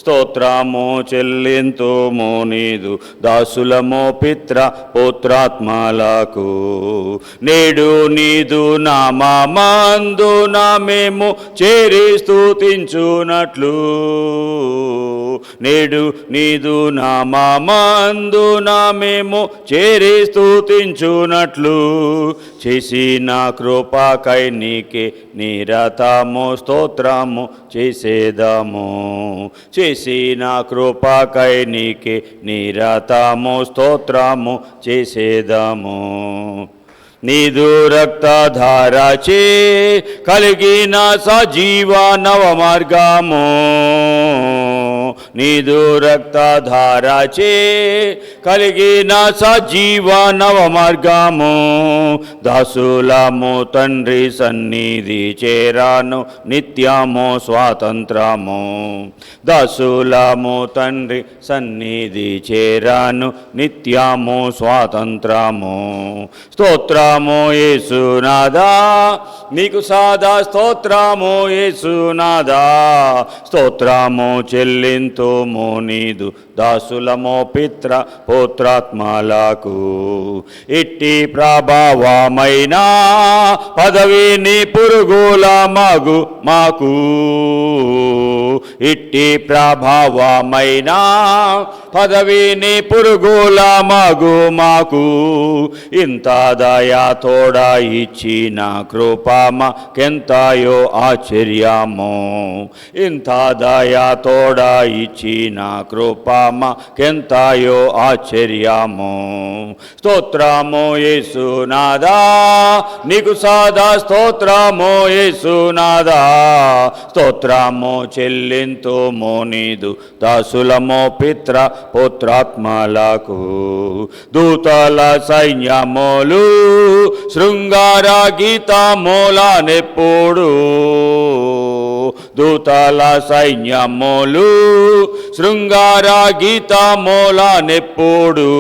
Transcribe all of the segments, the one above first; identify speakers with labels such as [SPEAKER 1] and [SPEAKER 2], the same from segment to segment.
[SPEAKER 1] స్తోత్రము చెల్లింతుము నీదు దాసులమో పిత్ర పుత్రాత్మలకు. నేడు నీదు నామమందున మేము చేరి స్తుతించునట్లు, నేడు నీదు నామమందున మేము చేరి స్తుతించునట్లు, చేసిన కృపకై నీకే నిరతము స్తోత్రము చేసేదము. చేసిన కృపకై నీకే నిరతము స్తోత్రము చేసేదము. నీదు రక్తధారచే కలిగిన సజీవ నవ మార్గము, నీదు రక్తధారచే కలిగిన సజీవ నవ మార్గము. దాసులము తండ్రి సన్నిధి చేరాను నిత్యము స్వాతంత్రము, దాసులము తండ్రి సన్నిధి చేరాను నిత్యము స్వాతంత్రము. స్తోత్రము యేసునాథా నీకు సదా స్తోత్రము యేసునాథా, స్తోత్రము చెల్లింతుము నీదు దాసులమో పిత్ర పుత్రాత్మలకు. ఇట్టి ప్రభావమైన పదవిని పురుగుల మగు మాకు, ఇట్టి ప్రభావమైన పదవిని పురుగుల మగు మాకు. ఇంత దయా తోడ ఇచ్చిన కృపమ కెంతయో ఆశ్చర్యము, ఇంత దయా తోడ ఇచ్చిన కృపమ కెంతయో ఆశ్చర్యము. స్తోత్రము యేసునాథా నీకు సదా స్తోత్రము యేసునాథా, స్తోత్రము చెల్లింతుము నీదు దాసులమో పిత్ర పుత్రాత్మలకు. దూతల సైన్యములు శృంగార గీతములనెప్పుడు, దూతల సైన్యములు శృంగార గీతములనెప్పుడు,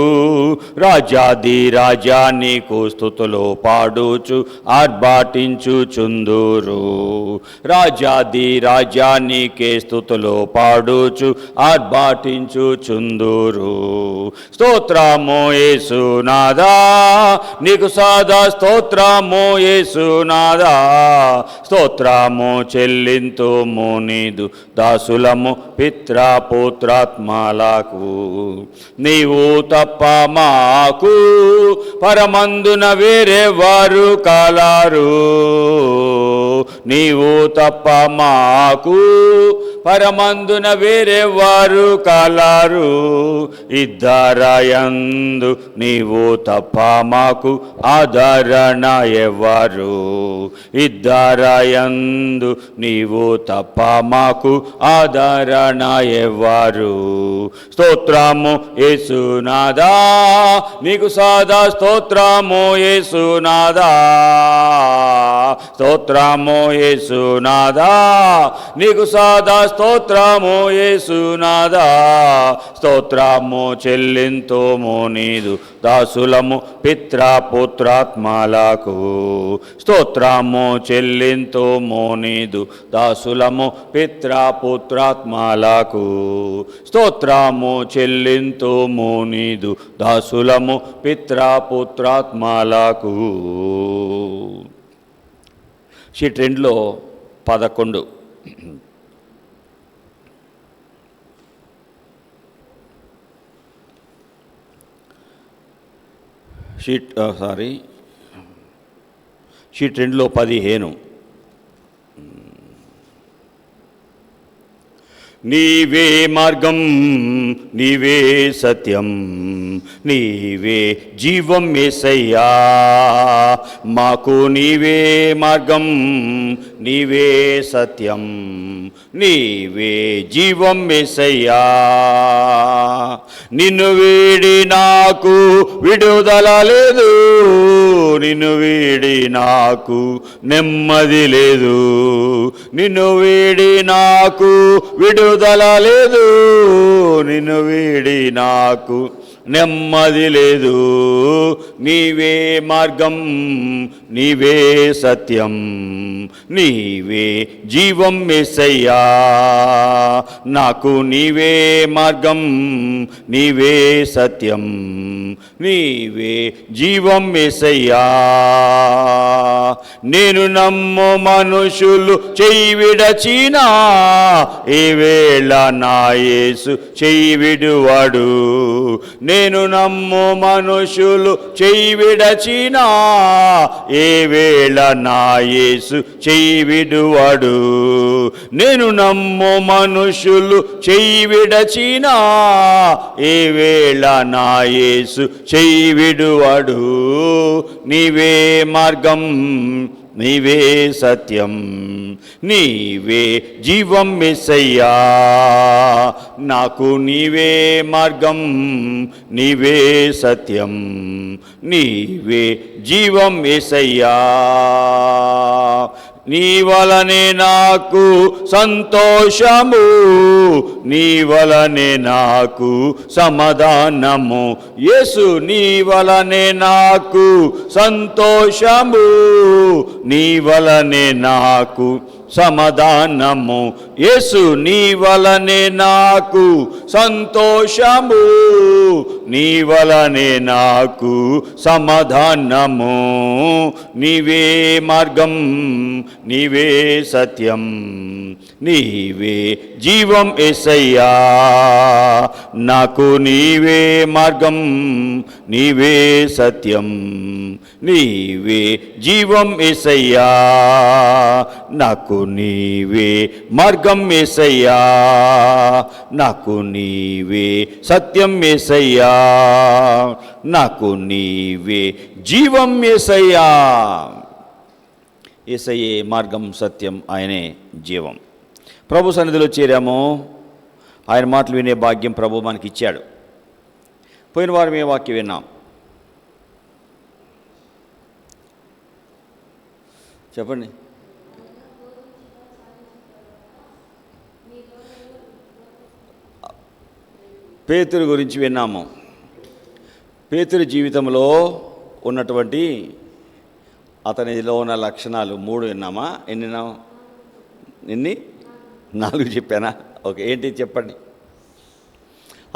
[SPEAKER 1] రాజాది రాజా నీకు స్తుతులు పాడుచు ఆర్భాటించుచుందురు, రాజాది రాజా నీకే స్తుతులు పాడుచు ఆర్భాటించుచుందురు. స్తోత్రము యేసునాథా నీకు సదా స్తోత్రము యేసునాథా, స్తోత్రము చెల్లింతుము నీదు దాసులము పిత్ర పుత్రాత్మలకు. నీవు తప్ప మాకు పరమందున వేరెవరు కలరు, నీవు తప్ప మాకు పరమందున వేరెవరు కలరు. ఇద్దరయందు నీవు తప్ప మాకు ఆదరణ ఎవరు, ఇద్దరయందు నీవు తప్ప మాకు ఆదరణ ఎవరు. స్తోత్రము యేసునాథా నీకు సదా స్తోత్రము యేసునాథా, స్తోత్రము యేసునాథా నీకు సదా స్తోత్రము యేసునాథా, స్తోత్రము చెల్లింతుము నీదు దాసులము పిత్ర పుత్రాత్మలకు. స్తోత్రము చెల్లింతుము నీదు దాసులము పిత్ర పుత్రాత్మలకు. స్తోత్రము చెల్లింతుము నీదు దాసులము పిత్ర పుత్రాత్మలకు. షీట్ 2లో 11. షీట్ 2లో 15. నీవే మార్గం నీవే సత్యం నీవే జీవం యేసయ్యా, మాకు నీవే మార్గం నీవే సత్యం నీవే జీవం యేసయ్యా. నిన్ను వీడి నాకు విడుదల లేదు, నిన్ను వీడి నాకు నెమ్మది లేదు, నిన్ను వీడి నాకు విడుదల లేదు, నిన్ను వీడి నాకు నెమ్మది లేదు. నీవే మార్గం, నీవే సత్యం, నీవే జీవం యేసయ్యా. నాకు నీవే మార్గం, నీవే సత్యం, నీవే జీవం యేసయ్యా. నేను నమ్ము మనుషులు చెయ్యి విడచినా, ఏ వేళ నా యేసు చెయ్యి విడువాడు. నేను నమ్ము మనుషులు చెయ్యి విడచినా, ఏ వేళ నా యేసు చెయ్యి విడువాడు. నేను నమ్ము మనుషులు చెయ్యి విడచినా, ఏ వేళ నా యేసు చెయ్యి విడువాడు. నీవే మార్గం, నీవే సత్యం, నీవే జీవం యేసయ్యా. నాకు నీవే మార్గం, నీవే సత్యం, నీవే జీవం యేసయ్యా. నీ వలనే నాకు సంతోషము, నీ వలనే నాకు సమాధానము. యేసు నీ వలనే నాకు సంతోషము, నీ వలనే నాకు సమాధానము. యేసు నీ వలనే నాకు సంతోషము, నీ వలనే నాకు సమాధానము. నీవే మార్గం, నీవే సత్యం, నీవే జీవం యేసయ్యా. నాకు నీవే మార్గం, నీవే సత్యం, నీవే జీవం యేసయ్యా. నాకు నీవే మార్గం యేసయ్యా, నాకు నీవే సత్యం యేసయ్యా, నాకు నీవే జీవం యేసయ్యా. యేసయ్యే మార్గం, సత్యం, ఆయనే జీవం. ప్రభు సన్నిధిలో చేరాము. ఆయన మాటలు వినే భాగ్యం ప్రభు మనకి ఇచ్చాడు. పోయిన వారం ఏ వాక్యం విన్నాం? చెప్పండి. పేతురు గురించి విన్నాము. పేతురు జీవితంలో ఉన్నటువంటి అతనిలో ఉన్న లక్షణాలు 3 విన్నామా? ఎన్ని 4 చెప్పానా? ఓకే, ఏంటి చెప్పండి.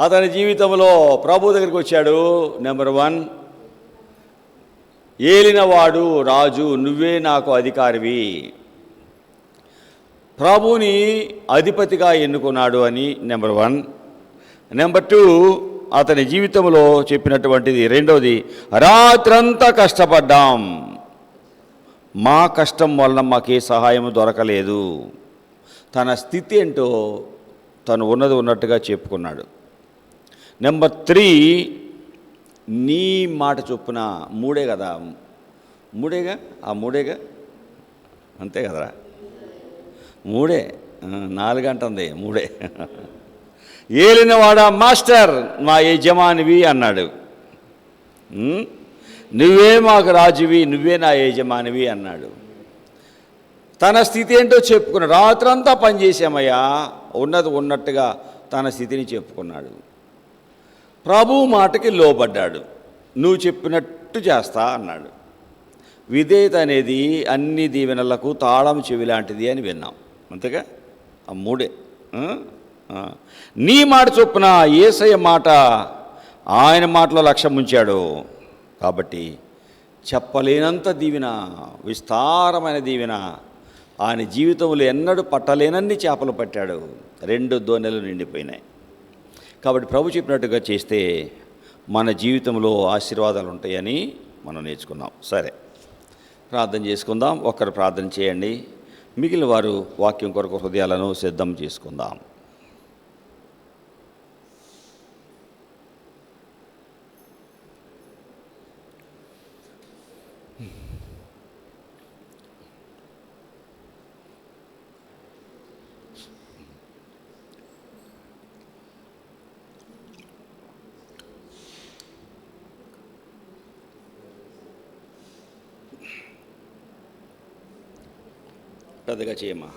[SPEAKER 1] అతని జీవితంలో ప్రభు దగ్గరికి వచ్చాడు. నెంబర్ 1, ఏలినవాడు రాజు, నువ్వే నాకు అధికారివి. ప్రభుని అధిపతిగా ఎన్నుకున్నాడు అని నెంబర్ 1. నెంబర్ 2, అతని జీవితంలో చెప్పినటువంటిది రెండవది, రాత్రంతా కష్టపడ్డాం, మా కష్టం వలన మాకే సహాయం దొరకలేదు. తన స్థితి ఏంటో తను ఉన్నది ఉన్నట్టుగా చెప్పుకున్నాడు. నెంబర్ 3, నీ మాట చొప్పున 3 కదా, 3 అంతే కదరా, 3 4 అంటుంది 3. ఏలినవాడా మాస్టర్, మా యజమానివి అన్నాడు. నువ్వే మాకు రాజువి, నువ్వే నా యజమానివి అన్నాడు. తన స్థితి ఏంటో చెప్పుకున్నాడు. రాత్రంతా పనిచేసామయ్యా, ఉన్నది ఉన్నట్టుగా తన స్థితిని చెప్పుకున్నాడు. ప్రభు మాటకి లోబడ్డాడు. నువ్వు చెప్పినట్టు చేస్తా అన్నాడు. విధేయత అనేది అన్ని దీవెనలకు తాళం చెవి లాంటిది అని విన్నాం. అంతేగా, ఆ 3. నీ మాట చొప్పున యేసయ్య మాట, ఆయన మాటలో లక్ష్యం ఉంచాడు. కాబట్టి చెప్పలేనంత దీవెన, విస్తారమైన దీవెన ఆయన జీవితంలో ఎన్నడూ పట్టలేనన్ని చేపలు పట్టాడు. 2 దోణెలు నిండిపోయినాయి. కాబట్టి ప్రభు చెప్పినట్టుగా చేస్తే మన జీవితంలో ఆశీర్వాదాలు ఉంటాయని మనం నేర్చుకున్నాం. సరే, ప్రార్థన చేసుకుందాం. ఒక్కరు ప్రార్థన చేయండి, మిగిలిన వారు వాక్యం కొరకు హృదయాలను సిద్ధం చేసుకుందాం. పెద్దగా చేయమ్మా.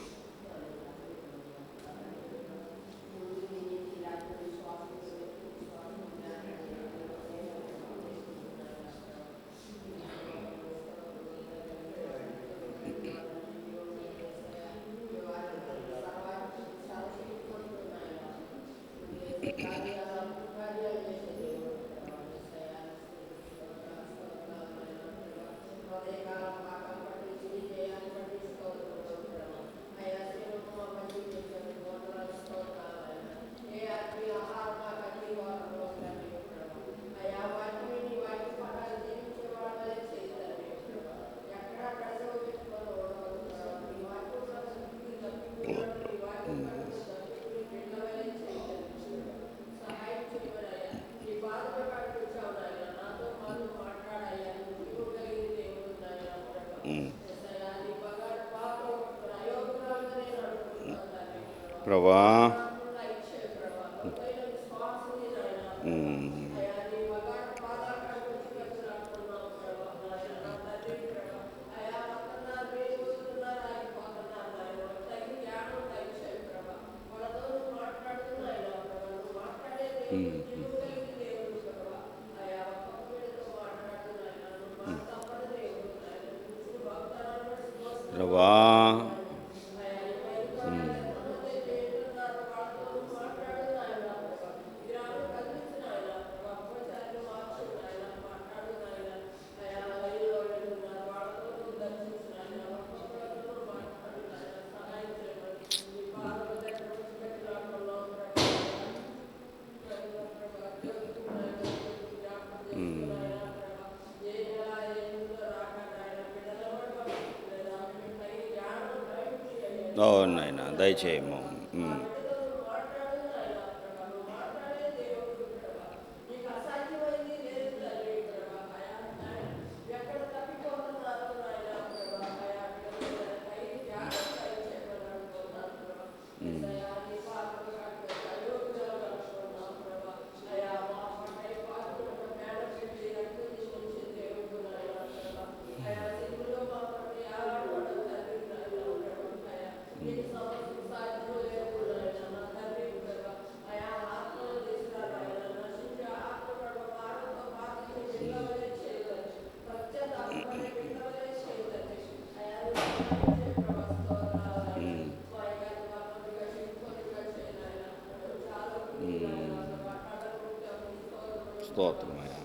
[SPEAKER 1] ప్రభా. ప్రభా. అవును నాయన, దయచేయము. స్తోత్రమయ్యా.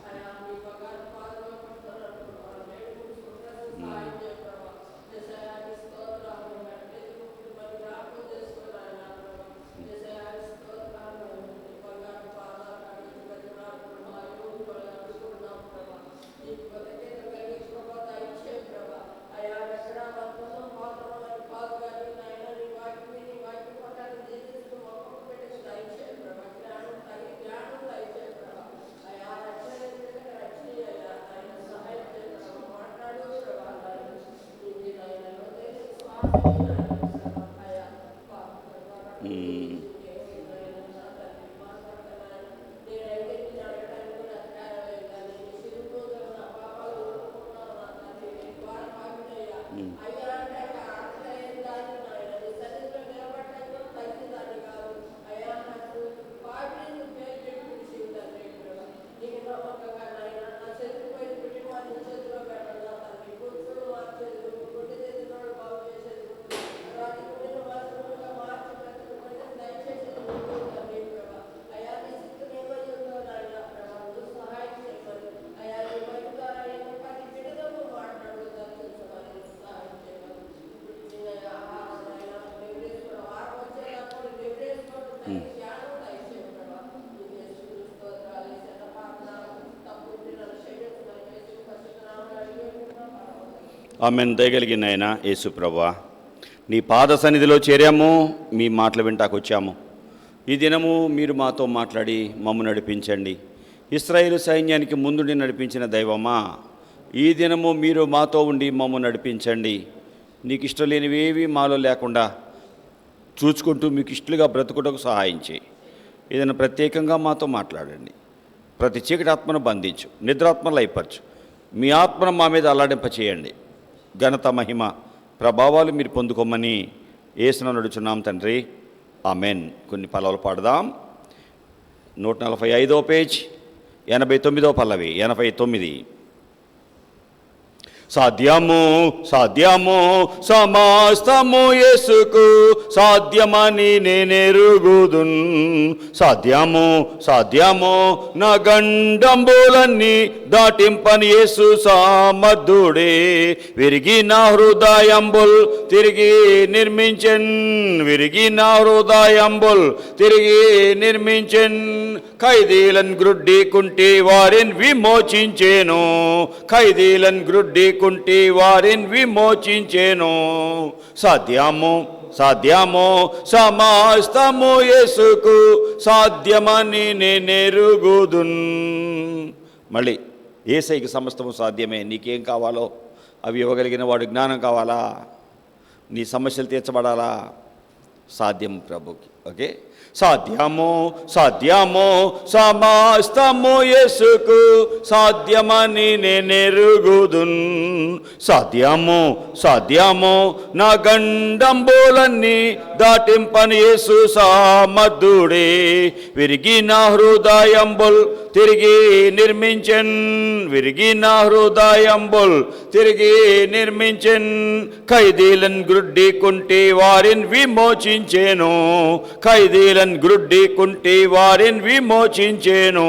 [SPEAKER 1] ఆమెను దయగలిగిన ఆయన యేసు ప్రభువా, నీ పాద సన్నిధిలో చేరాము, మీ మాటలు వింటాకొచ్చాము. ఈ దినము మీరు మాతో మాట్లాడి మమ్ము నడిపించండి. ఇశ్రాయేలు సైన్యానికి ముందుండి నడిపించిన దైవమా, ఈ దినము మీరు మాతో ఉండి మమ్ము నడిపించండి. నీకు ఇష్టం లేనివేవి మాలో లేకుండా చూచుకుంటూ మీకు ఇష్టలుగా బ్రతుకుటకు సహాయం చేయి. ఏదైనా ప్రత్యేకంగా మాతో మాట్లాడండి. ప్రతి చీకటి ఆత్మను బంధించు, నిద్రాత్మను లయపరచు. మీ ఆత్మను మా మీద అల్లాడింప చేయండి. ఘనత, మహిమ, ప్రభావాలు మీరు పొందుకోమని యేసున నడుచున్నాం తండ్రి, ఆమెన్. కొన్ని పల్లవులు పాడదాం. 145వ పేజ్, 89వ పల్లవి, 89. సాధ్యము సాధ్యము సమస్తము యేసుకు సాధ్యమని నేనెరుగుదున్. సాధ్యము సాధ్యము నా గండంబులన్నీ దాటింపని యేసు సమర్థుడే. విరిగిన హృదయంబుల్ తిరిగి నిర్మించెన్, విరిగిన హృదయంబుల్ తిరిగి నిర్మించెన్. ఖైదీలను గ్రుడ్డి కుంటి వారిని విమోచించేను, ఖైదీలను గ్రుడ్డి కుంటి వారిని విమోచించేను. సాధ్యము సాధ్యము సమస్తము యేసుకు సాధ్యమని నేనెరుగుదున్. మళ్ళీ యేసయ్యకి సమస్తము సాధ్యమే. నీకేం కావాలో అవి ఇవ్వగలిగిన వాడు. జ్ఞానం కావాలా, నీ సమస్యలు తీర్చబడాలా, సాధ్యం ప్రభుకి. ఓకే, సాధ్యము సాధ్యము సమస్తము యేసుకు సాధ్యమని నేనెరుగుదున్. సాధ్యము సాధ్యము నా గండంబులన్నీ దాటింపని యేసు సమర్థుడే. విరిగిన హృదయంబుల్ తిరిగి నిర్మించెన్, విరిగిన హృదయంబుల్ తిరిగి నిర్మించెన్. ఖైదీలను గ్రుడ్డి కుంటి వారిని విమోచించెను, ఖైదీలను గ్రుడ్డి కుంటి వారిని విమోచించెను.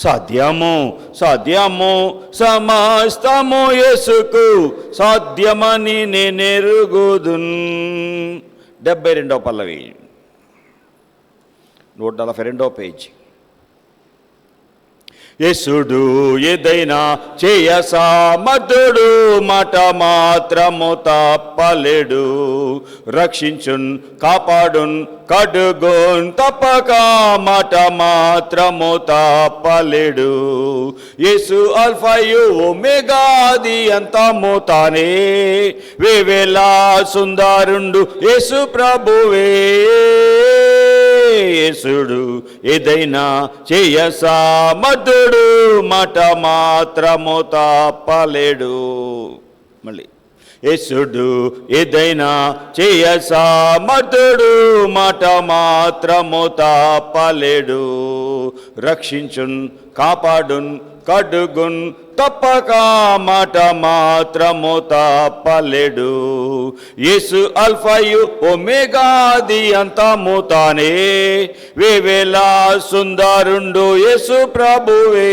[SPEAKER 1] సాధ్యము సాధ్యము సమస్తము యేసుకు సాధ్యమని నేనెరుగుదున్. 72వ పల్లవి, 142వ పేజీ. యేసుడు ఏదైనా చేయ సమర్థుడు, మాట మాత్రము తప్పలేడు. రక్షించున్ కాపాడున్ కడుగున్ తప్పక, మాట మాత్రము తప్పలేడు. యేసు అల్ఫాయు ఒమేగాది అంతము తానే, వేవేలా సుందరుండు యేసు ప్రభువే. యేసుడు ఏదైనా చేయ సమర్థుడు, మాట మాత్రము తప్పలేడు. మళ్ళీ యేసుడు ఏదైనా చేయ సమర్థుడు, మాట మాత్రము తప్పలేడు. రక్షించున్ కాపాడున్ కడుగున్ తప్పక, మాట మాత్రము తప్పలేడు. యేసు అల్ఫాయు ఒమేగాది అంతము తానే, వేవేలా సుందరుండు యేసు ప్రభువే.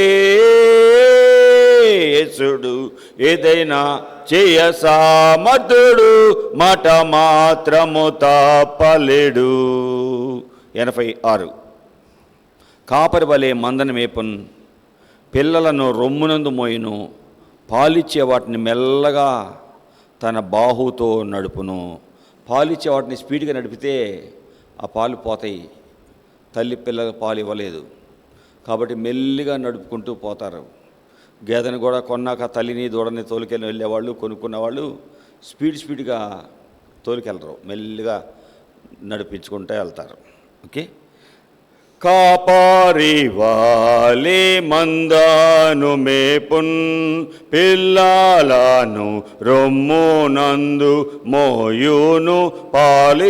[SPEAKER 1] యేసుడు ఏదైనా చేయ సమర్థుడు, మాట మాత్రము తప్పలేడు. 86. కాపరి వలె మందను మేపున్, పిల్లలను రొమ్మునందు మోయును, పాలిచ్చే వాటిని మెల్లగా తన బాహుతో నడుపును. పాలిచ్చే వాటిని స్పీడ్గా నడిపితే ఆ పాలు పోతాయి. తల్లి పిల్లలకు పాలు ఇవ్వలేదు కాబట్టి మెల్లిగా నడుపుకుంటూ పోతారు. గేదెను కూడా కొన్నాక తల్లిని దూడని తోలుకెళ్ళి వెళ్ళేవాళ్ళు, కొనుక్కున్న వాళ్ళు స్పీడ్గా తోలుకెళ్ళరు, మెల్లిగా నడిపించుకుంటూ వెళ్తారు. ఓకే, కాపరి వాలే మందను మేపున్, పిల్లలను రొమ్మునందు మోయును, పాలిచువాటిని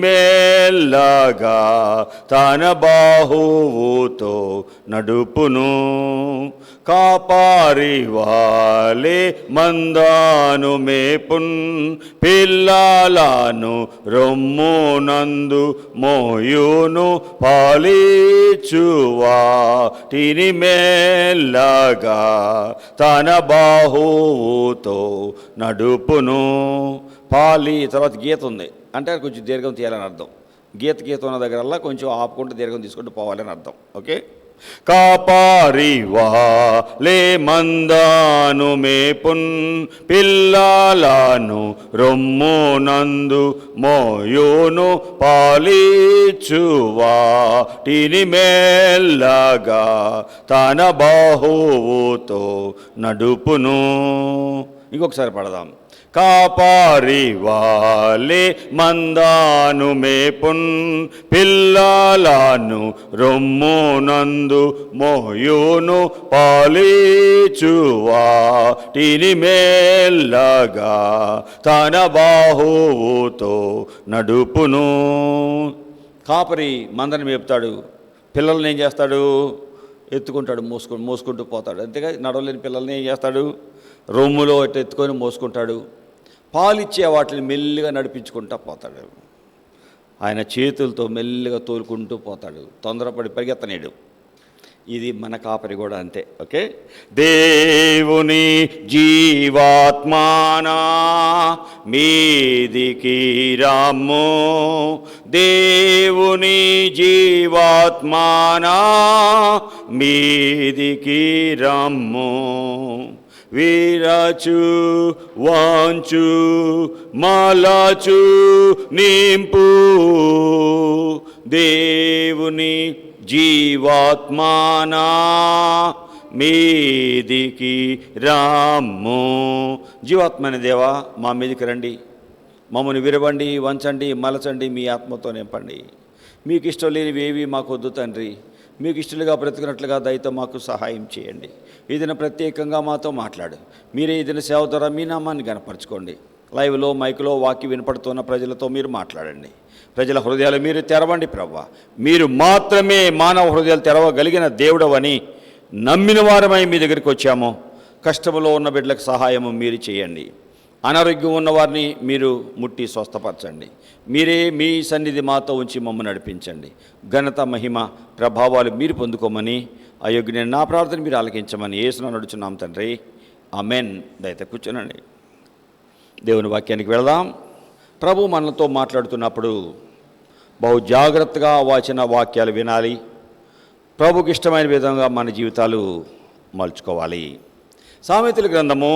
[SPEAKER 1] మెల్లగా తన బాహువుతో నడుపును. కాపరి వాలే మందను మేపున్, పిల్లలను రొమ్మునందు మోయును, పాలిచువాటిని మెల్లగా తన బాహువుతో నడుపును. పాలి తర్వాత గీత ఉంది అంటే కొంచెం దీర్ఘం తీయాలని అర్థం. గీత ఉన్న దగ్గరల్లా కొంచెం ఆపుకుంటూ దీర్ఘం తీసుకుంటూ పోవాలని అర్థం. ఓకే, కాపరి వాలే మందను మేపున్, పిల్లలను రొమ్మునందు మోయును, పాలిచువాటిని మెల్లగా తన బాహువుతో నడుపును. ఇంకొకసారి పడదాం. కాపరి వాలే మందను మేపున్, పిల్లలను రొమ్మునందు మోయును, పాలిచువాటిని మెల్లగా తన బాహువుతో నడుపును. కాపరి మందని మేపుతాడు, పిల్లల్ని ఏం చేస్తాడు? ఎత్తుకుంటాడు, మోసుకుంటూ పోతాడు. అంతేగా నడవలేని పిల్లల్ని ఏం చేస్తాడు? రొమ్ములో ఎత్తుకొని మోసుకుంటాడు. పాలిచ్చే వాటిని మెల్లిగా నడిపించుకుంటూ పోతాడు. ఆయన చేతులతో మెల్లిగా తోలుకుంటూ పోతాడు, తొందరపడి పరిగెత్తనేడు. ఇది మన కాపరి కూడా అంతే. ఓకే, దేవుని జీవాత్మానా మీదికి రాము, దేవుని జీవాత్మానా మీదికి రాము. వీరచు వాంచు మాలాచు నింపు, దేవుని జీవాత్మానా మీదికి రాము. జీవాత్మని దేవా మా మీదికి రండి, మమ్మల్ని విరవండి, వంచండి, మలచండి, మీ ఆత్మతో నింపండి. మీకు ఇష్టం లేనివి ఏవి మాకు వద్దు తండ్రి. మీకు ఇష్టలుగా బ్రతికినట్లుగా దయతో మాకు సహాయం చేయండి. ఏదైనా ప్రత్యేకంగా మాతో మాట్లాడు. మీరే ఏదైనా సేవ ద్వారా మీ నామాన్ని కనపరచుకోండి. లైవ్లో మైక్లో వాక్యం వినపడుతున్న ప్రజలతో మీరు మాట్లాడండి. ప్రజల హృదయాలు మీరు తెరవండి ప్రభువా. మీరు మాత్రమే మానవ హృదయాలు తెరవగలిగిన దేవుడవని నమ్మిన వారమై మీ దగ్గరికి వచ్చాము. కష్టంలో ఉన్న బిడ్డలకు సహాయము మీరు చేయండి. అనారోగ్యం ఉన్నవారిని మీరు ముట్టి స్వస్థపరచండి. మీరే మీ సన్నిధి మాతో ఉంచి మమ్మల్ని నడిపించండి. ఘనత, మహిమ, ప్రభావాలు మీరు పొందుకోమని, అయోగ్యుని నా ప్రార్థన మీరు ఆలకించమని యేసునామమున నడుచున్నాం తండ్రి. ఆమెన్. దయతో కూర్చోనండి. దేవుని వాక్యానికి వెళదాం. ప్రభు మనతో మాట్లాడుతున్నప్పుడు బహు జాగ్రత్తగా వాక్యాలు వినాలి. ప్రభుకి ఇష్టమైన విధంగా మన జీవితాలు మలుచుకోవాలి. సామెతల గ్రంథము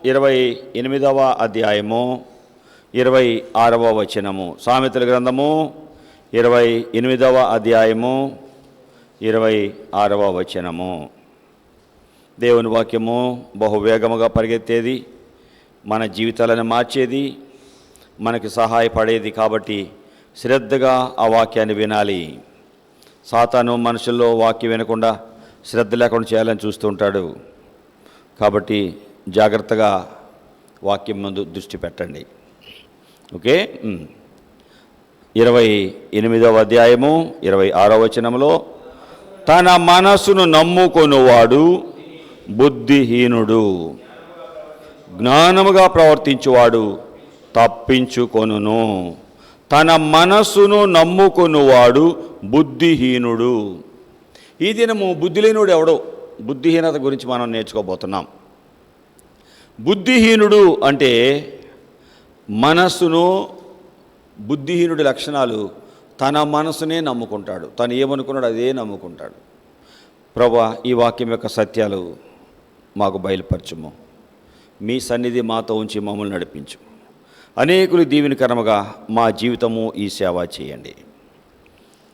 [SPEAKER 1] 28వ అధ్యాయము 26వ వచనము. సామెతల గ్రంథము 28వ అధ్యాయము 26వ వచనము. దేవుని వాక్యము బహువేగముగా పరిగెత్తేది, మన జీవితాలను మార్చేది, మనకి సహాయపడేది. కాబట్టి శ్రద్ధగా ఆ వాక్యాన్ని వినాలి. సాతాను మనుషుల్లో వాక్యం వినకుండా శ్రద్ధ లేకుండా చేయాలని చూస్తూ ఉంటాడు. కాబట్టి జాగ్రత్తగా వాక్యం ముందు దృష్టి పెట్టండి. ఓకే. 28వ అధ్యాయము 26వ వచనంలో, తన మనసును నమ్ముకొనువాడు బుద్ధిహీనుడు, జ్ఞానముగా ప్రవర్తించువాడు తప్పించుకొనును. తన మనస్సును నమ్ముకొనువాడు బుద్ధిహీనుడు. ఈ దినము బుద్ధిలేనుడు ఎవడో బుద్ధిహీనత గురించి మనం నేర్చుకోబోతున్నాం. బుద్ధిహీనుడు అంటే మనస్సును, బుద్ధిహీనుడి లక్షణాలు తన మనసునే నమ్ముకుంటాడు. తను ఏమనుకున్నాడు అదే నమ్ముకుంటాడు. ప్రభువా, ఈ వాక్యం యొక్క సత్యాలు మాకు బయలుపరచుము. మీ సన్నిధి మాతో ఉంచి మమ్మల్ని నడిపించు. అనేకులు దీవెనకరముగా మా జీవితము ఈ సేవ చేయండి.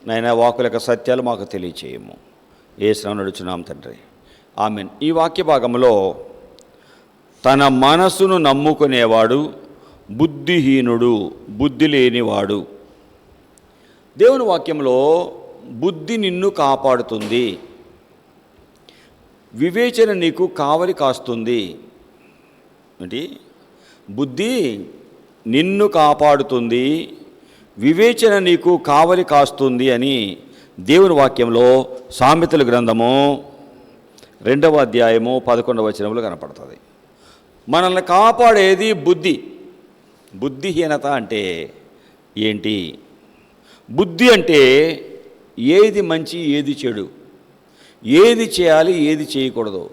[SPEAKER 1] నాయనా, వాక్కుల యొక్క సత్యాలు మాకు తెలియచేయము. యేసునామమున నడుచున్నాం తండ్రి. ఆమెన్. ఈ వాక్య భాగంలో తన మనసును నమ్ముకునేవాడు బుద్ధిహీనుడు, బుద్ధి లేనివాడు. దేవుని వాక్యంలో బుద్ధి నిన్ను కాపాడుతుంది, వివేచన నీకు కావలి కాస్తుంది. ఏంటి? బుద్ధి నిన్ను కాపాడుతుంది, వివేచన నీకు కావలి కాస్తుంది అని దేవుని వాక్యంలో సామెతల గ్రంథము 2వ అధ్యాయము 11వ వచనంలో కనపడుతుంది. మనల్ని కాపాడేది బుద్ధి. బుద్ధిహీనత అంటే ఏంటి? బుద్ధి అంటే ఏది మంచి, ఏది చెడు, ఏది చేయాలి, ఏది చేయకూడదు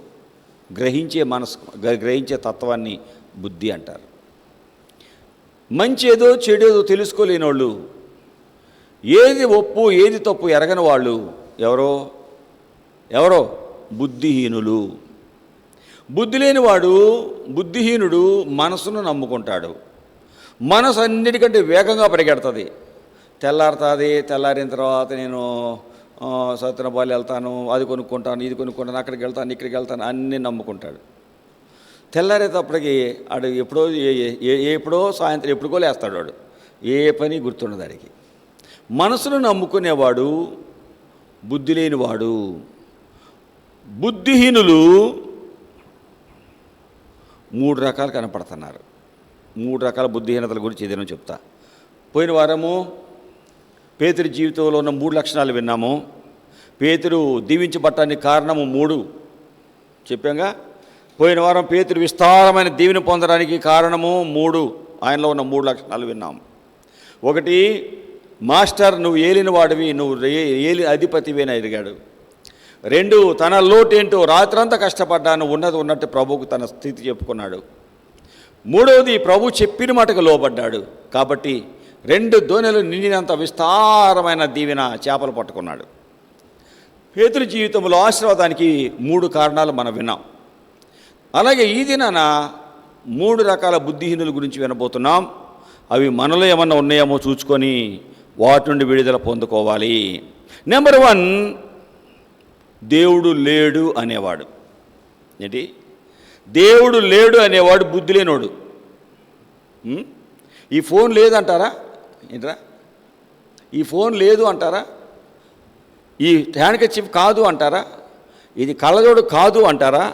[SPEAKER 1] గ్రహించే తత్వాన్ని బుద్ధి అంటారు. మంచి ఏదో చెడేదో తెలుసుకోలేని వాళ్ళు, ఏది ఒప్పు ఏది తప్పు ఎరగని వాళ్ళు ఎవరో బుద్ధిహీనులు. బుద్ధి లేనివాడు, బుద్ధిహీనుడు మనసును నమ్ముకుంటాడు. మనసు అన్నిటికంటే వేగంగా పరిగెడుతుంది. తెల్లారుతుంది, తెల్లారిన తర్వాత నేను సత్యనబాలి వెళ్తాను, అది కొనుక్కుంటాను, ఇది కొనుక్కుంటాను, అక్కడికి వెళ్తాను, ఇక్కడికి వెళ్తాను, అన్నీ నమ్ముకుంటాడు. తెల్లారేటప్పటికి ఆడు ఎప్పుడో సాయంత్రం ఎప్పుడుకో లేస్తాడు. వాడు ఏ పని గుర్తుండదు వాడికి. మనసును నమ్ముకునేవాడు బుద్ధి లేనివాడు. బుద్ధిహీనులు 3 రకాలు కనపడుతున్నారు. 3 రకాల బుద్ధిహీనతల గురించి ఏదైనా చెప్తా. పోయిన వారము పేతురు జీవితంలో ఉన్న 3 లక్షణాలు విన్నాము. పేతురు దీవించబడటానికి కారణము 3 చెప్పాంగా. పోయిన వారం పేతురు విస్తారమైన దీవెన పొందడానికి కారణము 3. ఆయనలో ఉన్న 3 లక్షణాలు విన్నాము. 1, మాస్టర్ నువ్వు ఏలిన వాడివి, నువ్వు ఏలి అధిపతివేనా ఎదిగాడు. 2, తన లోటేంటో రాత్రంతా కష్టపడ్డాను, ఉన్నది ఉన్నట్టు ప్రభువుకు తన స్థితి చెప్పుకున్నాడు. 3వది, ప్రభు చెప్పిన మాటకు లోబడ్డాడు. కాబట్టి 2 దోణెలు నిండినంత విస్తారమైన దీవెన చేపలు పట్టుకున్నాడు. పేతురు జీవితంలో ఆశీర్వాదానికి 3 కారణాలు మనం విన్నాం. అలాగే ఈ దినాన 3 రకాల బుద్ధిహీనుల గురించి వినబోతున్నాం. అవి మనలో ఏమన్నా ఉన్నాయేమో చూసుకొని వాటి నుండి విడుదల పొందుకోవాలి. నెంబర్ 1, దేవుడు లేడు అనేవాడు. ఏంటి? దేవుడు లేడు అనేవాడు బుద్ధి లేనోడు. ఈ ఫోన్ లేదంటారా? ఏంట్రా, ఈ ఫోన్ లేదు అంటారా? ఈ హ్యాండ్కర్చీఫ్ కాదు అంటారా? ఇది కళ్ళజోడు కాదు అంటారా?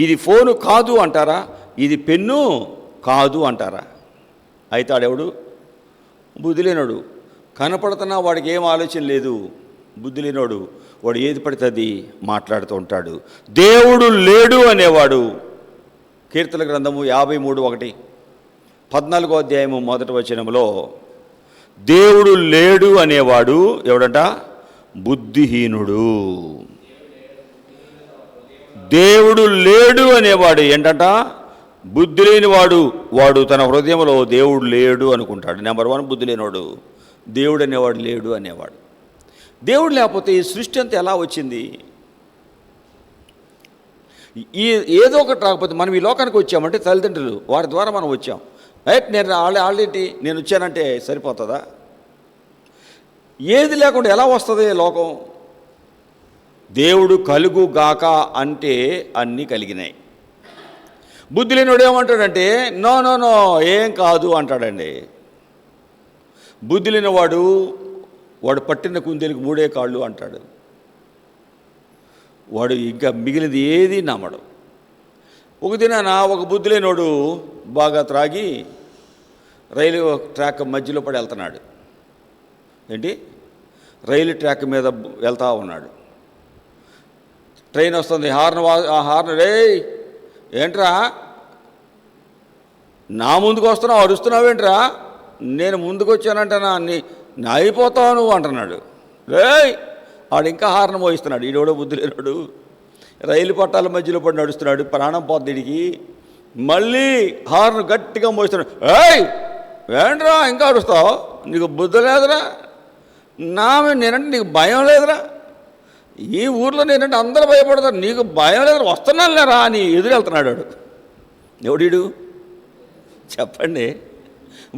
[SPEAKER 1] ఇది ఫోను కాదు అంటారా? ఇది పెన్ను కాదు అంటారా? అయితే ఆడెవడు? బుద్ధి లేనోడు. కనపడుతున్నా వాడికి ఏం ఆలోచన లేదు. బుద్ధి లేనోడు వాడు ఏది పడితే అది మాట్లాడుతూ ఉంటాడు. దేవుడు లేడు అనేవాడు. కీర్తన గ్రంథము 53:1, 14వ అధ్యాయము 1వ వచనంలో దేవుడు లేడు అనేవాడు ఎవడట? బుద్ధిహీనుడు. దేవుడు లేడు అనేవాడు ఏంటంట? బుద్ధి లేనివాడు. వాడు తన హృదయంలో దేవుడు లేడు అనుకుంటాడు. నెంబర్ 1 బుద్ధి లేనివాడు. దేవుడు అనేవాడు లేడు అనేవాడు. దేవుడు లేకపోతే ఈ సృష్టి అంతా ఎలా వచ్చింది? ఏదో ఒకటి రాకపోతే మనం ఈ లోకానికి వచ్చామంటే తల్లిదండ్రులు వారి ద్వారా మనం వచ్చాం. రైట్, నేను ఆల్రెడీ నేను వచ్చానంటే సరిపోతుందా? ఏది లేకుండా ఎలా వస్తుంది లోకం? దేవుడు కలుగు గాక అంటే అన్నీ కలిగినాయి. బుద్ధి లేనివాడు ఏమంటాడంటే నో నో నో ఏం కాదు అంటాడండి. బుద్ధి లేనివాడు వాడు పట్టిన కుందేలకు 3 కాళ్ళు అంటాడు. వాడు ఇంకా మిగిలింది ఏది నమ్మడు. ఒక దినాన ఒక బుద్ధి లేనివాడు బాగా త్రాగి రైలు ట్రాక్ మధ్యలో పడి వెళ్తున్నాడు. ఏంటి, రైలు ట్రాక్ మీద వెళ్తూ ఉన్నాడు. ట్రైన్ వస్తుంది, హార్న్ రే ఏంట్రా నా ముందుకు వస్తున్నావు, అరుస్తున్నావేంట్రా? నేను ముందుకు వచ్చానంటనా నా అయిపోతావు నువ్వు అంటున్నాడు. రేయ్ వాడు ఇంకా హార్న్ మోయిస్తున్నాడు. ఈడోడో బుద్ధి లేనాడు రైలు పట్టాల మధ్యలో పడి నడుస్తున్నాడు. ప్రాణం పోద్దీడికి. మళ్ళీ హార్న్ గట్టిగా మోయిస్తున్నాడు. ఏయ్ ఏంట్రా ఇంకా అరుస్తావు? నీకు బుద్ధి లేదురా? నేనంటే నీకు భయం లేదురా? ఈ ఊర్లో నేనంటే అందరూ భయపడతారు, నీకు భయం లేదురా? వస్తున్నాను లేరా అని ఎదురెళ్తున్నాడు వాడు. ఎవడీడు చెప్పండి?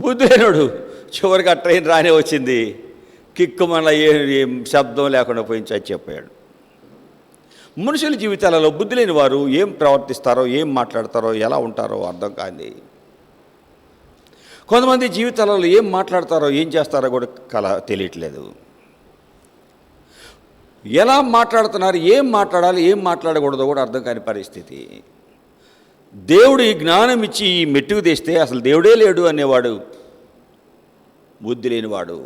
[SPEAKER 1] బుద్ధి లేనాడు. చివరికి ఆ ట్రైన్ రానే వచ్చింది. కిక్కు మళ్ళీ ఏం శబ్దం లేకుండా పోయి చచ్చిపోయాడు. మనుషుల జీవితాలలో బుద్ధి లేని వారు ఏం ప్రవర్తిస్తారో, ఏం మాట్లాడతారో, ఎలా ఉంటారో అర్థం కాదు. కొంతమంది జీవితాలలో ఏం మాట్లాడతారో, ఏం చేస్తారో కూడా తెలియట్లేదు. ఎలా మాట్లాడుతున్నారు, ఏం మాట్లాడాలి, ఏం మాట్లాడకూడదో కూడా అర్థం కాని పరిస్థితి. దేవుడు ఈ జ్ఞానం ఇచ్చి ఈ మెట్టుకు తెస్తే అసలు దేవుడే లేడు అనేవాడు బుద్ధి లేనివాడు.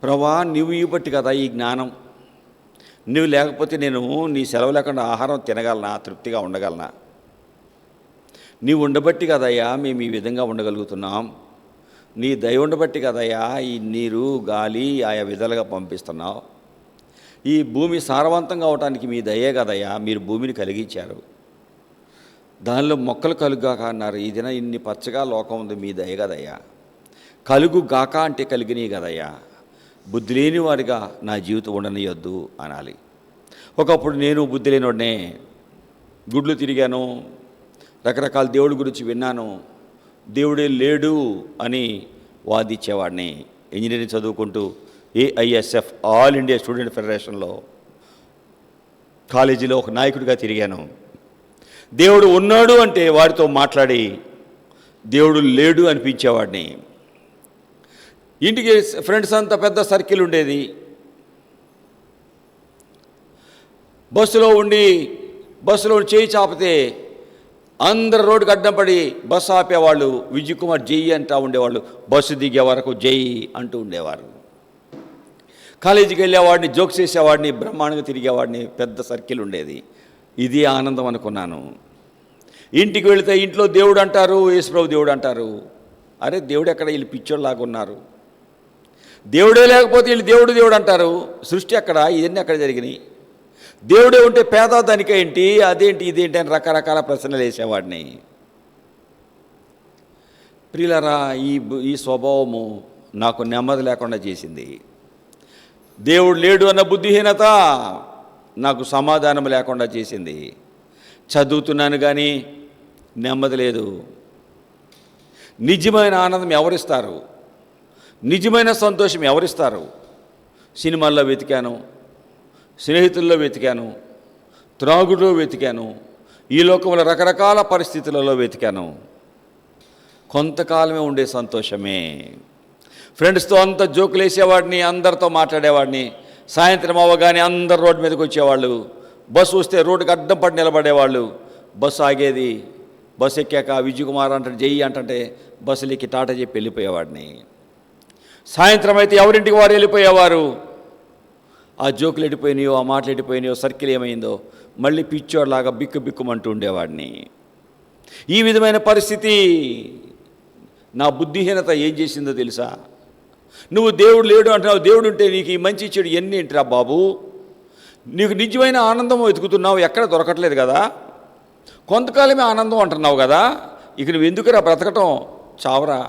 [SPEAKER 1] ప్రభా నువ్వు ఇవ్వబట్టి కదా ఈ జ్ఞానం, నువ్వు లేకపోతే నేను నీ సెలవు లేకుండా ఆహారం తినగలనా, తృప్తిగా ఉండగలనా? నీవు ఉండబట్టి కదయ్యా మేము ఈ విధంగా ఉండగలుగుతున్నాం. నీ దయ ఉండబట్టి కదయ్యా ఈ నీరు గాలి ఆయా విధాలుగా పంపిస్తున్నావు. ఈ భూమి సారవంతంగా అవటానికి మీ దయే కదయ్యా. మీరు భూమిని కలిగించారు, దానిలో మొక్కలు కలుగాక అన్నారు. ఈ దిన ఇన్ని పచ్చగా లోకం ఉంది, మీ దయ కదయ్యా. కలుగు గాక అంటే కలిగినవి కదయ్యా. బుద్ధి లేని వారిగా నా జీవితం ఉండనియొద్దు అనాలి. ఒకప్పుడు నేను బుద్ధి లేనివాడినే. గుడ్లు తిరిగాను, రకరకాల దేవుడి గురించి విన్నాను. దేవుడే లేడు అని వాదించేవాడిని. ఇంజనీరింగ్ చదువుకుంటూ AISF ఆల్ ఇండియా స్టూడెంట్ ఫెడరేషన్లో కాలేజీలో ఒక నాయకుడిగా తిరిగాను. దేవుడు ఉన్నాడు అంటే వారితో మాట్లాడి దేవుడు లేడు అనిపించేవాడిని. ఇంటికి ఫ్రెండ్స్ అంతా పెద్ద సర్కిల్ ఉండేది. బస్సులో చేయి చాపితే అందరు రోడ్డుకి అడ్డం పడి బస్సు ఆపేవాళ్ళు. విజయ్ కుమార్ జై అంటూ ఉండేవాళ్ళు. బస్సు దిగే వరకు జై అంటూ ఉండేవారు. కాలేజీకి వెళ్ళేవాడిని, జోక్స్ చేసేవాడిని, బ్రహ్మాండంగా తిరిగేవాడిని. పెద్ద సర్కిల్ ఉండేది. ఇది ఆనందం అనుకున్నాను. ఇంటికి వెళితే ఇంట్లో దేవుడు అంటారు, యేసుప్రభు దేవుడు అంటారు. అరే దేవుడు ఎక్కడ? వీళ్ళు పిచ్చోళ్ళలాగా ఉన్నారు. దేవుడే లేకపోతే వీళ్ళు దేవుడు దేవుడు అంటారు. సృష్టి ఎక్కడ? ఇవన్నీ ఎక్కడ జరిగినాయి? దేవుడే ఉంటే పేద దానికేంటి, అదేంటి ఇదేంటి అని రకరకాల ప్రశ్నలు వేసేవాడిని. ప్రియులారా, ఈ స్వభావము నాకు నెమ్మది లేకుండా చేసింది. దేవుడు లేడు అన్న బుద్ధిహీనత నాకు సమాధానం లేకుండా చేసింది. చదువుతున్నాను కానీ నెమ్మది లేదు. నిజమైన ఆనందం ఎవరిస్తారు? నిజమైన సంతోషం ఎవరిస్తారు? సినిమాల్లో వెతికాను, స్నేహితుల్లో వెతికాను, త్రాగుడులో వెతికాను, ఈ లోకంలో రకరకాల పరిస్థితులలో వెతికాను. కొంతకాలమే ఉండే సంతోషమే. ఫ్రెండ్స్తో అంత జోకులు వేసేవాడిని, అందరితో మాట్లాడేవాడిని. సాయంత్రం అవ్వగానే అందరు రోడ్డు మీదకి వచ్చేవాళ్ళు. బస్సు వస్తే రోడ్డుకి అడ్డం పడి నిలబడేవాళ్ళు. బస్సు ఆగేది. బస్సు ఎక్కాక విజయకుమార్ అంటే జై అంటే బస్సులు ఎక్కి టాటా చెప్పి వెళ్ళిపోయేవాడిని. సాయంత్రం అయితే ఎవరింటికి వారు వెళ్ళిపోయేవారు. ఆ జోకులు వెళ్ళిపోయినాయో, ఆ మాటలు వెళ్ళిపోయినాయో, సర్కిల్ ఏమైందో మళ్ళీ పిచ్చోడ్లాగా బిక్కు బిక్కుమంటూ ఉండేవాడిని. ఈ విధమైన పరిస్థితి నా బుద్ధిహీనత ఏం చేసిందో తెలుసా? నువ్వు దేవుడు లేడు అంటున్నావు. దేవుడు ఉంటే నీకు ఈ మంచి చెడు ఎన్ని ఏంటిరా బాబు? నీకు నిజమైన ఆనందం వెతుకుతున్నావు, ఎక్కడ దొరకట్లేదు కదా. కొంతకాలమే ఆనందం అంటున్నావు కదా, ఇక నువ్వు ఎందుకురా బ్రతకటం? చావరా.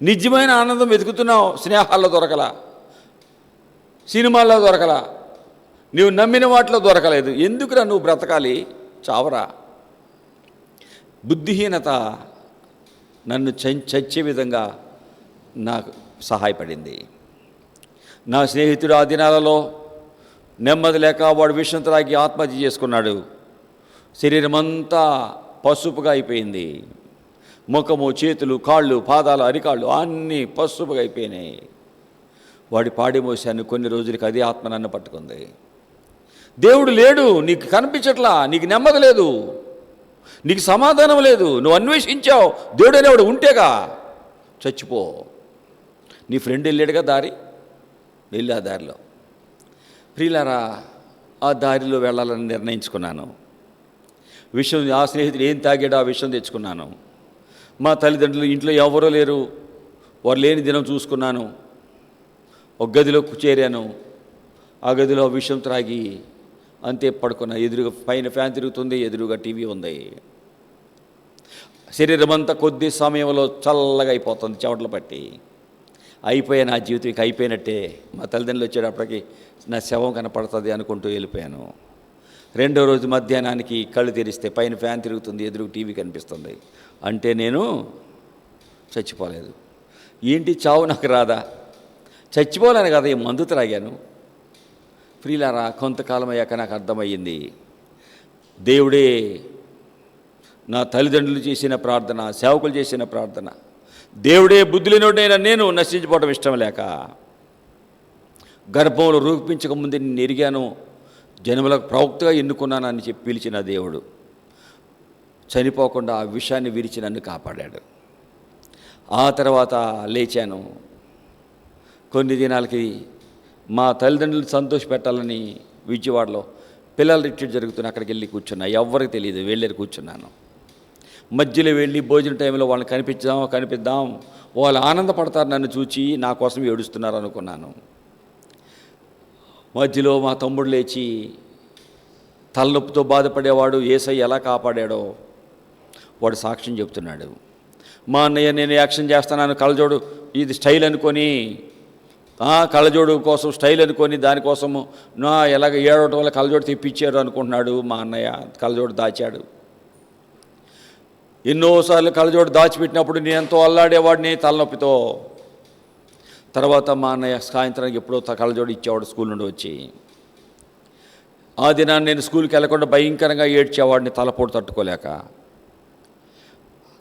[SPEAKER 1] నిజమైన ఆనందం వెతుకుతున్నావు, స్నేహాల్లో దొరకలా, సినిమాల్లో దొరకలా, నువ్వు నమ్మిన వాటిలో దొరకలేదు. ఎందుకురా నువ్వు బ్రతకాలి? చావరా. బుద్ధిహీనత నన్ను చచ్చే విధంగా నాకు సహాయపడింది. నా స్నేహితుడు ఆ దినాలలో నెమ్మది లేక వాడు విషం త్రాగి ఆత్మహత్య చేసుకున్నాడు. శరీరం అంతా పసుపుగా అయిపోయింది. ముఖము, చేతులు, కాళ్ళు, పాదాలు, అరికాళ్ళు అన్నీ పసుపుగా అయిపోయినాయి. వాడి పాడి మోసాను. కొన్ని రోజులకి అదే ఆత్మ నన్ను పట్టుకుంది. దేవుడు లేడు, నీకు కనిపించట్లా, నీకు నెమ్మది లేదు, నీకు సమాధానం లేదు, నువ్వు అన్వేషించావు. దేవుడు అనేవాడు ఉంటేగా. చచ్చిపో. నీ ఫ్రెండ్ వెళ్ళాడుగా దారి, వెళ్ళి ఆ దారిలో. ప్రియులారా, ఆ దారిలో వెళ్ళాలని నిర్ణయించుకున్నాను. విషయం, ఆ స్నేహితుడు ఏం తాగాడో ఆ విషయం తెచ్చుకున్నాను. మా తల్లిదండ్రులు ఇంట్లో ఎవరో లేరు, వారు లేని దినం చూసుకున్నాను. ఒక గదిలో చేరాను. ఆ గదిలో విషం త్రాగి అంతే పడుకున్నా. ఎదురుగా పైన ఫ్యాన్ తిరుగుతుంది, ఎదురుగా టీవీ ఉంది. శరీరం అంతా కొద్ది సమయంలో చల్లగా అయిపోతుంది, చెమటలు పట్టి. అయిపోయా నా జీవితం, ఇక అయిపోయినట్టే. మా తల్లిదండ్రులు వచ్చేటప్పటికి నా శవం కనపడుతుంది అనుకుంటూ వెళ్ళిపోయాను. రెండో రోజు మధ్యాహ్నానికి కళ్ళు తెరిస్తే పైన ఫ్యాన్ తిరుగుతుంది, ఎదురుగా టీవీ కనిపిస్తుంది. అంటే నేను చచ్చిపోలేదు. ఏంటి చావు నాకు రాదా? చచ్చిపోలేను కదా, ఈ మందు త్రాగాను. ప్రియులారా, కొంతకాలం అయ్యాక నాకు అర్థమయ్యింది, దేవుడే నా తల్లిదండ్రులు చేసిన ప్రార్థన, సేవకులు చేసిన ప్రార్థన, దేవుడే బుద్ధి లేనివాడైనా నేను నశించిపోవడం ఇష్టం లేక గర్భంలో రూపించక ముందే నేను ఎరిగాను, జనములకు ప్రవక్తగా ఎన్నుకున్నాను అని చెప్పి పిలిచిన దేవుడు చనిపోకుండా ఆ విషయాన్ని విరిచి నన్ను కాపాడాడు. ఆ తర్వాత లేచాను. కొన్ని దినాలకి మా తల్లిదండ్రులు సంతోషపెట్టాలని విజయవాడలో పిల్లల రిట్రీట్ జరుగుతున్న అక్కడికి వెళ్ళి కూర్చున్నా. ఎవరికి తెలియదు, వెళ్ళి కూర్చున్నాను. మధ్యలో వెళ్ళి భోజన టైంలో వాళ్ళని కనిపిద్దాం, వాళ్ళు ఆనందపడతారు నన్ను చూచి, నా కోసం ఏడుస్తున్నారు అనుకున్నాను. మధ్యలో మా తమ్ముడు లేచి తలనొప్పితో బాధపడేవాడు యేసయ్య ఎలా కాపాడాడో వాడు సాక్ష్యం చెప్తున్నాడు. మా అన్నయ్య నేను యాక్షన్ చేస్తున్నాను, కళ్ళజోడు ఇది స్టైల్ అనుకొని, కళ్ళజోడు కోసం స్టైల్ అనుకొని దానికోసము నా ఎలాగ ఏడవటం వల్ల కళ్ళజోడు తెప్పించారు అనుకుంటున్నాడు. మా అన్నయ్య కళ్ళజోడు దాచాడు. ఎన్నోసార్లు కళ్ళజోడు దాచిపెట్టినప్పుడు నేను ఎంతో అల్లాడేవాడిని తలనొప్పితో. తర్వాత మా అన్నయ్య సాయంత్రానికి ఎప్పుడో కళ్ళజోడు ఇచ్చేవాడు స్కూల్ నుండి వచ్చి. ఆ దినాన్ని నేను స్కూల్కి వెళ్ళకుండా భయంకరంగా ఏడ్చేవాడిని తలపోటు తట్టుకోలేక.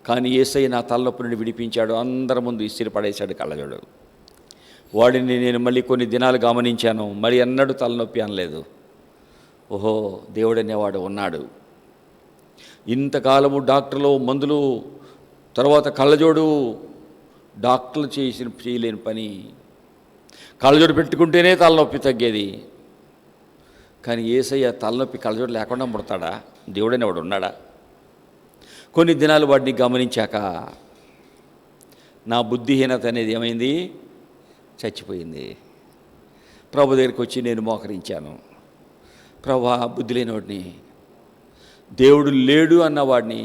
[SPEAKER 1] కానీ యేసయ్య నా తలనొప్పి నుండి విడిపించాడు. అందరి ముందు ఇసిరి పడేశాడు కళ్ళజోడు. వాడిని నేను మళ్ళీ కొన్ని దినాలు గమనించాను. మరి ఎన్నడూ తలనొప్పి అనలేదు. ఓహో, దేవుడు అనేవాడు ఉన్నాడు. ఇంతకాలము డాక్టర్లు మందులు, తర్వాత కళ్ళజోడు, డాక్టర్లు చేయలేని పని. కళ్ళజోడు పెట్టుకుంటేనే తలనొప్పి తగ్గేది. కానీ యేసయ్య తలనొప్పి కళ్ళజోడు లేకుండా ముడతాడా? దేవుడని వాడు ఉన్నాడా? కొన్ని దినాలు వాడిని గమనించాక నా బుద్ధిహీనత అనేది ఏమైంది? చచ్చిపోయింది. ప్రభు దగ్గరికి వచ్చి నేను మోకరించాను. ప్రభా, బుద్ధి లేనివాడిని, దేవుడు లేడు అన్నవాడిని,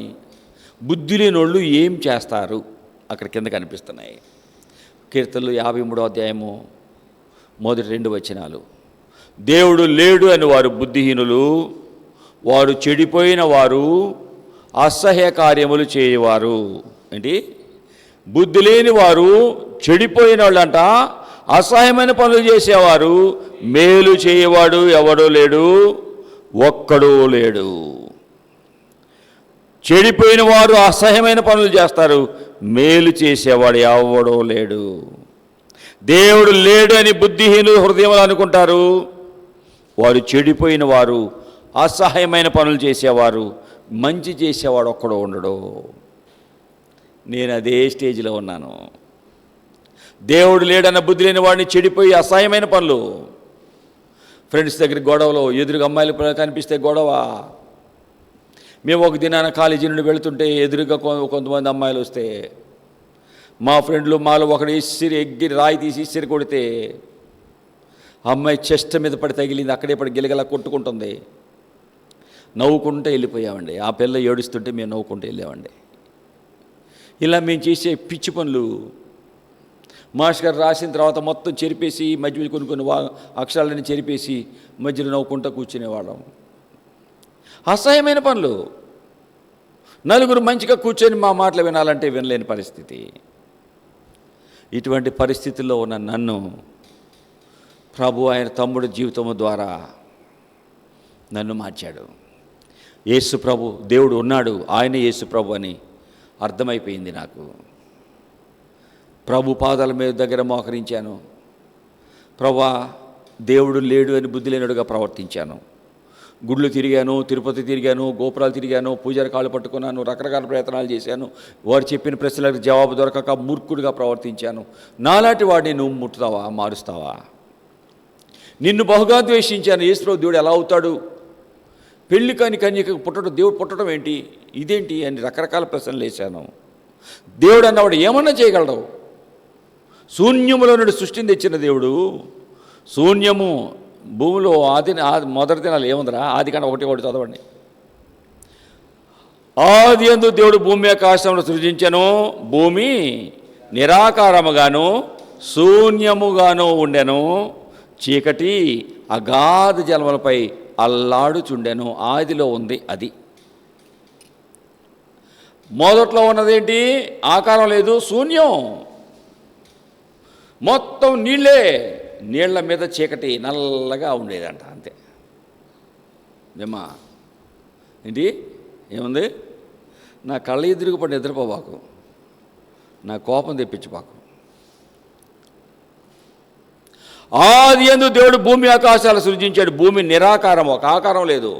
[SPEAKER 1] బుద్ధి లేనోళ్ళు ఏం చేస్తారు? అక్కడ కింద కనిపిస్తున్నాయి. కీర్తనలు 53వ అధ్యాయము 1-2 వచనాలు. దేవుడు లేడు అని వారు బుద్ధిహీనులు, వారు చెడిపోయిన వారు, అసహ్య కార్యములు చేయవారు. ఏంటి? బుద్ధి లేని వారు, చెడిపోయిన వాళ్ళంట, అసహ్యమైన పనులు చేసేవారు, మేలు చేయవాడు ఎవడో లేడు, ఒక్కడూ లేడు. చెడిపోయిన వారు అసహ్యమైన పనులు చేస్తారు, మేలు చేసేవాడు ఎవడో లేడు. దేవుడు లేడు అని బుద్ధిహీనులు హృదయంలో అనుకుంటారు. వారు చెడిపోయిన వారు, అసహ్యమైన పనులు చేసేవారు, మంచి చేసేవాడు ఒక్కడో ఉండడు. నేను అదే స్టేజ్లో ఉన్నాను. దేవుడు లేడన్న బుద్ధి లేని వాడిని, చెడిపోయి అసహ్యమైన పనులు, ఫ్రెండ్స్ దగ్గర గొడవలు, ఎదురుగా అమ్మాయిలు కనిపిస్తే గొడవ. మేము ఒక దినాన కాలేజీ నుండి వెళుతుంటే ఎదురుగా కొంతమంది అమ్మాయిలు వస్తే మా ఫ్రెండ్లు మాలో ఒకడు ఎగిరి రాయి తీసి ఇసిరి కొడితే అమ్మాయి చెస్ట్ మీద పడి తగిలింది, అక్కడే పడి గిలగలా కొట్టుకుంటుంది. నవ్వుకుంటూ వెళ్ళిపోయామండి. ఆ పిల్ల ఏడుస్తుంటే మేము నవ్వుకుంటూ వెళ్ళామండి. ఇలా మేము చేసే పిచ్చి పనులు మాస్టర్ గారు రాసిన తర్వాత మొత్తం చెరిపేసి మధ్యలో కొన్ని అక్షరాలని చెరిపేసి మధ్యలో నవ్వుకుంటూ కూర్చునేవాళ్ళం. అసహ్యమైన పనులు. నలుగురు మంచిగా కూర్చొని మా మాటలు వినాలంటే వినలేని పరిస్థితి. ఇటువంటి పరిస్థితుల్లో ఉన్న నన్ను ప్రభు ఆయన తమ్ముడు జీవితము ద్వారా నన్ను మార్చాడు. యేసు ప్రభు దేవుడు ఉన్నాడు, ఆయన యేసు ప్రభు అని అర్థమైపోయింది నాకు. ప్రభు పాదాల మీద దగ్గర మోకరించాను. ప్రభువా, దేవుడు లేడు అని బుద్ధి లేనుడుగా ప్రవర్తించాను. గుళ్ళు తిరిగాను, తిరుపతి తిరిగాను, గోపురాలు తిరిగాను, పూజారి కాళ్ళు పట్టుకున్నాను, రకరకాల ప్రయత్నాలు చేశాను. వారు చెప్పిన ప్రశ్నలకు జవాబు దొరకక మూర్ఖుడిగా ప్రవర్తించాను. నాలాంటి వాడిని నువ్వు ముట్టుతావా, మారుస్తావా? నిన్ను బహుగా ద్వేషించాను. యేసుప్రభు దేవుడు ఎలా అవుతాడు? పెళ్లి కాని కన్యకకు పుట్టడం, దేవుడు పుట్టడం ఏంటి, ఇదేంటి అని రకరకాల ప్రశ్నలు వేశాను. దేవుడు అన్నవాడు ఏమన్నా చేయగలడు? శూన్యములో నుండి సృష్టిని తెచ్చిన దేవుడు, శూన్యము భూమిలో మొదటి దినాలు ఏముందిరా? ఆదికాండం 1:1 చదవండి. ఆది యందు దేవుడు భూమి ఆకాశమును సృజించెను, భూమి నిరాకారముగాను శూన్యముగాను ఉండెను, చీకటి అగాధ జలములపై అల్లాడుచుండెను. ఆదిలో ఉంది అది. మొదట్లో ఉన్నదేంటి? ఆకారం లేదు, శూన్యం, మొత్తం నీళ్ళే, నీళ్ల మీద చీకటి నల్లగా ఉండేదంట. అంతే. ఏమా ఏంటి ఏముంది? నా కళ్ళ ఎదురుగా పడి నిద్రపోబాకు, నా కోపం తెప్పించబాకు. ఆది యందు దేవుడు భూమి ఆకాశాలు సృజించాడు. భూమి నిరాకారం, ఒక ఆకారం లేదు,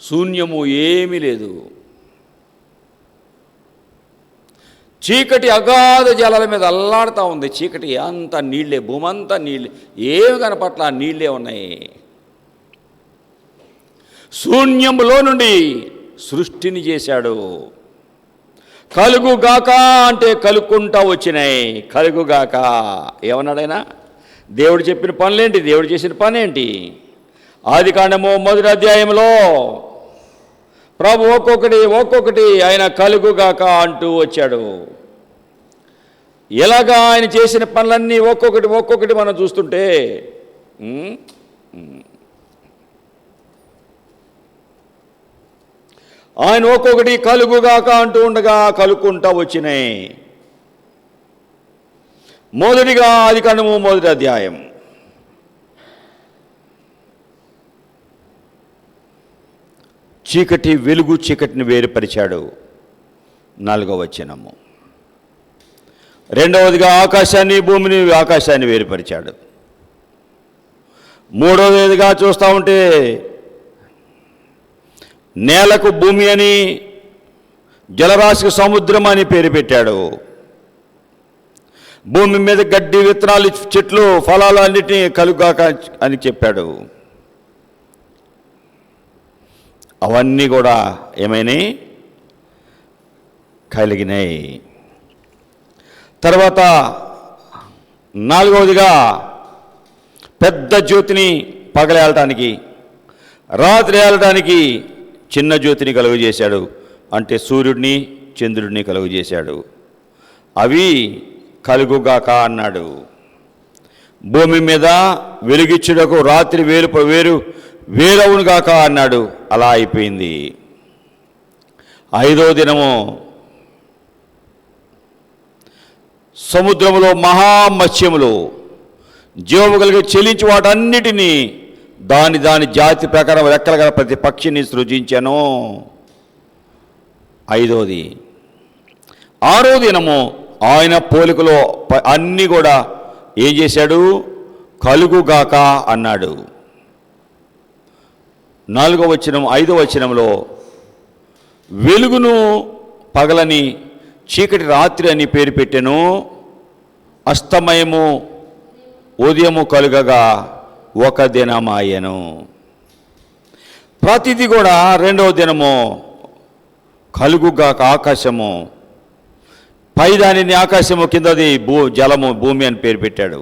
[SPEAKER 1] శూన్యము ఏమీ లేదు. చీకటి అగాధ జలాల మీద అల్లాడుతూ ఉంది. చీకటి అంతా నీళ్ళే, భూమి అంతా నీళ్ళే, ఏమి కనపట్ల నీళ్ళే ఉన్నాయి. శూన్యములో నుండి సృష్టిని చేశాడు. కలుగుగాక అంటే కలుక్కుంటా వచ్చినాయి. కలుగుగాక ఏమన్నాడైనా? దేవుడు చెప్పిన పనులేంటి, దేవుడు చేసిన పని ఏంటి? ఆదికాండము 1వ అధ్యాయంలో ప్రభు ఒక్కొక్కటి ఆయన కలుగుగాక అంటూ వచ్చాడు. ఎలాగా ఆయన చేసిన పనులన్నీ ఒక్కొక్కటి మనం చూస్తుంటే ఆయన ఒక్కొక్కటి కలుగుగాక అంటూ ఉండగా కలుక్కుంటా వచ్చినాయి. మొదటిగా ఆదికాండము 1వ అధ్యాయం చీకటి వెలుగు చీకటిని వేరుపరిచాడు. 4వ వచనము. రెండవదిగా ఆకాశాన్ని భూమిని ఆకాశాన్ని వేరుపరిచాడు. మూడవదిగా చూస్తూ ఉంటే నేలకు భూమి అని, జలరాశికి సముద్రం అని పేరు పెట్టాడు. భూమి మీద గడ్డి, విత్తనాలు, చెట్లు, ఫలాలు అన్నిటినీ కలుగాక అని చెప్పాడు. అవన్నీ కూడా ఏమైనాయి? కలిగినాయి. తర్వాత 4వదిగా పెద్ద జ్యోతిని పగలేయటానికి, రాత్రి ఏలటానికి చిన్న జ్యోతిని కలుగజేశాడు. అంటే సూర్యుడిని చంద్రుడిని కలుగజేశాడు. అవి కలుగుగాక అన్నాడు. భూమి మీద వెలుగిచ్చుటకు రాత్రి వేరవునుగాక అన్నాడు. అలా అయిపోయింది. 5వ దినము సముద్రములో మహామత్స్యములు, జీవము కలిగి చెలించి వాటన్నిటినీ దాని జాతి ప్రకారం రెక్కల గల ప్రతి పక్షిని సృజించాను. ఐదవది, ఆరో దినము ఆయన పోలికలో అన్నీ కూడా ఏం చేశాడు? కలుగుగాక అన్నాడు. 4వ వచనం 5వ వచనంలో వెలుగును పగలని చీకటి రాత్రి అని పేరు పెట్టెను, అస్తమయము ఉదయము కలుగగా ఒక దినమాయెను. ప్రతిది కూడా 2వ దినము కలుగుగాక ఆకాశము, పైదానిని ఆకాశము, కిందది జలము భూమి అని పేరు పెట్టాడు.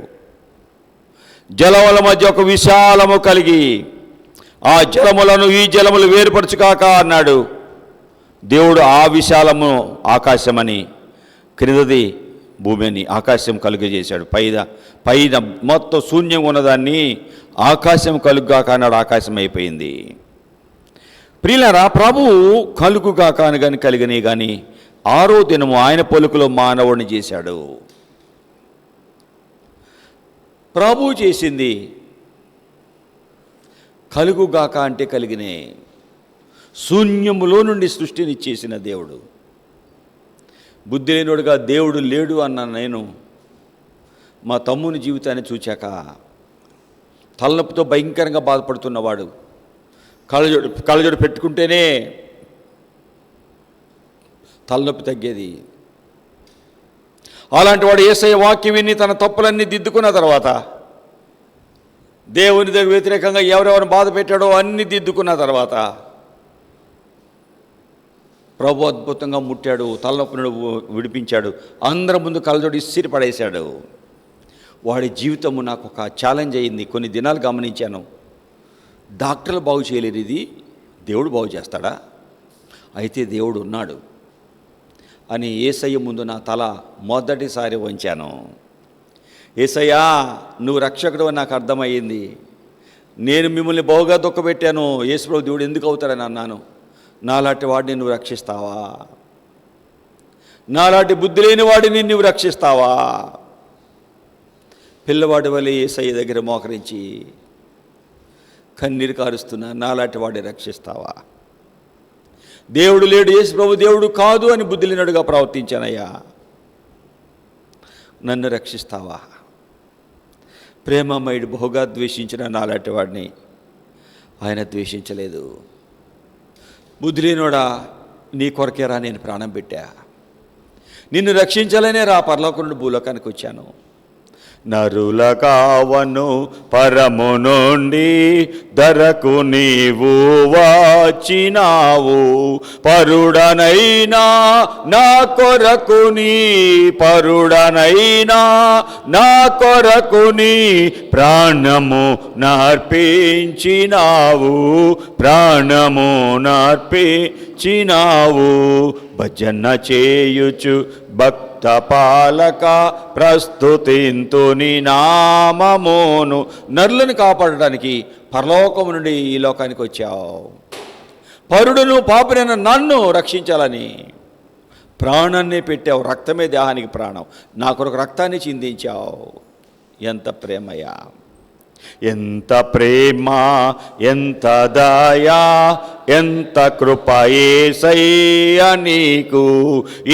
[SPEAKER 1] జలముల మధ్య ఒక విశాలము కలిగి ఆ జలములను ఈ జలములు వేరుపరచుకాక అన్నాడు. దేవుడు ఆ విశాలము ఆకాశమని, క్రిందది భూమి అని ఆకాశం కలుగజేశాడు. పైన మొత్తం శూన్యంగా ఉన్నదాన్ని ఆకాశం కలుగుగాక అన్నాడు. ఆకాశం అయిపోయింది. ప్రియులారా, ప్రభువు కలుగుగాక అని కానీ కలిగినే కానీ ఆరో దినము ఆయన పలుకులో మానవుడిని చేశాడు. ప్రభు చేసింది కలుగుగాక అంటే కలిగినే. శూన్యములో నుండి సృష్టిని చేసిన దేవుడు. బుద్ధి లేనుడుగా దేవుడు లేడు అన్న నేను మా తమ్ముని జీవితాన్ని చూచాక తలనొప్పితో భయంకరంగా బాధపడుతున్నవాడు, కళ్ళజోడు పెట్టుకుంటేనే తలనొప్పి తగ్గేది. అలాంటి వాడు యేసయ్య వాక్యం విని తన తప్పులన్నీ దిద్దుకున్న తర్వాత, దేవుని దగ్గర వ్యతిరేకంగా ఎవరెవరిని బాధ పెట్టాడో అన్నీ దిద్దుకున్న తర్వాత ప్రభు అద్భుతంగా ముట్టాడు, తలనొప్పిని విడిపించాడు, అందరి ముందు కళ్ళజోడు ఇసిరి పడేశాడు. వాడి జీవితము నాకు ఒక ఛాలెంజ్ అయింది. కొన్ని దినాలు గమనించాను. డాక్టర్లు బాగు చేయలేరు, ఇది దేవుడు బాగు చేస్తాడా? అయితే దేవుడు ఉన్నాడు అని యేసయ్య ముందు నా తల మొదటిసారి వంచాను. యేసయ్యా, నువ్వు రక్షకుడు అని నాకు అర్థమయ్యింది. నేను మిమ్మల్ని బహుగా దుఃఖపెట్టాను. యేసుప్రభు దేవుడు ఎందుకు అవుతాడని అన్నాను. నాలాంటి వాడిని నువ్వు రక్షిస్తావా? నాలాంటి బుద్ధి లేని వాడిని నువ్వు రక్షిస్తావా? పిల్లవాడి వల్ల యేసయ్య దగ్గర మోకరించి కన్నీరు కారుస్తున్నా, నాలాంటి వాడిని రక్షిస్తావా? దేవుడు లేడు, యేసు ప్రభు దేవుడు కాదు అని బుద్ధి లేనడుగా ప్రవర్తించానయ్యా, నన్ను రక్షిస్తావా? ప్రేమమయుడు బహుగా ద్వేషించిన నాలాంటి వాడిని ఆయన ద్వేషించలేదు. బుద్ధి లేనోడా, నీ కొరకేరా నేను ప్రాణం పెట్టా, నిన్ను రక్షించాలనే రా పరలోకం నుండి భూలోకానికి వచ్చాను. నరుల కావను పరము నుండి ధరకు నీవు వచ్చినావు, పరుడనైనా నా కొరకు నీ, పరుడనైనా నా కొరకు నీ ప్రాణము నార్పించినావు, ప్రాణము నార్పించినావు. భజన చేయుచు భక్త పాలక ప్రస్తుతింతుని నామమును. నరులను కాపాడడానికి పరలోకము నుండి ఈ లోకానికి వచ్చావు. పరుడును పాపినైన నన్ను రక్షించాలని ప్రాణాన్ని పెట్టావు. రక్తమే దేహానికి ప్రాణం. నా కొరకు రక్తాన్ని చిందించావు. ఎంత ప్రేమయ్యా, ఎంత ప్రేమ, ఎంత దయా, ఎంత కృప యేసయ్య నీకు.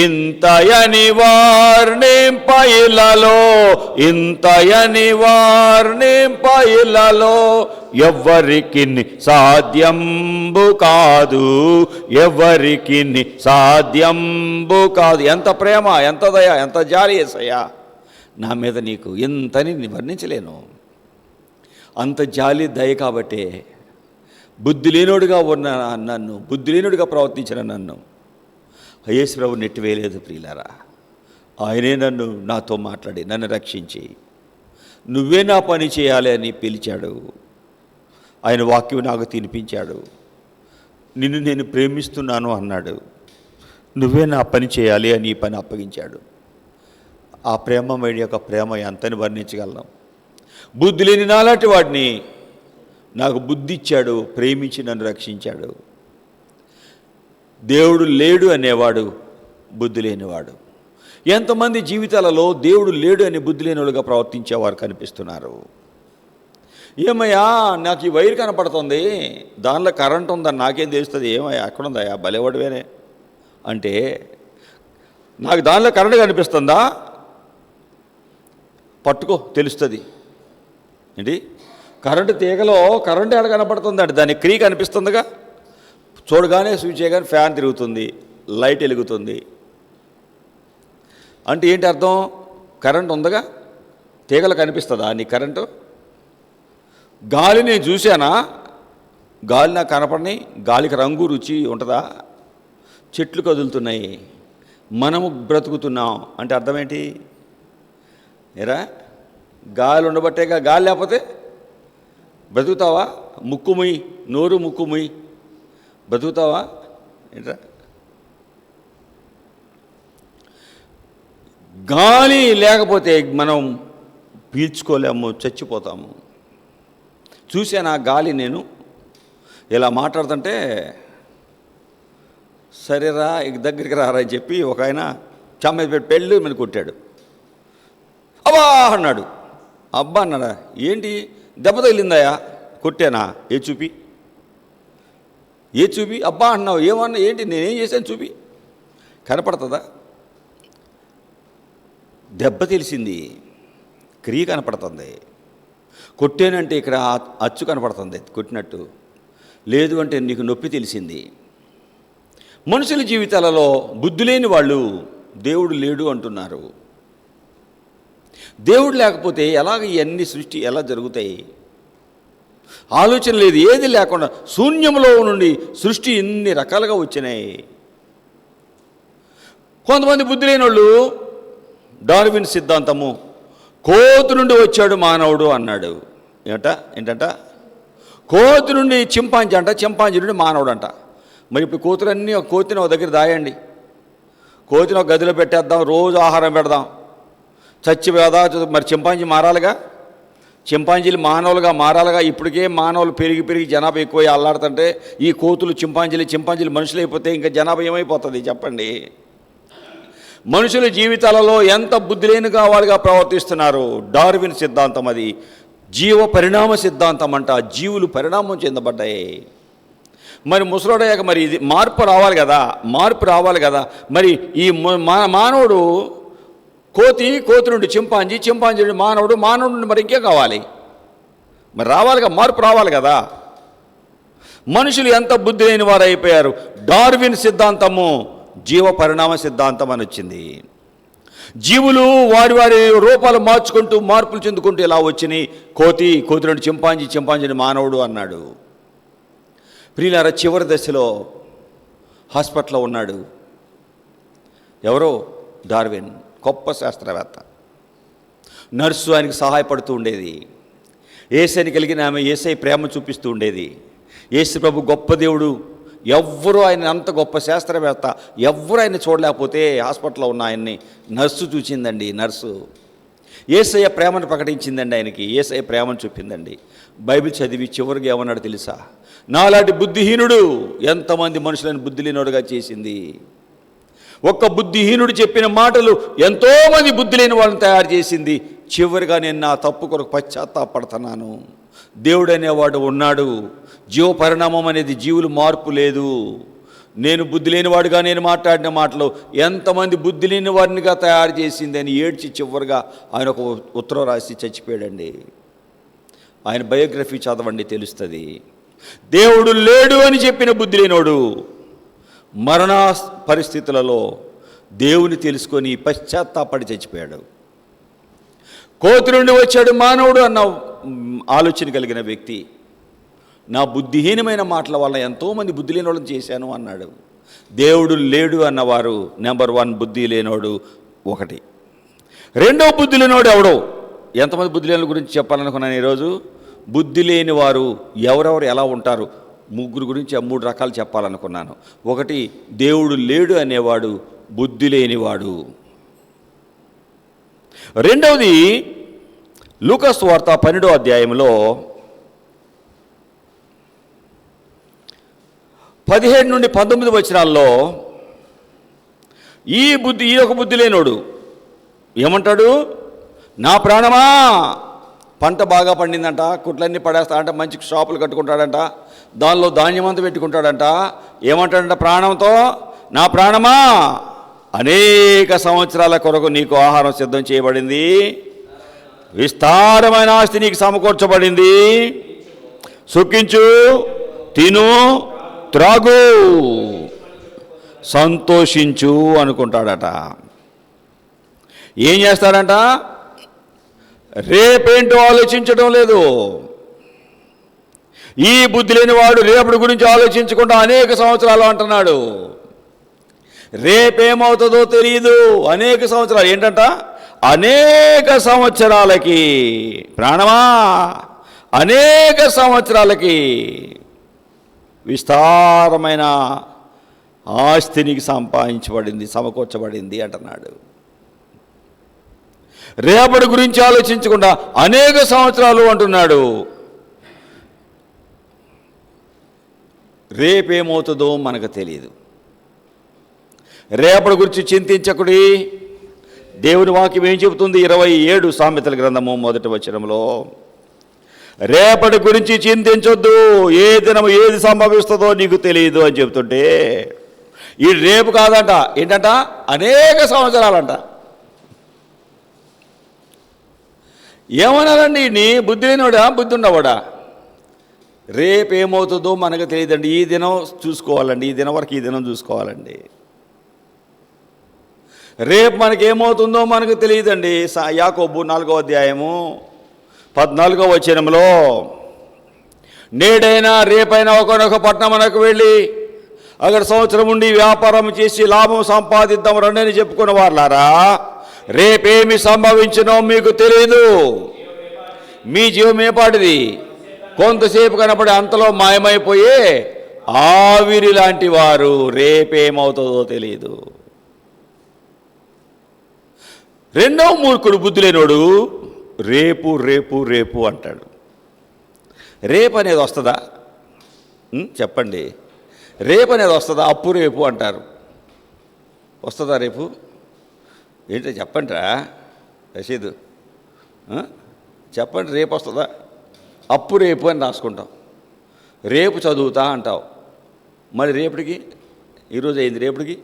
[SPEAKER 1] ఇంతయని వార్నింపయిలలో, ఇంతయని వార్నింపయిలలో ఎవ్వరికి సాధ్యంబు కాదు, ఎవరికి సాధ్యంబు కాదు. ఎంత ప్రేమ, ఎంత దయ, ఎంత జాలి యేసయ్య నా మీద నీకు. ఇంతని వర్ణించలేను. అంత జాలి దయ కాబట్టే బుద్ధి లేనోడుగా ఉన్న నన్ను, బుద్ధి లేనోడుగా ప్రవర్తించిన నన్ను యేసు ప్రభు నెట్టివేయలేదు. ప్రియులారా, ఆయనే నన్ను, నాతో మాట్లాడి నన్ను రక్షించి నువ్వే నా పని చేయాలి అని పిలిచాడు. ఆయన వాక్యం నాకు తినిపించాడు. నిన్ను నేను ప్రేమిస్తున్నాను అన్నాడు. నువ్వే నా పని చేయాలి అని ఈ పని అప్పగించాడు. ఆ ప్రేమమయుడి యొక్క ప్రేమ ఎంతని వర్ణించగలం? బుద్ధి లేని నాలాంటి వాడిని నాకు బుద్ధి ఇచ్చాడు, ప్రేమించి నన్ను రక్షించాడు. దేవుడు లేడు అనేవాడు బుద్ధి లేనివాడు. ఎంతమంది జీవితాలలో దేవుడు లేడు అని బుద్ధి లేనివాడుగా ప్రవర్తించేవారు కనిపిస్తున్నారు. ఏమయ్యా, నాకు ఈ వైర్ కనపడుతుంది, దానిలో కరెంట్ ఉందని నాకేం తెలుస్తుంది? ఏమయ్యా, ఎక్కడుందయ్యా, భలేవాడువేనే అంటే నాకు దానిలో కరెంట్ కనిపిస్తుందా? పట్టుకో తెలుస్తుంది. ఏంటి కరెంటు తీగలో కరెంట్ ఎక్కడ కనపడుతుంది అంటే దాని క్రీ కనిపిస్తుందిగా. చూడగానే స్విచ్ చేయగానే ఫ్యాన్ తిరుగుతుంది, లైట్ వెలుగుతుంది. అంటే ఏంటి అర్థం? కరెంట్ ఉందిగా. తీగలు కనిపిస్తుందా నీ కరెంటు? గాలి నేను చూశానా? గాలి నాకు కనపడని. గాలికి రంగు రుచి ఉంటుందా? చెట్లు కదులుతున్నాయి, మనము బ్రతుకుతున్నాం అంటే అర్థం ఏంటి? ఏరా గాలి ఉండబట్టేగా. గాలి లేకపోతే బ్రతుకుతావా? ముక్కుముయి, నోరు ముక్కుముయి, బ్రతుకుతావా ఏంట్రా? గాలి లేకపోతే మనం పీల్చుకోలేము, చచ్చిపోతాము. చూశాను ఆ గాలి. నేను ఇలా మాట్లాడుతుంటే సరేరా ఇక దగ్గరికి రారా అని చెప్పి ఒక ఆయన చెమ్మ పెట్టి పెళ్ళి మీద కొట్టాడు. అబ్బా అన్నాడు. అబ్బా అన్నాడా? ఏంటి దెబ్బ తగిలిందాయా? కొట్టానా? ఏ చూపి అబ్బా అన్నావు. ఏమన్నా? ఏంటి నేనేం చేశాను చూపి. కనపడుతుందా? దెబ్బ తెలిసింది, క్రియ కనపడుతుంది. కొట్టానంటే ఇక్కడ అచ్చు కనపడుతుంది కొట్టినట్టు. లేదు అంటే నీకు నొప్పి తెలిసింది. మనుషుల జీవితాలలో బుద్ధి లేని వాళ్ళు దేవుడు లేడు అంటున్నారు. దేవుడు లేకపోతే ఎలాగ ఇవన్నీ సృష్టి ఎలా జరుగుతాయి? ఆలోచన లేదు, ఏది లేకుండా శూన్యంలో నుండి సృష్టి ఇన్ని రకాలుగా వచ్చినాయి. కొంతమంది బుద్ధి లేని వాళ్ళు డార్విన్ సిద్ధాంతము, కోతి నుండి వచ్చాడు మానవుడు అన్నాడు. ఏంటంట? కోతి నుండి చింపాంజీ అంట, చింపాంజీ నుండి మానవుడు అంట. మరి ఇప్పుడు కోతులన్నీ కోతిని ఒక దగ్గర దాయండి, కోతిని ఒక గదిలో పెట్టేద్దాం, రోజు ఆహారం పెడదాం, చచ్చిపోదా. మరి చింపాంజీ మారాలిగా, చింపాంజీలు మానవులుగా మారాలిగా. ఇప్పటికే మానవులు పెరిగి జనాభా ఎక్కువ అల్లాడుతుంటే ఈ కోతులు చింపాంజీలు మనుషులు అయిపోతే ఇంకా జనాభా ఏమైపోతుంది చెప్పండి? మనుషుల జీవితాలలో ఎంత బుద్ధి లేని వాళ్ళుగా ప్రవర్తిస్తున్నారు. డార్విన్ సిద్ధాంతం అది జీవ పరిణామ సిద్ధాంతం అంట. జీవులు పరిణామం చెందబడ్డాయి. మరి ముసలోడయ్యాక మరి ఇది మార్పు రావాలి కదా. మరి ఈ మానవుడు కోతి నుండి చింపాంజీ నుండి మానవుడు నుండి మరి ఇంకేం కావాలి? మరి రావాలిగా, మార్పు రావాలి కదా. మనుషులు ఎంత బుద్ధి లేని వారు అయిపోయారు. డార్విన్ సిద్ధాంతము జీవ పరిణామ సిద్ధాంతం అని వచ్చింది. జీవులు వారి రూపాలు మార్పులు చెందుకుంటూ ఇలా వచ్చినాయి. కోతి నుండి చింపాంజీ మానవుడు అన్నాడు. ప్రియులారా, చివరి దశలో హాస్పిటల్లో ఉన్నాడు. ఎవరో డార్విన్, గొప్ప శాస్త్రవేత్త. నర్సు ఆయనకి సహాయపడుతూ ఉండేది. యేసయ్యని కలిగిన ఆమె యేసయ్య ప్రేమ చూపిస్తూ ఉండేది. యేసు ప్రభు గొప్ప దేవుడు. ఎవ్వరూ ఆయన, అంత గొప్ప శాస్త్రవేత్త, ఎవ్వరూ ఆయన చూడలేకపోతే హాస్పిటల్లో ఉన్న ఆయన్ని నర్సు చూసిందండి. నర్సు యేసయ్య ప్రేమను ప్రకటించిందండి. ఆయనకి యేసయ్య ప్రేమను చూపిందండి. బైబిల్ చదివి చివరికి ఏమన్నాడు తెలుసా? నాలాంటి బుద్ధిహీనుడు ఎంతమంది మనుషులను బుద్ధి లేనివాడుగా చేసింది. ఒక్క బుద్ధిహీనుడు చెప్పిన మాటలు ఎంతోమంది బుద్ధి లేని వాళ్ళని తయారు చేసింది. చివరిగా నేను నా తప్పు కొరకు పశ్చాత్తాపడుతున్నాను. దేవుడు అనేవాడు ఉన్నాడు. జీవ పరిణామం అనేది జీవులు మార్పు లేదు. నేను బుద్ధి లేనివాడుగా నేను మాట్లాడిన మాటలు ఎంతమంది బుద్ధి లేని వారినిగా తయారు చేసింది అని ఏడ్చి చివరిగా ఆయన ఒక ఉత్తరం రాసి చచ్చిపోయాడండి. ఆయన బయోగ్రఫీ చదవండి, తెలుస్తుంది. దేవుడు లేడు అని చెప్పిన బుద్ధి లేనోడు మరణ పరిస్థితులలో దేవుని తెలుసుకొని పశ్చాత్తాపడి చచ్చిపోయాడు. కోతి నుండి వచ్చాడు మానవుడు అన్న ఆలోచన కలిగిన వ్యక్తి నా బుద్ధిహీనమైన మాటల వల్ల ఎంతోమంది బుద్ధి లేని వాళ్ళని చేశాను అన్నాడు. దేవుడు లేడు అన్నవారు నెంబర్ 1 బుద్ధి లేనోడు ఒకటి. రెండో బుద్ధి లేనోడు ఎవడో? ఎంతమంది బుద్ధి లేని గురించి చెప్పాలనుకున్నాను ఈరోజు. బుద్ధి లేని వారు ఎవరెవరు ఎలా ఉంటారు? 3 గురించి 3 రకాలు చెప్పాలనుకున్నాను. ఒకటి, దేవుడు లేడు అనేవాడు బుద్ధి లేనివాడు. రెండవది, లూకాసు వార్త 12వ అధ్యాయంలో 17 నుండి 19 వచనాల్లో ఈ ఒక బుద్ధి లేనోడు ఏమంటాడు? నా ప్రాణమా, పంట బాగా పండిందంట, కుట్లన్నీ పడేస్తాడంట, మంచి షాపులు కట్టుకుంటాడంట, దానిలో ధాన్యమంతా పెట్టుకుంటాడంట. ఏమంటాడంట? ప్రాణంతో నా ప్రాణమా, అనేక సంవత్సరాల కొరకు నీకు ఆహారం సిద్ధం చేయబడింది, విస్తారమైన ఆస్తి నీకు సమకూర్చబడింది. సుఖించు, తిను, త్రాగు, సంతోషించు అనుకుంటాడట. ఏం చేస్తాడంట? రేపేంటో ఆలోచించడం లేదు. ఈ బుద్ధి లేని వాడు రేపటి గురించి ఆలోచించకుండా అనేక సంవత్సరాలు అంటున్నాడు. రేపేమవుతుందో తెలియదు. అనేక సంవత్సరాలు ఏంటంట? అనేక సంవత్సరాలకి ప్రాణమా, అనేక సంవత్సరాలకి విస్తారమైన ఆస్తినికి సంపాదించబడింది, సమకూర్చబడింది అంటున్నాడు. రేపటి గురించి ఆలోచించకుండా అనేక సంవత్సరాలు అంటున్నాడు. రేపేమవుతుందో మనకు తెలియదు. రేపటి గురించి చింతించకుడి. దేవుని వాక్యం ఏం చెబుతుంది? 27 సామెతల గ్రంథము 1వ వచనంలో, రేపటి గురించి చింతించొద్దు, ఏ దినము ఏది సంభవిస్తుందో నీకు తెలియదు అని చెబుతుంటే, ఈ రేపు కాదంట, ఏంటంట? అనేక సంవత్సరాలంట. ఏమన్నారండి? నీ బుద్ధి లేనివాడా, బుద్ధి ఉన్నవాడా? రేపేమవుతుందో మనకు తెలియదండి. ఈ దినం చూసుకోవాలండి, ఈ దినం వరకు ఈ దినం చూసుకోవాలండి. రేపు మనకేమవుతుందో మనకు తెలియదండి. యాకోబు 4వ అధ్యాయము 14వ వచనంలో, నేడైనా రేపైనా ఒకనొక పట్టణమునకు వెళ్ళి అక్కడ సంవత్సరం ఉండి వ్యాపారం చేసి లాభం సంపాదిద్దాం రండి అని చెప్పుకున్న వాళ్ళారా, రేపేమి సంభవించినో మీకు తెలియదు. మీ జీవం ఏపాటిది? కొంతసేపు కనపడి అంతలో మాయమైపోయే ఆవిరి లాంటి వారు. రేపేమవుతుందో తెలియదు. రెండవ మూర్ఖుడు, బుద్ధి లేనోడు, రేపు రేపు రేపు అంటాడు. రేపు అనేది వస్తుందా? చెప్పండి. రేపు అనేది వస్తుందా? అప్పు రేపు అంటారు. వస్తుందా రేపు? ఏంటో చెప్పండిరా రషీదు, చెప్పండి. రేపు వస్తుందా? అప్పు రేపు అని రాసుకుంటాం. రేపు చదువుతా అంటావు. మళ్ళీ రేపటికి, ఈరోజు అయింది, రేపటికి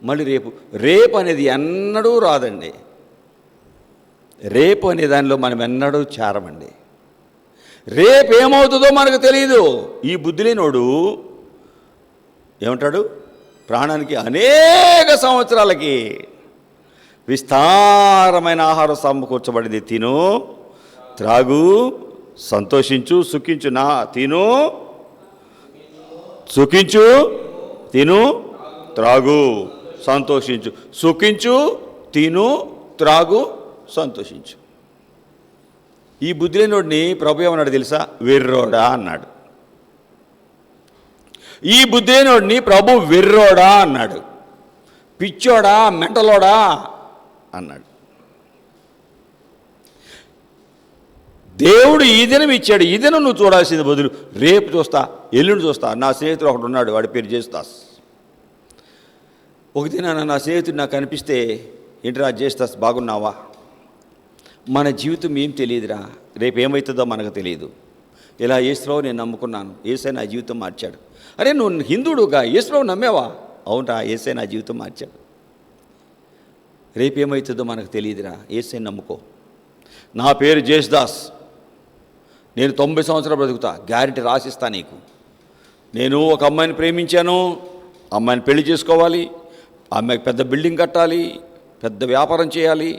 [SPEAKER 1] మళ్ళీ రేపు. రేపు అనేది ఎన్నడూ రాదండి. రేపు అనే దానిలో మనం ఎన్నడూ చేరమండి. రేపు ఏమవుతుందో మనకు తెలియదు. ఈ బుద్ధి లేనోడు ఏమంటాడు? ప్రాణానికి అనేక సంవత్సరాలకి విస్తారమైన ఆహారం సమకూర్చబడింది, తిను, త్రాగు, సంతోషించు, సుఖించు. తిను, సుఖించు, తిను, త్రాగు, సంతోషించు. సుఖించు, తిను, త్రాగు, సంతోషించు. ఈ బుద్ధి లేనోడిని ప్రభు ఏమన్నాడు తెలుసా? వెర్రోడా అన్నాడు. ఈ బుద్ధి లేనోడిని ప్రభు వెర్రోడా అన్నాడు. పిచ్చోడా, మెంటలోడా అన్నాడు. దేవుడు ఈ దినం ఇచ్చాడు. ఈ దినం నువ్వు చూడాల్సింది బదులు రేపు చూస్తా, ఎల్లుండి చూస్తా. నా స్నేహితుడు ఒకడు ఉన్నాడు, వాడి పేరు జేస్తాస్. ఒక దిన నా స్నేహితుడు నాకు కనిపిస్తే, ఏంటిరా జేస్తాస్ బాగున్నావా? మన జీవితం ఏం తెలియదురా, రేపు ఏమవుతుందో మనకు తెలియదు. ఇలా యేసురావు నేను నమ్ముకున్నాను, యేసే నా జీవితం మార్చాడు. అరే నువ్వు హిందువుడుగా యేసురావు నమ్మేవా? అవునరా, యేసే నా జీవితం మార్చాడు. రేపు ఏమవుతుందో మనకు తెలియదురా, యేసే నమ్ముకో. నా పేరు జేసుదాస్, నేను 90 సంవత్సరాలు బ్రతుకుతా, గ్యారెంటీ రాసిస్తా నీకు. నేను ఒక అమ్మాయిని ప్రేమించాను, అమ్మాయిని పెళ్లి చేసుకోవాలి, అమ్మాయికి పెద్ద బిల్డింగ్ కట్టాలి, పెద్ద వ్యాపారం చేయాలి,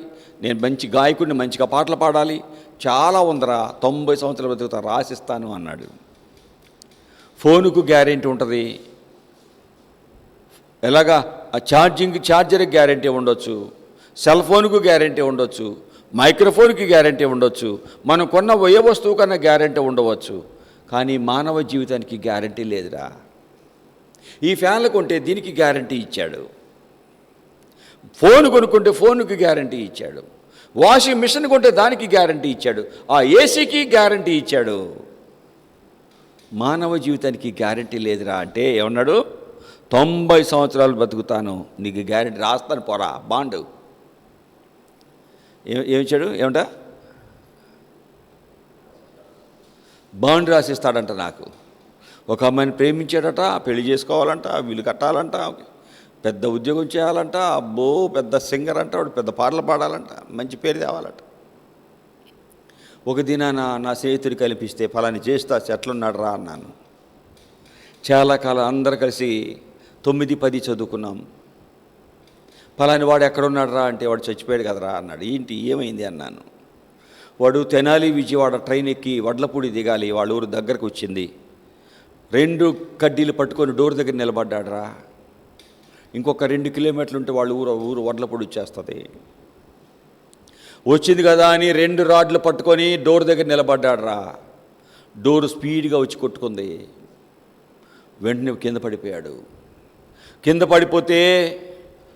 [SPEAKER 1] నేను మంచి గాయకుడిని, మంచిగా పాటలు పాడాలి, చాలా ఉందరా, 90 సంవత్సరాలు బ్రతుకుతా, రాసిస్తాను అన్నాడు. ఫోనుకు గ్యారెంటీ ఉంటుంది. ఎలాగా? ఆ ఛార్జర్కి గ్యారెంటీ ఉండొచ్చు, సెల్ ఫోన్కు గ్యారెంటీ ఉండొచ్చు, మైక్రోఫోన్కి గ్యారెంటీ ఉండొచ్చు, మనం కొన్న ఏ వస్తువు కన్నా గ్యారెంటీ ఉండవచ్చు. కానీ మానవ జీవితానికి గ్యారెంటీ లేదురా. ఈ ఫ్యాన్లు కొంటే దీనికి గ్యారెంటీ ఇచ్చాడు, ఫోన్ కొనుక్కుంటే ఫోన్కి గ్యారెంటీ ఇచ్చాడు, వాషింగ్ మిషన్ కొంటే దానికి గ్యారెంటీ ఇచ్చాడు, ఆ ఏసీకి గ్యారెంటీ ఇచ్చాడు. మానవ జీవితానికి గ్యారెంటీ లేదురా అంటే ఏమన్నాడు? 90 సంవత్సరాలు బతుకుతాను, నీకు గ్యారెంటీ రాస్తాను పోరా, బాండు. ఏమిచ్చాడు? ఏమంట? బాండ్ రాసిస్తాడంట నాకు. ఒక అమ్మాయిని ప్రేమించాడట, పెళ్లి చేసుకోవాలంట, వీళ్ళు కట్టాలంట, పెద్ద ఉద్యోగం చేయాలంట, అబ్బో పెద్ద సింగర్ అంట, వాడు పెద్ద పాటలు పాడాలంట, మంచి పేరు తేవాలంట. ఒక దినాన నా స్నేహితుడు కల్పిస్తే ఫలాని చేస్తా ఎట్లున్నాడు రా అన్నాను. చాలా కాలం అందరు కలిసి 9-10 చదువుకున్నాం. ఫలాని వాడు ఎక్కడున్నాడు రా అంటే వాడు చచ్చిపోయాడు కదరా అన్నాడు. ఏంటి ఏమైంది అన్నాను. వాడు తెనాలి విజయవాడ ట్రైన్ ఎక్కి వడ్లపూడి దిగాలి, వాళ్ళ ఊరు దగ్గరకు వచ్చింది. 2 కడ్డీలు పట్టుకొని డోర్ దగ్గర నిలబడ్డాడు రా. ఇంకొక 2 కిలోమీటర్లు ఉంటే వాళ్ళ ఊరు వడ్లపూడి వచ్చేస్తుంది. వచ్చింది కదా అని 2 రాడ్లు పట్టుకొని డోర్ దగ్గర నిలబడ్డాడు రా. డోరు స్పీడ్గా వచ్చి కొట్టుకుంది. వెంటనే కింద పడిపోయాడు. కింద పడిపోతే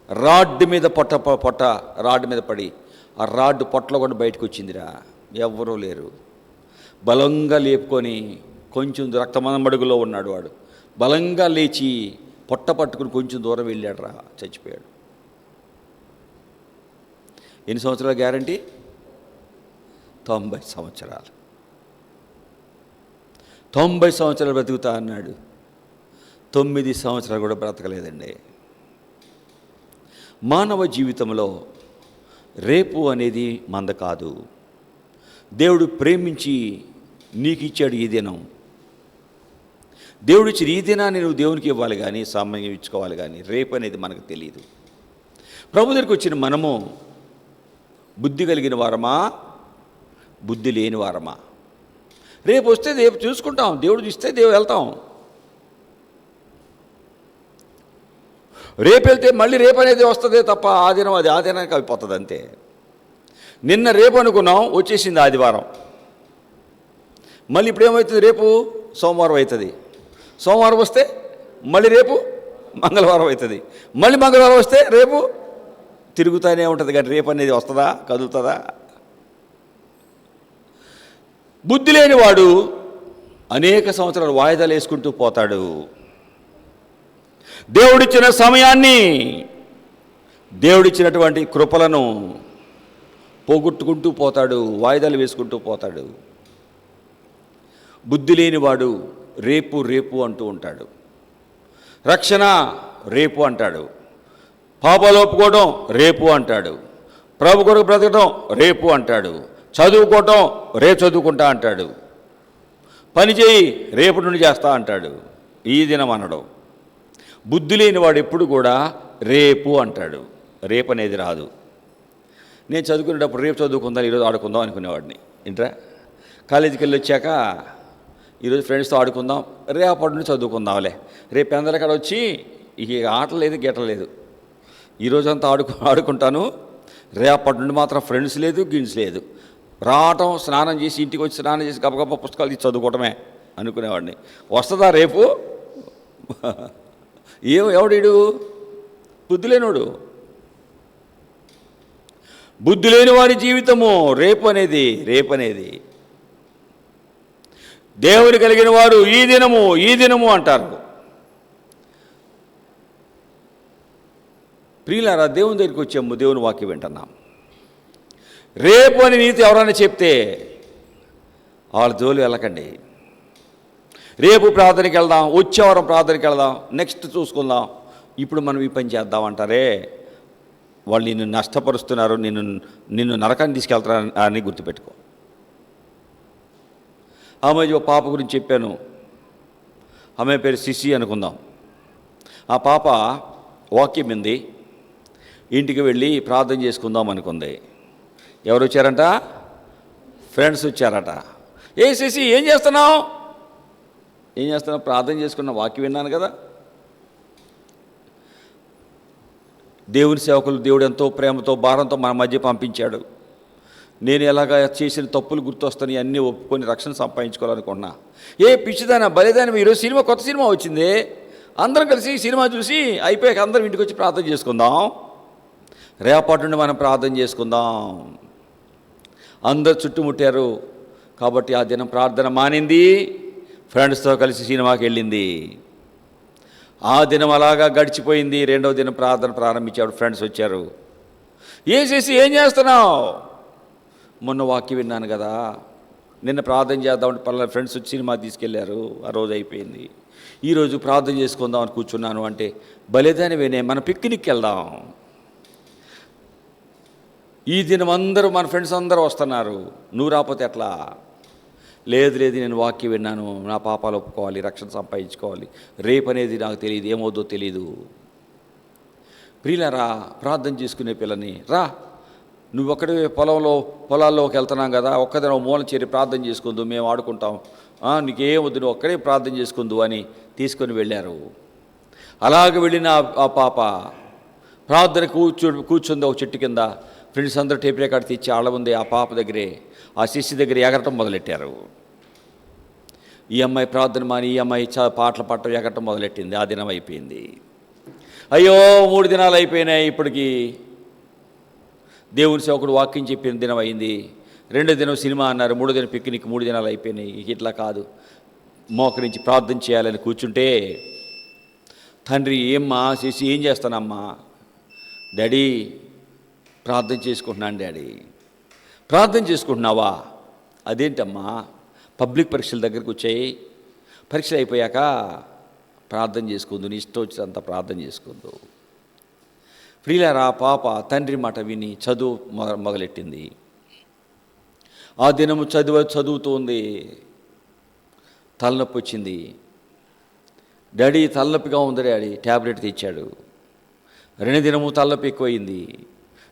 [SPEAKER 1] రాడ్ మీద పొట్ట రాడ్ మీద పడి ఆ రాడ్ పొట్టలో కూడా బయటకు వచ్చిందిరా. ఎవ్వరూ లేరు. బలంగా లేపుకొని కొంచెం రక్తమడుగులో ఉన్నాడు వాడు. బలంగా లేచి పొట్ట పట్టుకుని కొంచెం దూరం వెళ్ళాడు రా, చచ్చిపోయాడు. ఎన్ని సంవత్సరాల గ్యారంటీ? 90 సంవత్సరాలు. 90 సంవత్సరాలు బ్రతుకుతా అన్నాడు. 9 సంవత్సరాలు కూడా బ్రతకలేదండి. మానవ జీవితంలో రేపు అనేది మంద కాదు. దేవుడు ప్రేమించి నీకు ఇచ్చాడు ఈ దినం. దేవుడు ఇచ్చిన ఈ దినాన్ని నువ్వు దేవునికి ఇవ్వాలి కానీ, సమయం ఇచ్చుకోవాలి కానీ, రేపు అనేది మనకు తెలియదు. ప్రభు దగ్గరికి వచ్చిన మనము బుద్ధి కలిగిన వారమా, బుద్ధి లేని వారమా? రేపు వస్తే రేపు చూసుకుంటాం, దేవుడు చూస్తే దేవుడు వెళ్తాం. రేపు వెళ్తే మళ్ళీ రేపు అనేది వస్తుందే తప్ప ఆ దినం అది ఆ దినానికి అయిపోతుంది అంతే. నిన్న రేపు అనుకున్నాం, వచ్చేసింది ఆదివారం. మళ్ళీ ఇప్పుడు ఏమవుతుంది? రేపు సోమవారం అవుతుంది. సోమవారం వస్తే మళ్ళీ రేపు మంగళవారం అవుతుంది. మళ్ళీ మంగళవారం వస్తే రేపు తిరుగుతూనే ఉంటుంది. కానీ రేపు అనేది వస్తుందా, కదులుతుందా? బుద్ధి లేనివాడు అనేక సంవత్సరాలు వాయిదాలు వేసుకుంటూ పోతాడు. దేవుడిచ్చిన సమయాన్ని, దేవుడిచ్చినటువంటి కృపలను పోగొట్టుకుంటూ పోతాడు, వాయిదాలు వేసుకుంటూ పోతాడు. బుద్ధి లేనివాడు రేపు రేపు అంటూ ఉంటాడు. రక్షణ రేపు అంటాడు. పాపాలు ఒప్పుకోవడం రేపు అంటాడు. ప్రభు కొరకు బ్రతకడం రేపు అంటాడు. చదువుకోవటం రేపు చదువుకుంటా అంటాడు. పని చేయి రేపు నుండి చేస్తా అంటాడు. ఈ దినం అనడం. బుద్ధి లేనివాడు ఎప్పుడు కూడా రేపు అంటాడు. రేపు అనేది రాదు. నేను చదువుకునేటప్పుడు రేపు చదువుకుందాం, ఈరోజు ఆడుకుందాం అనుకునేవాడిని. ఏంట్రా కాలేజీకి వెళ్ళి వచ్చాక ఈరోజు ఫ్రెండ్స్తో ఆడుకుందాం, రేపటి నుండి చదువుకుందాంలే, రేపు అందరికడ వచ్చి ఇక ఆటలు లేదు గీటలు లేదు, ఈరోజంతా ఆడుకుంటాను, రేపటి నుండి మాత్రం ఫ్రెండ్స్ లేదు గిన్స్ లేదు, రావటం స్నానం చేసి ఇంటికి వచ్చి స్నానం చేసి గబగబ పుస్తకాలు తీసి చదువుకోవటమే అనుకునేవాడిని. వస్తుందా రేపు? ఎవడీడు? బుద్ధి లేనివాడు. బుద్ధి లేని వారి జీవితము రేపు అనేది. దేవుని కలిగిన వారు ఈ దినము అంటారు. ప్రియులారా, దేవుని దగ్గరికి వచ్చాము, దేవుని వాక్యం వింటున్నాం. రేపు అని నీతో ఎవరైనా చెప్తే వాళ్ళ జోలు వెళ్ళకండి. రేపు ప్రార్థనకి వెళ్దాం, వచ్చే వారం ప్రార్థనకి వెళ్దాం, నెక్స్ట్ చూసుకుందాం, ఇప్పుడు మనం ఈ పని చేద్దాం అంటారే, వాళ్ళు నిన్ను నష్టపరుస్తున్నారు, నిన్ను నరకాన్ని తీసుకెళ్తారు అని గుర్తుపెట్టుకో. ఆమె పాప గురించి చెప్పాను. ఆమె పేరు సిసి అనుకుందాం. ఆ పాప వాక్యం ఉంది, ఇంటికి వెళ్ళి ప్రార్థన చేసుకుందాం అనుకుంది. ఎవరు వచ్చారంట? ఫ్రెండ్స్ వచ్చారట. ఏ సిసి ఏం చేస్తున్నావు? ప్రార్థన చేసుకున్న వాక్యం విన్నాను కదా. దేవుని సేవకులు దేవుడు ఎంతో ప్రేమతో భారంతో మన మధ్య పంపించాడు. నేను ఎలాగా చేసిన తప్పులు గుర్తొస్తాను, అన్నీ ఒప్పుకొని రక్షణ సంపాదించుకోవాలనుకున్నా. ఏ పిచ్చిదానా బలిదానం, ఈరోజు కొత్త సినిమా వచ్చింది, అందరం కలిసి సినిమా చూసి అయిపోయాక అందరం ఇంటికి వచ్చి ప్రార్థన చేసుకుందాం, రేపటి నుండి మనం ప్రార్థన చేసుకుందాం. అందరు చుట్టుముట్టారు కాబట్టి ఆ దినం ప్రార్థన మానింది, ఫ్రెండ్స్తో కలిసి సినిమాకి వెళ్ళింది. ఆ దినం అలాగా గడిచిపోయింది. రెండవ దినం ప్రార్థన ప్రారంభించాడు, ఫ్రెండ్స్ వచ్చారు. ఏం చేస్తున్నావు? మొన్న వాక్యం విన్నాను కదా, నిన్న ప్రార్థన చేద్దామంటే పలానా ఫ్రెండ్స్ వచ్చి సినిమా తీసుకెళ్లారు, ఆ రోజు అయిపోయింది. ఈరోజు ప్రార్థన చేసుకుందామని కూర్చున్నాను అంటే బలేదానివేనే, మన పిక్నిక్కి వెళ్దాం. ఈ దినం అందరూ మన ఫ్రెండ్స్ అందరూ వస్తున్నారు, నువ్వు రాకపోతే ఎట్లా? లేదు లేదు, నేను వాక్యం విన్నాను, నా పాపాలు ఒప్పుకోవాలి, రక్షణ సంపాదించుకోవాలి, రేపు అనేది నాకు తెలియదు, ఏమవుద్దో తెలీదు. ప్రియులారా, ప్రార్థన చేసుకునే పిల్లని రా, నువ్వు ఒక్కడే పొలాల్లోకి వెళ్తున్నాం కదా, ఒక్కదే మూల చేరి ప్రార్థన చేసుకుందు, మేము ఆడుకుంటాం, నీకేమొద్దు, నువ్వు ఒక్కడే ప్రార్థన చేసుకుందు అని తీసుకొని వెళ్ళారు. అలాగ వెళ్ళిన ఆ పాప ప్రార్థన కూర్చుంది ఒక చెట్టు కింద. ఫ్రెండ్స్ అందరూ టేప్ రికార్డ్ తెచ్చి ఆళ్ళ ఉంది ఆ పాప దగ్గరే, ఆ శిష్యు దగ్గర ఎగరటం మొదలెట్టారు. ఈ అమ్మాయి ప్రార్థన మాని ఈ అమ్మాయి పాటలు పాడటం ఎగరటం మొదలెట్టింది. ఆ దినం అయిపోయింది. అయ్యో 3 దినాలు అయిపోయినాయి. ఇప్పటికి దేవుని సేవకుడు వాక్యం చెప్పిన దినం అయింది. 2వ దినం సినిమా అన్నారు, 3వ దినం పిక్నిక్, 3 దినాలు అయిపోయినాయి. ఇట్లా కాదు, మోకరించి ప్రార్థన చేయాలని కూర్చుంటే తండ్రి, ఏమ్మా చేసి ఏం చేస్తానమ్మా? డాడీ ప్రార్థన చేసుకుంటున్నాను. డాడీ ప్రార్థన చేసుకుంటున్నావా? అదేంటమ్మా, పబ్లిక్ పరీక్షల దగ్గరికి వచ్చాయి, పరీక్షలు అయిపోయాక ప్రార్థన చేసుకుందు, నీ ఇష్టం వచ్చినంత ప్రార్థన చేసుకుందు. ప్రియులారా, పాప తండ్రి మాట విని చదువు మొదలెట్టింది. ఆ దినము చదువుతుంది, తలనొప్పి వచ్చింది. డాడీ తలనొప్పిగా ఉంది డాడీ, ట్యాబ్లెట్ తెచ్చాడు. 2వ దినము తలనొప్పి ఎక్కువైంది.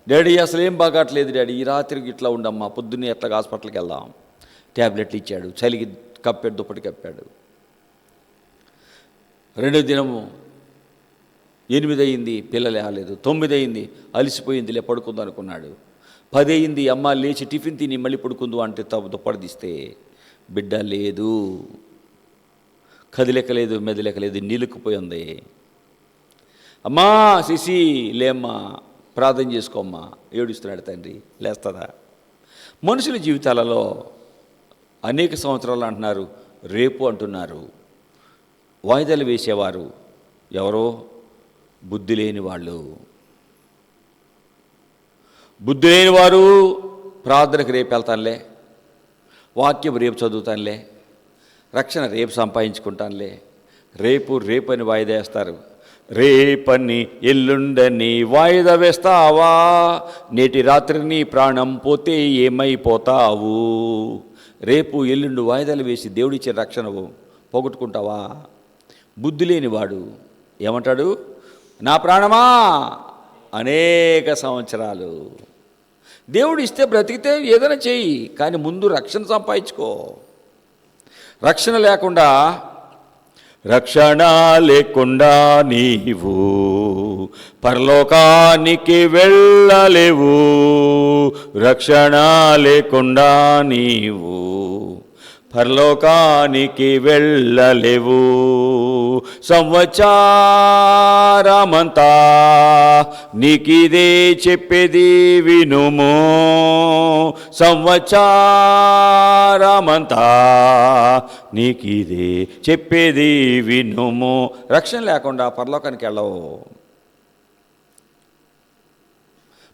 [SPEAKER 1] డాడీ అసలు ఏం బాగాట్లేదు డాడీ, ఈ రాత్రికి ఇట్లా ఉండమ్మా, పొద్దున్నే ఎట్లా హాస్పిటల్కి వెళ్దాం. ట్యాబ్లెట్లు ఇచ్చాడు, చలికి కప్పాడు, దుప్పటి కప్పాడు. 2వ దినము 8 అయింది, పిల్లలు లేవలేదు. 9 అయింది, అలిసిపోయిందిలే పడుకుందాం అనుకున్నాడు. 10 అయింది, అమ్మ లేచి టిఫిన్ తిని మళ్ళీ పడుకుందు అంటే దుప్పటి తీస్తే బిడ్డ లేదు, కదిలెక్కలేదు, మెదలెక్కలేదు, నీలుక్కుపోయి ఉంది. అమ్మా శశి లేమ్మా, ప్రార్థన చేసుకోమ్మా. ఏడుస్తున్నాడు తండ్రి, లేస్తుందా? మనుషుల జీవితాలలో అనేక సంవత్సరాలు అంటున్నారు, రేపు అంటున్నారు. వాయిదాలు వేసేవారు ఎవరో బుద్ధి లేని వాళ్ళు. బుద్ధి లేని వారు ప్రార్థనకు రేపు వెళ్తానులే, వాక్యం రేపు చదువుతానులే, రక్షణ రేపు సంపాదించుకుంటానులే, రేపు అని వాయిదా వేస్తారు. రేపని ఎల్లుండని వాయిదా వేస్తావా? నేటి రాత్రి నీ ప్రాణం పోతే ఏమైపోతావు? రేపు ఎల్లుండి వాయిదాలు వేసి దేవుడిచ్చే రక్షణ పోగొట్టుకుంటావా? బుద్ధి లేనివాడు ఏమంటాడు? నా ప్రాణమా అనేక సంవత్సరాలు దేవుడు ఇస్తే బ్రతికితే ఏదైనా చెయ్యి, కానీ ముందు రక్షణ సంపాదించుకో. రక్షణ లేకుండా నీవు పరలోకానికి వెళ్ళలేవు. రక్షణ లేకుండా నీవు పరలోకానికి వెళ్ళలేవు. సంవత్సరమంతా నీకిదే చెప్పేది వినుము. సంవత్సరమంతా నీకిదే చెప్పేది వినుము. రక్షణ లేకుండా పరలోకానికి వెళ్ళవు.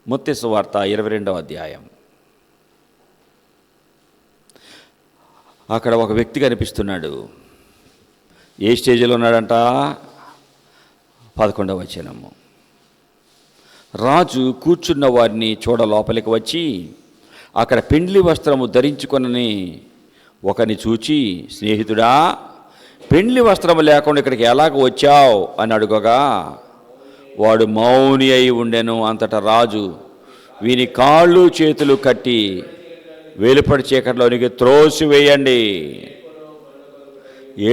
[SPEAKER 1] మత్తయి సువార్త 22వ అధ్యాయం. అక్కడ ఒక వ్యక్తి కనిపిస్తున్నాడు. ఏ స్టేజ్లో ఉన్నాడంట? 11వ వచనము. రాజు కూర్చున్న వారిని చూడ లోపలికి వచ్చి అక్కడ పెండ్లి వస్త్రము ధరించుకొనని ఒకని చూచి, స్నేహితుడా, పెండ్లి వస్త్రము లేకుండా ఇక్కడికి ఎలాగ వచ్చావు అని అడుగగా వాడు మౌని అయి ఉండెను. అంతటా రాజు వీని కాళ్ళు చేతులు కట్టి వెలుపడి చీకటిలోనికి త్రోసివేయండి,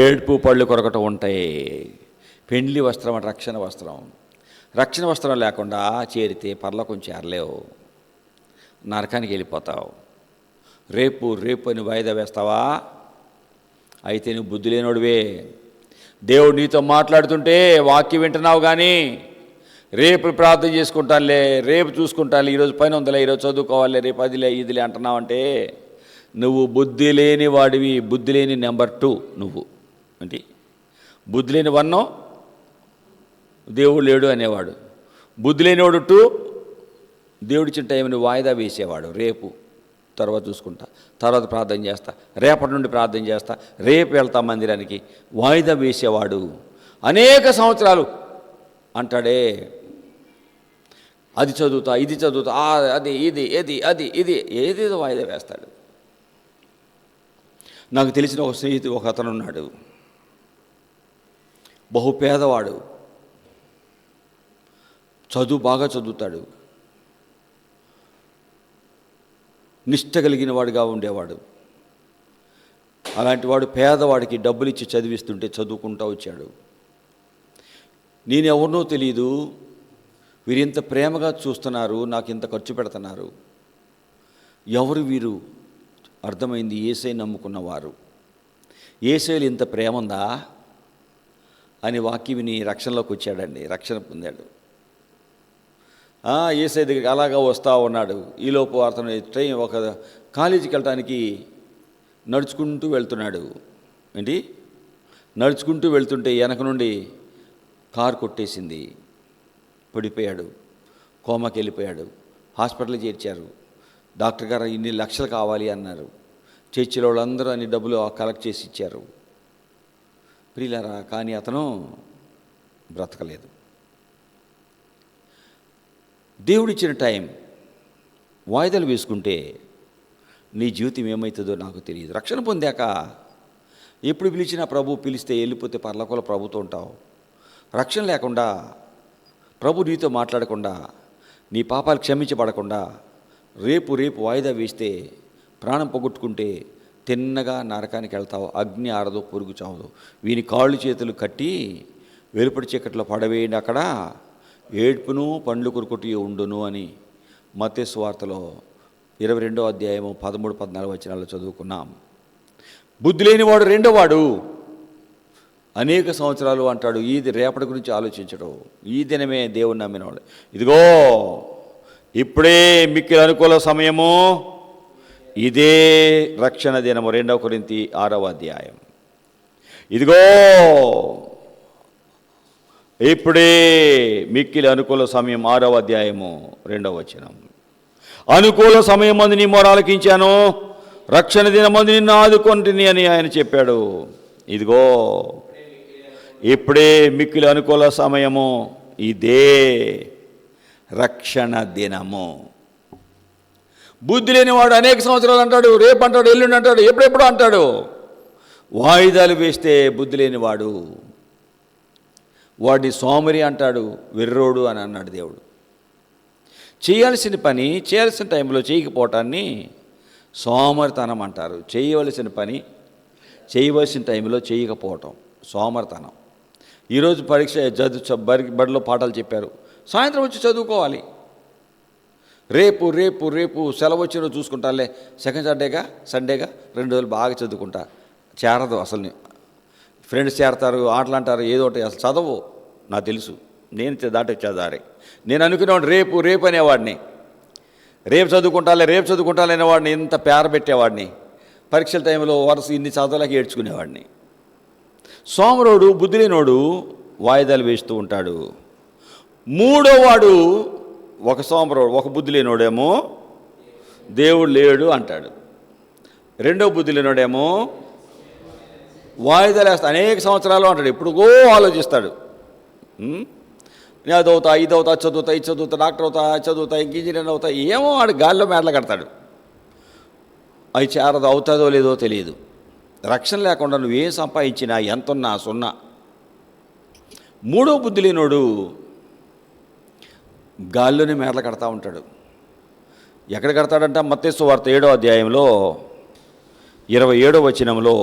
[SPEAKER 1] ఏడ్పు పళ్ళు కొరకటం ఉంటాయి. పెండ్లి వస్త్రం అంటే రక్షణ వస్త్రం. రక్షణ వస్త్రం లేకుండా చేరితే పరలోకం చేరలేవు, నరకానికి వెళ్ళిపోతావు. రేపు అని వాయిదా వేస్తావా? అయితే నువ్వు బుద్ధి లేనోడివే. దేవుడు నీతో మాట్లాడుతుంటే వాక్యం వింటున్నావు, కానీ రేపు ప్రార్థన చేసుకుంటానులే, రేపు చూసుకుంటాను, ఈరోజు పని ఉందిలే, ఈరోజు చదువుకోవాలి, రేపు అదిలే ఇదిలే అంటున్నావంటే నువ్వు బుద్ధి లేని వాడివి. బుద్ధి లేని నెంబర్ 2 నువ్వు. అంటే బుద్ధి లేని 1 దేవుడు లేడు అనేవాడు. బుద్ధి లేనివాడు 2 దేవుడిచ్చిన టైంని వాయిదా వేసేవాడు. రేపు తర్వాత చూసుకుంటా, తర్వాత ప్రార్థన చేస్తా, రేపటి నుండి ప్రార్థన చేస్తా, రేపు వెళ్తా మందిరానికి, వాయిదా వేసేవాడు అనేక సంవత్సరాలు అంటాడే, అది చదువుతా, ఇది చదువుతా, అది ఇది ఇది ఏదేదో వాయిదా వేస్తాడు. నాకు తెలిసిన ఒక స్నేహితుడు ఒక అతను ఉన్నాడు, బహుపేదవాడు, చదువు బాగా చదువుతాడు, నిష్ట కలిగిన వాడుగా ఉండేవాడు. అలాంటి వాడు పేదవాడికి డబ్బులు ఇచ్చి చదివిస్తుంటే చదువుకుంటూ వచ్చాడు. నేను ఎవరినో తెలియదు, వీరింత ప్రేమగా చూస్తున్నారు, నాకు ఇంత ఖర్చు పెడుతున్నారు, ఎవరు వీరు? అర్థమైంది, యేసయ్య నమ్ముకున్నవారు. యేసయ్యలో ఇంత ప్రేమ ఉందా అని వాక్యం విని రక్షణలోకి వచ్చాడండి, రక్షణ పొందాడు. యేసయ్య దగ్గరికి అలాగా వస్తూ ఉన్నాడు. ఈలోపు అతను ట్రైన్ ఒక కాలేజీకి వెళ్ళటానికి నడుచుకుంటూ వెళ్తున్నాడు. ఏంటి, నడుచుకుంటూ వెళ్తుంటే వెనక నుండి కారు కొట్టేసింది, పడిపోయాడు, కోమాకి వెళ్ళిపోయాడు. హాస్పిటల్కి చేర్చారు. డాక్టర్ గారు ఇన్ని లక్షలు కావాలి అన్నారు. చర్చిలో వాళ్ళందరూ అన్ని డబ్బులు కలెక్ట్ చేసి ఇచ్చారు. ప్రియులారా, కానీ అతను బ్రతకలేదు. దేవుడిచ్చిన టైం వాయిదాలు వేసుకుంటే నీ జీవితం ఏమవుతుందో నాకు తెలియదు. రక్షణ పొందాక ఎప్పుడు పిలిచినా ప్రభు పిలిస్తే వెళ్ళిపోతే పర్లకోల ప్రభుతో ఉంటావు. రక్షణ లేకుండా, ప్రభు నీతో మాట్లాడకుండా, నీ పాపాలు క్షమించబడకుండా రేపు వాయిదా వేస్తే ప్రాణం పోగొట్టుకుంటే తిన్నగా నరకానికి వెళ్తావు. అగ్ని ఆరదు, పొరుగు చావదు. వీని కాళ్ళు చేతులు కట్టి వెలుపటి చీకట్లో పడవేయండి, అక్కడ ఏడ్పును పండ్లు కొరుకుటి ఉండును అని మత్తయి సువార్తలో 22వ అధ్యాయము 13-14 వచనాల్లో చదువుకున్నాం. బుద్ధి లేనివాడు రెండోవాడు అనేక సంవత్సరాలు అంటాడు. ఇది రేపటి గురించి ఆలోచించడు. ఈ దినమే దేవుని నమ్మినవాడు. ఇదిగో ఇప్పుడే మిక్కిలి అనుకూల సమయము, ఇదే రక్షణ దినము. 2 కొరింథీ 6వ అధ్యాయం. ఇదిగో ఇప్పుడే మిక్కిలి అనుకూల సమయం, 6వ అధ్యాయము 2వ వచనం. అనుకూల సమయం మంది నీ మొరాలకించాను, రక్షణ దినమందు నిన్ను ఆదుకొంటిని అని ఆయన చెప్పాడు. ఇదిగో ఇప్పుడే మిక్కిలి అనుకూల సమయము, ఇదే రక్షణ దినము. బుద్ధి లేనివాడు అనేక సంవత్సరాలు అంటాడు, రేపు అంటాడు, ఎల్లుండి అంటాడు, ఎప్పుడెప్పుడు అంటాడు. వాయిదాలు వేస్తే బుద్ధి లేనివాడు, వాడిని సోమరి అంటాడు, వెర్రోడు అని అన్నాడు దేవుడు. చేయాల్సిన పని చేయాల్సిన టైంలో చేయకపోవటాన్ని సోమరితనం అంటారు. చేయవలసిన పని చేయవలసిన టైంలో చేయకపోవటం సోమరితనం. ఈరోజు పరీక్ష బడిలో పాఠాలు చెప్పారు, సాయంత్రం వచ్చి చదువుకోవాలి. రేపు రేపు రేపు సెలవు వచ్చిన చూసుకుంటాలే, సెకండ్ సండేగా 2 రోజులు బాగా చదువుకుంటా. చేరదు అసలు. ఫ్రెండ్స్ చేరతారు, ఆటలు అంటారు, ఏదో ఒకటి. అసలు చదవు, నాకు తెలుసు, నేను దాటొచ్చా దారి. నేను అనుకునేవాడిని రేపు అనేవాడిని, రేపు చదువుకుంటాలే అనేవాడిని. ఇంత పేర పెట్టేవాడిని. పరీక్షల టైంలో వరుస ఇన్ని చదవలేక ఏడ్చుకునేవాడిని. సోమరోడు, బుద్ధి లేనోడు వాయిదాలు వేస్తూ ఉంటాడు. మూడోవాడు ఒక సోమరోడు, ఒక బుద్ధి లేనోడేమో దేవుడు లేడు అంటాడు. రెండో బుద్ధి లేనోడేమో వాయిదాలు వేస్తా అనేక సంవత్సరాలు అంటాడు. ఎప్పుడుగో ఆలోచిస్తాడు. నేను అదవుతా, ఇది చదువుతా, డాక్టర్ అవుతా, ఇంజనీర్ అవుతా, ఏమో వాడు గాల్లో మేడలు కడతాడు. అవి చేరదు, అవుతుందో లేదో తెలియదు. రక్షణ లేకుండా నువ్వేం సంపాదించినా, ఎంతున్నా సున్నా. మూడో బుద్ధి లేనోడు గాల్లోనే మేడలు కడతా ఉంటాడు. ఎక్కడ కడతాడంట? మత్తయి సువార్త 7వ అధ్యాయంలో 27వ వచనంలో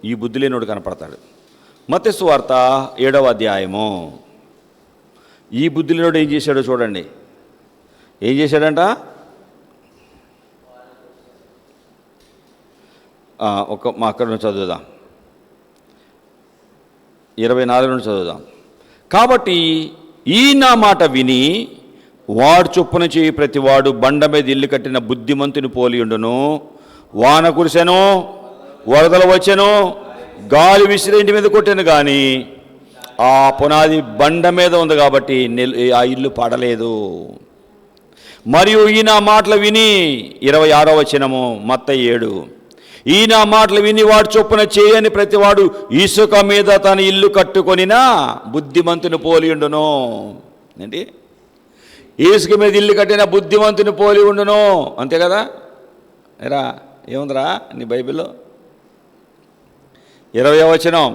[SPEAKER 1] ఈ బుద్ధి లేనోడు కనపడతాడు. మత్తయి సువార్త 7వ అధ్యాయము. ఈ బుద్ధి లేనోడు ఏం చేశాడో చూడండి. ఏం చేశాడంట? అక్కడ నుంచి చదువుదాం, 24 నుండి చదువుదాం. కాబట్టి ఈ నా మాట విని వాడు చొప్పున చేయి ప్రతివాడు బండ మీద ఇల్లు కట్టిన బుద్ధిమంతుని పోలియుండును. వాన కురిసెను, వరదలు వచ్చెను, గాలి విసిరి ఇంటి మీద కొట్టాను, కానీ ఆ పునాది బండ మీద ఉంది కాబట్టి ఆ ఇల్లు పడలేదు. మరియు ఈయన మాటలు విని 26వ వచనము మత్తయి 7. ఈయన మాటలు విని వాడు చొప్పున చేయని ప్రతివాడు ఇసుక మీద తన ఇల్లు కట్టుకొనినా బుద్ధిమంతుని పోలి ఉండును. ఏంటి? ఇసుక మీద ఇల్లు కట్టిన బుద్ధిమంతుని పోలి ఉండును, అంతే కదా? ఎరా ఏముందిరా నీ బైబిల్లో? 20వ వచనం,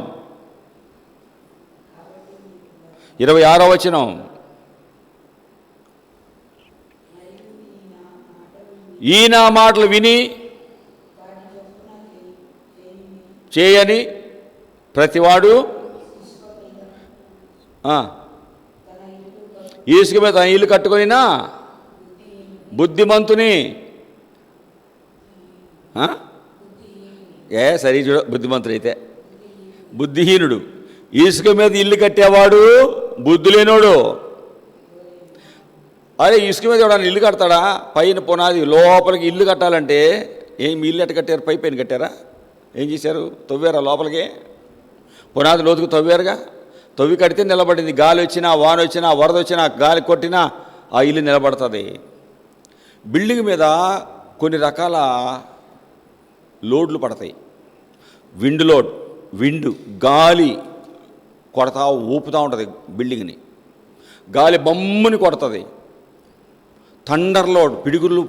[SPEAKER 1] 26వ వచనం. ఈయన మాటలు విని చేయని ప్రతివాడు ఇసుక మీద తన ఇల్లు కట్టుకొనినా బుద్ధిమంతుని సరి చూడ, బుద్ధిమంతుడు అయితే బుద్ధిహీనుడు. ఇసుక మీద ఇల్లు కట్టేవాడు బుద్ధి లేనోడు. అరే ఇసుక మీద ఎవడన్నా ఇల్లు కడతాడా? పైన పునాది లోపలికి ఇల్లు కట్టాలంటే ఏం ఇల్లు ఎట్ట కట్టారు? పైన కట్టారా? ఏం చేశారు? తవ్వారా లోపలికి? పునాది లోతుకు తవ్వారుగా. తవ్వి కడితే నిలబడింది. గాలి వచ్చినా, వాన వచ్చినా, వరద వచ్చినా, గాలి కొట్టినా ఆ ఇల్లు నిలబడుతుంది. బిల్డింగ్ మీద కొన్ని రకాల లోడ్లు పడతాయి. విండ్ లోడ్, గాలి కొడతా ఊపుతూ ఉంటుంది బిల్డింగ్ని. గాలి బొమ్మని కొడుతుంది. థండర్ లోడ్,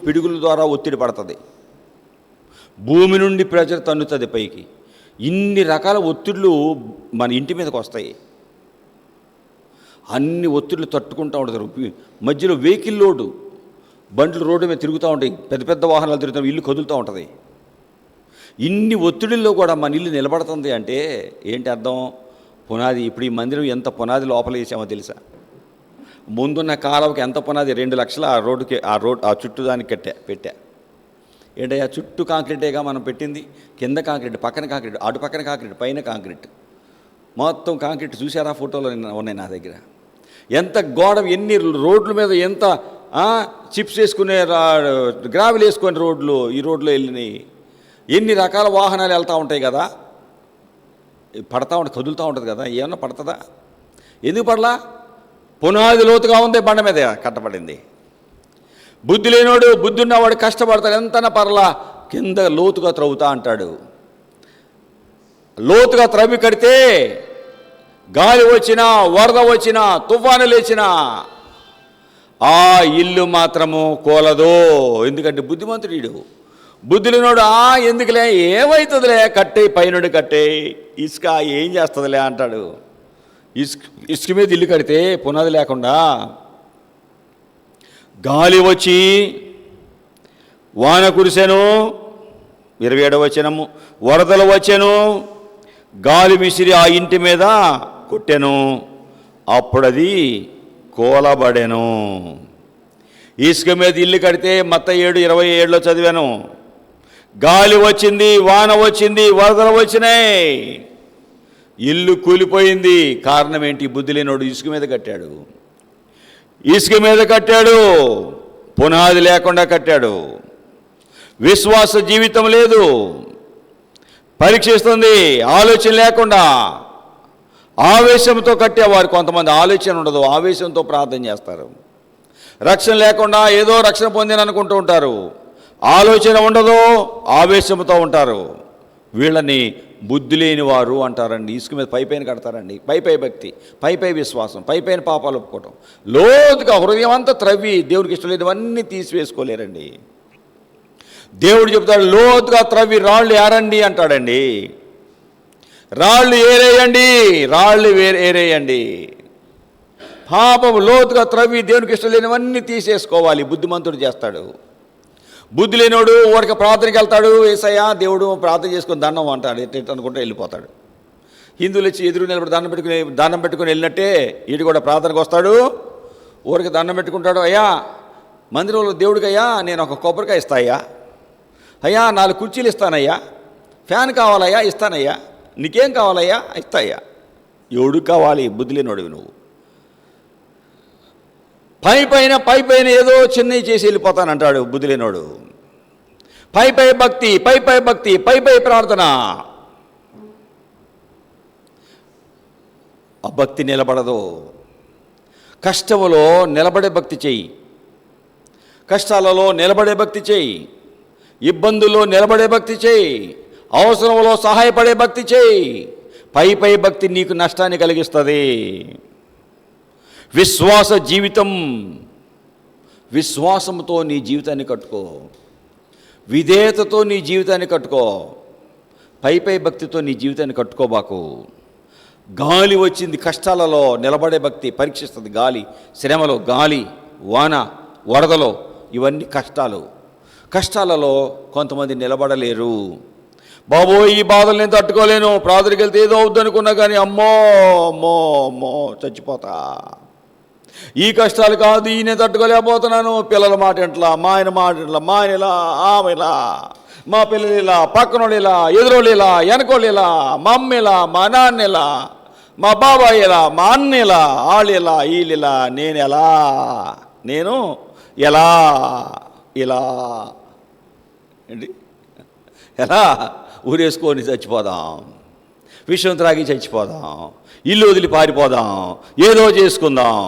[SPEAKER 1] పిడుగుల ద్వారా ఒత్తిడి పడుతుంది. భూమి నుండి ప్రెజర్ తన్నుతుంది పైకి. ఇన్ని రకాల ఒత్తిళ్ళు మన ఇంటి మీదకి వస్తాయి. అన్ని ఒత్తిళ్ళు తట్టుకుంటూ ఉంటారు. మధ్యలో వెహికల్ లోడు, బండ్లు రోడ్డు మీద తిరుగుతూ ఉంటాయి, పెద్ద పెద్ద వాహనాలు తిరుగుతాయి, ఇల్లు కదులుతూ ఉంటుంది. ఇన్ని ఒత్తిడిల్లో కూడా మన ఇల్లు నిలబడుతుంది అంటే ఏంటి అర్థం? పునాది. ఇప్పుడు ఈ మందిరం ఎంత పునాది లోపల వేసామో తెలుసా? ముందున్న కాలువకి ఎంత పునాది? 2 లక్షలు ఆ రోడ్డుకి, ఆ చుట్టూ దానికి పెట్టా. ఏంటయ్యా? చుట్టూ కాంక్రీటేగా మనం పెట్టింది. కింద కాంక్రీట్, పక్కన కాంక్రీట్, అటు పక్కన కాంక్రీట్, పైన కాంక్రీట్, మొత్తం కాంక్రీట్. చూసారా? ఫోటోలు ఉన్నాయి నా దగ్గర. ఎంత గోడ, ఎన్ని రోడ్ల మీద ఎంత చిప్స్ వేసుకునే, గ్రావెల్ వేసుకునే రోడ్లు ఈ రోడ్లో వెళ్ళినాయి. ఎన్ని రకాల వాహనాలు వెళ్తూ ఉంటాయి కదా, పడతా ఉంటుంది, కదులుతూ ఉంటుంది కదా. ఏమన్నా పడుతుందా? ఎందుకు పడలా? పునాది లోతుగా ఉంది, బండ మీద కట్టబడింది. బుద్ధి లేనివాడు, బుద్ధి ఉన్నవాడు కష్టపడతాడు, ఎంతనా పర్లా, కింద లోతుగా త్రవ్వుతా అంటాడు. లోతుగా త్రవ్వి కడితే గాలి వచ్చినా, వరద వచ్చినా, తుఫాను లేచినా ఆ ఇల్లు మాత్రము కూలదు. ఎందుకంటే బుద్ధిమంతుడు. బుద్ధి లేనివాడు ఎందుకులే, ఏమవుతుందిలే, కట్టే, పైనుండి కట్టే, ఇసుక ఏం చేస్తుందిలే అంటాడు. ఇసుక మీద ఇల్లు కడితే పునాది లేకుండా గాలి వచ్చి వాన కురిసెను, 27వ వచనము, వరదలు వచ్చెను, గాలి విసిరి ఆ ఇంటి మీద కొట్టెను, అప్పుడది కూలబడెను. ఇసుక మీద ఇల్లు కడితే మత్తయి 7:27లో చదివాను. గాలి వచ్చింది, వాన వచ్చింది, వరదలు వచ్చినాయి, ఇల్లు కూలిపోయింది. కారణం ఏంటి? బుద్ధి లేనోడు ఇసుక మీద కట్టాడు. ఇసుక మీద కట్టాడు, పునాది లేకుండా కట్టాడు. విశ్వాస జీవితం లేదు, పరీక్షిస్తుంది, ఆలోచన లేకుండా. ఆవేశంతో కట్టేవారు కొంతమంది ఆలోచన ఉండదు, ఆవేశంతో ప్రార్థన చేస్తారు. రక్షణ లేకుండా ఏదో రక్షణ పొందిన అనుకుంటూ ఉంటారు, ఆలోచన ఉండదు, ఆవేశంతో ఉంటారు. వీళ్ళని బుద్ధి లేని వారు అంటారండి. ఇసుక మీద పైపైన కడతారండి. పైపై భక్తి, పైపై విశ్వాసం, పైపైన పాపాలు ఒప్పుకోవటం. లోతుగా హృదయం అంతా త్రవ్వి దేవుడికి ఇష్టం లేనివన్నీ తీసివేసుకోలేరండి. దేవుడు చెప్తాడు, లోతుగా త్రవ్వి రాళ్ళు ఏరండి అంటాడండి. రాళ్ళు ఏరేయండి, ఏరేయండి. పాపం లోతుగా త్రవ్వి దేవునికి ఇష్టం లేనివన్నీ తీసేసుకోవాలి. బుద్ధిమంతుడు చేస్తాడు. బుద్ధి లేనివాడు వాడికి ప్రార్థనకి వెళ్తాడు, యేసయ్యా దేవుడు ప్రార్థన చేసుకొని దండం అంటాడు, ఎట్ట అనుకుంటే వెళ్ళిపోతాడు. హిందువులు వచ్చి ఎదురు నిలబడి దండం పెట్టుకుని వెళ్ళినట్టే వీడు కూడా ప్రార్థనకు వస్తాడు, ఊరికి దండం పెట్టుకుంటాడు. అయ్యా మందిరంలో దేవుడికి, అయ్యా నేను ఒక కొబ్బరికాయ ఇస్తాయ్యా, అయ్యా 4 కుర్చీలు ఇస్తానయ్యా, ఫ్యాన్ కావాలయ్యా ఇస్తానయ్యా, నీకేం కావాలయ్యా ఇస్తాయ్యా. ఎవడికి కావాలి? బుద్ధి లేనివాడివి నువ్వు. పైపైన ఏదో చిన్నవి చేసి వెళ్ళిపోతానంటాడు బుద్ధి లేనివాడు. పైపై భక్తి, పైపై ప్రార్థన. ఆ భక్తి నిలబడదు. కష్టములో నిలబడే భక్తి చెయ్యి. కష్టాలలో నిలబడే భక్తి చేయి, ఇబ్బందుల్లో నిలబడే భక్తి చేయి, అవసరంలో సహాయపడే భక్తి చేయి. పై భక్తి నీకు నష్టాన్ని కలిగిస్తుంది. విశ్వాస జీవితం, విశ్వాసంతో నీ జీవితాన్ని కట్టుకో, విధేయతతో నీ జీవితాన్ని కట్టుకో. పై భక్తితో నీ జీవితాన్ని కట్టుకోబాకు. గాలి వచ్చింది, కష్టాలలో నిలబడే భక్తి పరీక్షిస్తుంది. గాలి, శ్రమలో, గాలి, వాన, వరదలో, ఇవన్నీ కష్టాలలో కొంతమంది నిలబడలేరు. బాబోయ్, ఈ బాధలు నేను తట్టుకోలేను, ప్రార్థనకి వెళ్తే ఏదో అవుద్దనుకున్నా కానీ అమ్మో అమ్మో అమ్మో చచ్చిపోతా. ఈ కష్టాలు కాదు, ఈ నేను తట్టుకోలేకపోతున్నాను. పిల్లల మాట ఇంట్లా, మా ఆయన మాట ఇంట్లా, మా ఆయన ఇలా, ఆమె ఇలా, మా పిల్లలు ఇలా, పక్కనోళ్ళు ఇలా, ఎదురోళ్ళు ఇలా, వెనకోళ్ళు ఇలా, మా అమ్మ ఇలా, మా నాన్న ఇలా, మా బాబాయ్ ఇలా, మా అన్న ఇలా, వాళ్ళు ఇలా, వీళ్ళు ఇలా, నేను ఎలా ఇలా ఏంటి ఎలా ఊరేసుకొని చచ్చిపోదాం, విషం త్రాగి చచ్చిపోదాం, ఇల్లు వదిలి పారిపోదాం, ఏదో చేసుకుందాం.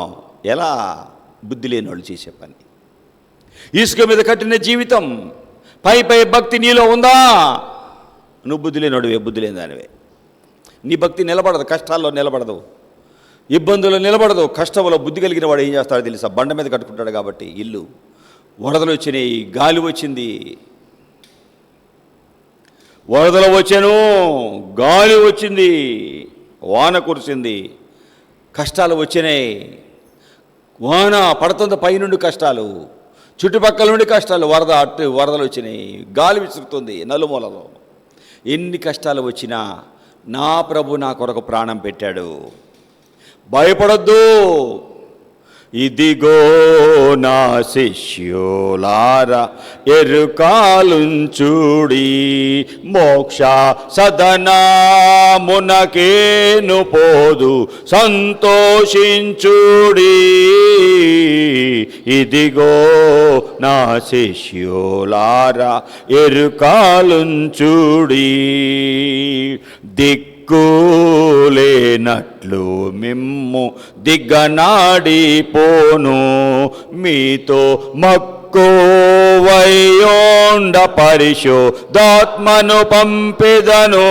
[SPEAKER 1] ఎలా? బుద్ధి లేని వాళ్ళు చేసే పని. ఇసుక మీద కట్టిన జీవితం, పై భక్తి నీలో ఉందా? నువ్వు బుద్ధి లేనివాడివే, బుద్ధి లేని దానివే. నీ భక్తి నిలబడదు, కష్టాల్లో నిలబడదు, ఇబ్బందుల్లో నిలబడదు. కష్టంలో బుద్ధి కలిగిన వాడు ఏం చేస్తాడో తెలుసా? బండ మీద కట్టుకుంటాడు కాబట్టి ఇల్లు. వరదలు వచ్చినాయి, గాలి వచ్చింది, వరదలు వచ్చాను, గాలి వచ్చింది, వాన కురిసింది, కష్టాలు వచ్చినాయి. వాన పడుతుంది, పైనుండి కష్టాలు, చుట్టుపక్కల నుండి కష్టాలు, వరదలు వచ్చినాయి, గాలి విసురుతుంది నలుమూలలో. ఎన్ని కష్టాలు వచ్చినా నా ప్రభు నా కొరకు ప్రాణం పెట్టాడు. భయపడొద్దు. ఇదిగో నా శిష్యులారా ఎరుకాలుంచుడి, మోక్ష సదనమునకేను పోదు సంతోషించుడి. ఇదిగో నా శిష్యులారా ఎరుకాలుంచుడి, దిక్కులేనట్లు మిమ్ము దిగ్గనాడిపోను, మీతో మక్కువయోండ పరిశుద్ధాత్మను పంపెదను.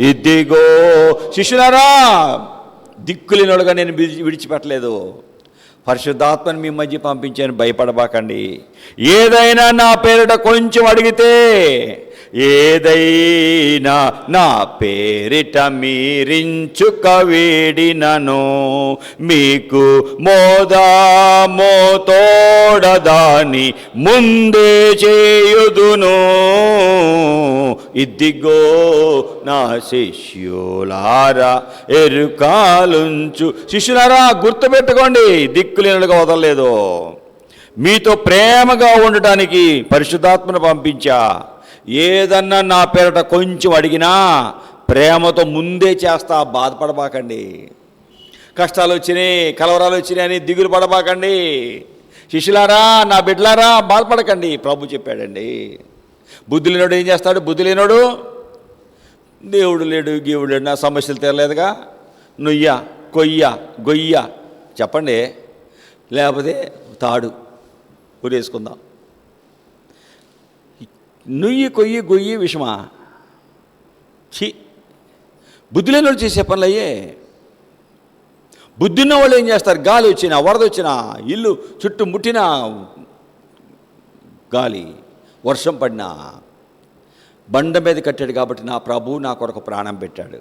[SPEAKER 1] ఇదిగో శిష్యులారా, దిక్కులేనోడుగా నేను విడిచిపెట్టలేదు, పరిశుద్ధాత్మను మీ మధ్య పంపించాను, భయపడబాకండి. ఏదైనా నా పేరిట కొంచెం అడిగితే, ఏదైనా నా పేరిట మీరించుక వేడినను, మీకు మోతోడదాని ముందే చేయుదును. ఇదిగో నా శిష్యులారా ఎరుకాలుంచు. శిష్యులారా, గుర్తుపెట్టుకోండి, దిక్కులేనుగా వదలలేదు. మీతో ప్రేమగా ఉండటానికి పరిశుద్ధాత్మను పంపించా. ఏదన్నా నా పేరట కొంచెం అడిగినా ప్రేమతో ముందే చేస్తా, బాధపడబాకండి. కష్టాలు వచ్చినాయి, కలవరాలు వచ్చినాయి అని దిగులు పడబాకండి. శిష్యులారా, నా బిడ్డలారా, బాధపడకండి, ప్రభు చెప్పాడండి. బుద్ధి లేనోడు ఏం చేస్తాడు? బుద్ధి లేనోడు, దేవుడు లేడు, గీవుడు లేడు, నా సమస్యలు తీరలేదుగా, నుయ్య గొయ్య చెప్పండి, లేకపోతే తాడు ఊరేసుకుందాం. నుయ్యి గొయ్యి విషమా? బుద్ధి లేని వాళ్ళు చేసే పనులు అయ్యే. బుద్ధి ఉన్న వాళ్ళు ఏం చేస్తారు? గాలి వచ్చినా, వరద వచ్చినా, ఇల్లు చుట్టూ ముట్టినా, గాలి వర్షం పడినా, బండ మీద కట్టాడు కాబట్టి నా ప్రభు నా కొరకు ప్రాణం పెట్టాడు,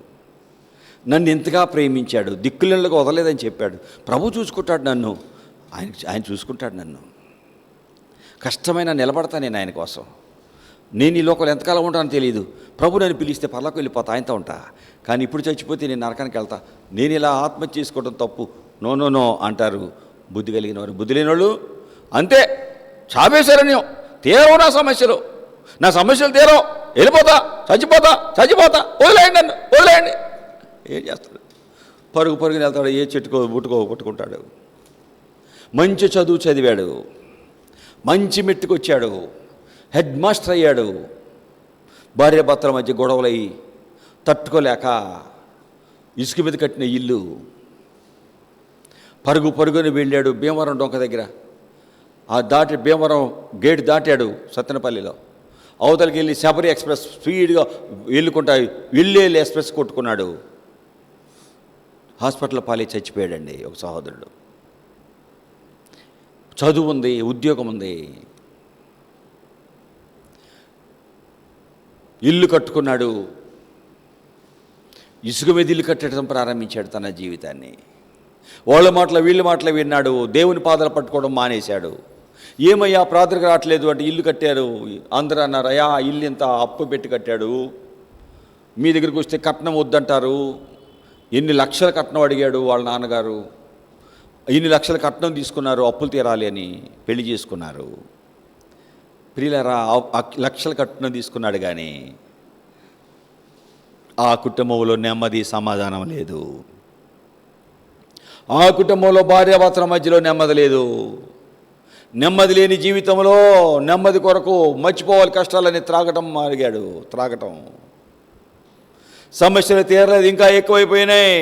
[SPEAKER 1] నన్ను ఎంతగా ప్రేమించాడు, దిక్కులేళ్ళకు వదలేదని చెప్పాడు. ప్రభు చూసుకుంటాడు నన్ను, ఆయన చూసుకుంటాడు నన్ను. కష్టమైన నిలబడతా నేను ఆయన కోసం. నేను ఈ లోకంలో ఎంతకాలం ఉంటానో తెలియదు. ప్రభు నన్ను పిలిస్తే పర్లకు వెళ్ళిపోతా, ఆయనతో ఉంటా. కానీ ఇప్పుడు చచ్చిపోతే నేను నరకానికి వెళ్తా. నేను ఇలా ఆత్మహత్య చేసుకోవడం తప్పు, నో అంటారు బుద్ధి కలిగిన వారు. బుద్ధి లేని వాళ్ళు అంతే, చాపేశారని తీరవు నా సమస్యలు తీరవు, వెళ్ళిపోతా, చచ్చిపోతా, వదిలేయండి. ఏం చేస్తాడు? పరుగుని వెళ్తాడు, ఏ చెట్టుకో పుట్టుకుంటాడు. మంచి చదువు చదివాడు, మంచి మెట్టుకొచ్చాడు, హెడ్ మాస్టర్ అయ్యాడు. భార్యాభర్తల మధ్య గొడవలయ్యి తట్టుకోలేక ఇసుక మీద కట్టిన ఇల్లు, పరుగుని వెళ్ళాడు భీమవరం డొంక దగ్గర. ఆ దాటి భీమవరం గేట్ దాటాడు సత్తెనపల్లిలో. అవతలకి వెళ్ళి శబరి ఎక్స్ప్రెస్ స్పీడ్గా వెళ్ళుకుంటా వెళ్ళి ఎక్స్ప్రెస్ కొట్టుకున్నాడు. హాస్పిటల్ పాలే చచ్చిపోయాడండి ఒక సహోదరుడు. చదువు ఉంది, ఉద్యోగం ఉంది, ఇల్లు కట్టుకున్నాడు. ఇసుక మీద ఇల్లు కట్టడం ప్రారంభించాడు తన జీవితాన్ని. వాళ్ళ మాటలు వీళ్ళ మాటలు విన్నాడు. దేవుని పాదాలు పట్టుకోవడం మానేశాడు. ఏమయ్యా ప్రార్థనకు రావట్లేదు అంటే, ఇల్లు కట్టారు. అందరూ అన్నారు, అయ్యా ఇల్లు ఇంత అప్పు పెట్టి కట్టాడు, మీ దగ్గరికి వస్తే కట్నం వద్దంటారు. ఎన్ని లక్షల కట్నం అడిగాడు వాళ్ళ నాన్నగారు. ఇన్ని లక్షల కట్నం తీసుకున్నారు, అప్పులు తీరాలి అని పెళ్లి చేసుకున్నారు. ప్రియులారా, లక్షల కట్నం తీసుకున్నాడు కానీ ఆ కుటుంబంలో నెమ్మది సమాధానం లేదు. ఆ కుటుంబంలో భార్యాభర్తల మధ్యలో నెమ్మది లేదు. నెమ్మది లేని జీవితంలో నెమ్మది కొరకు మర్చిపోవాలి కష్టాలని త్రాగటం. సమస్యలు తీరలేదు, ఇంకా ఎక్కువైపోయినాయి.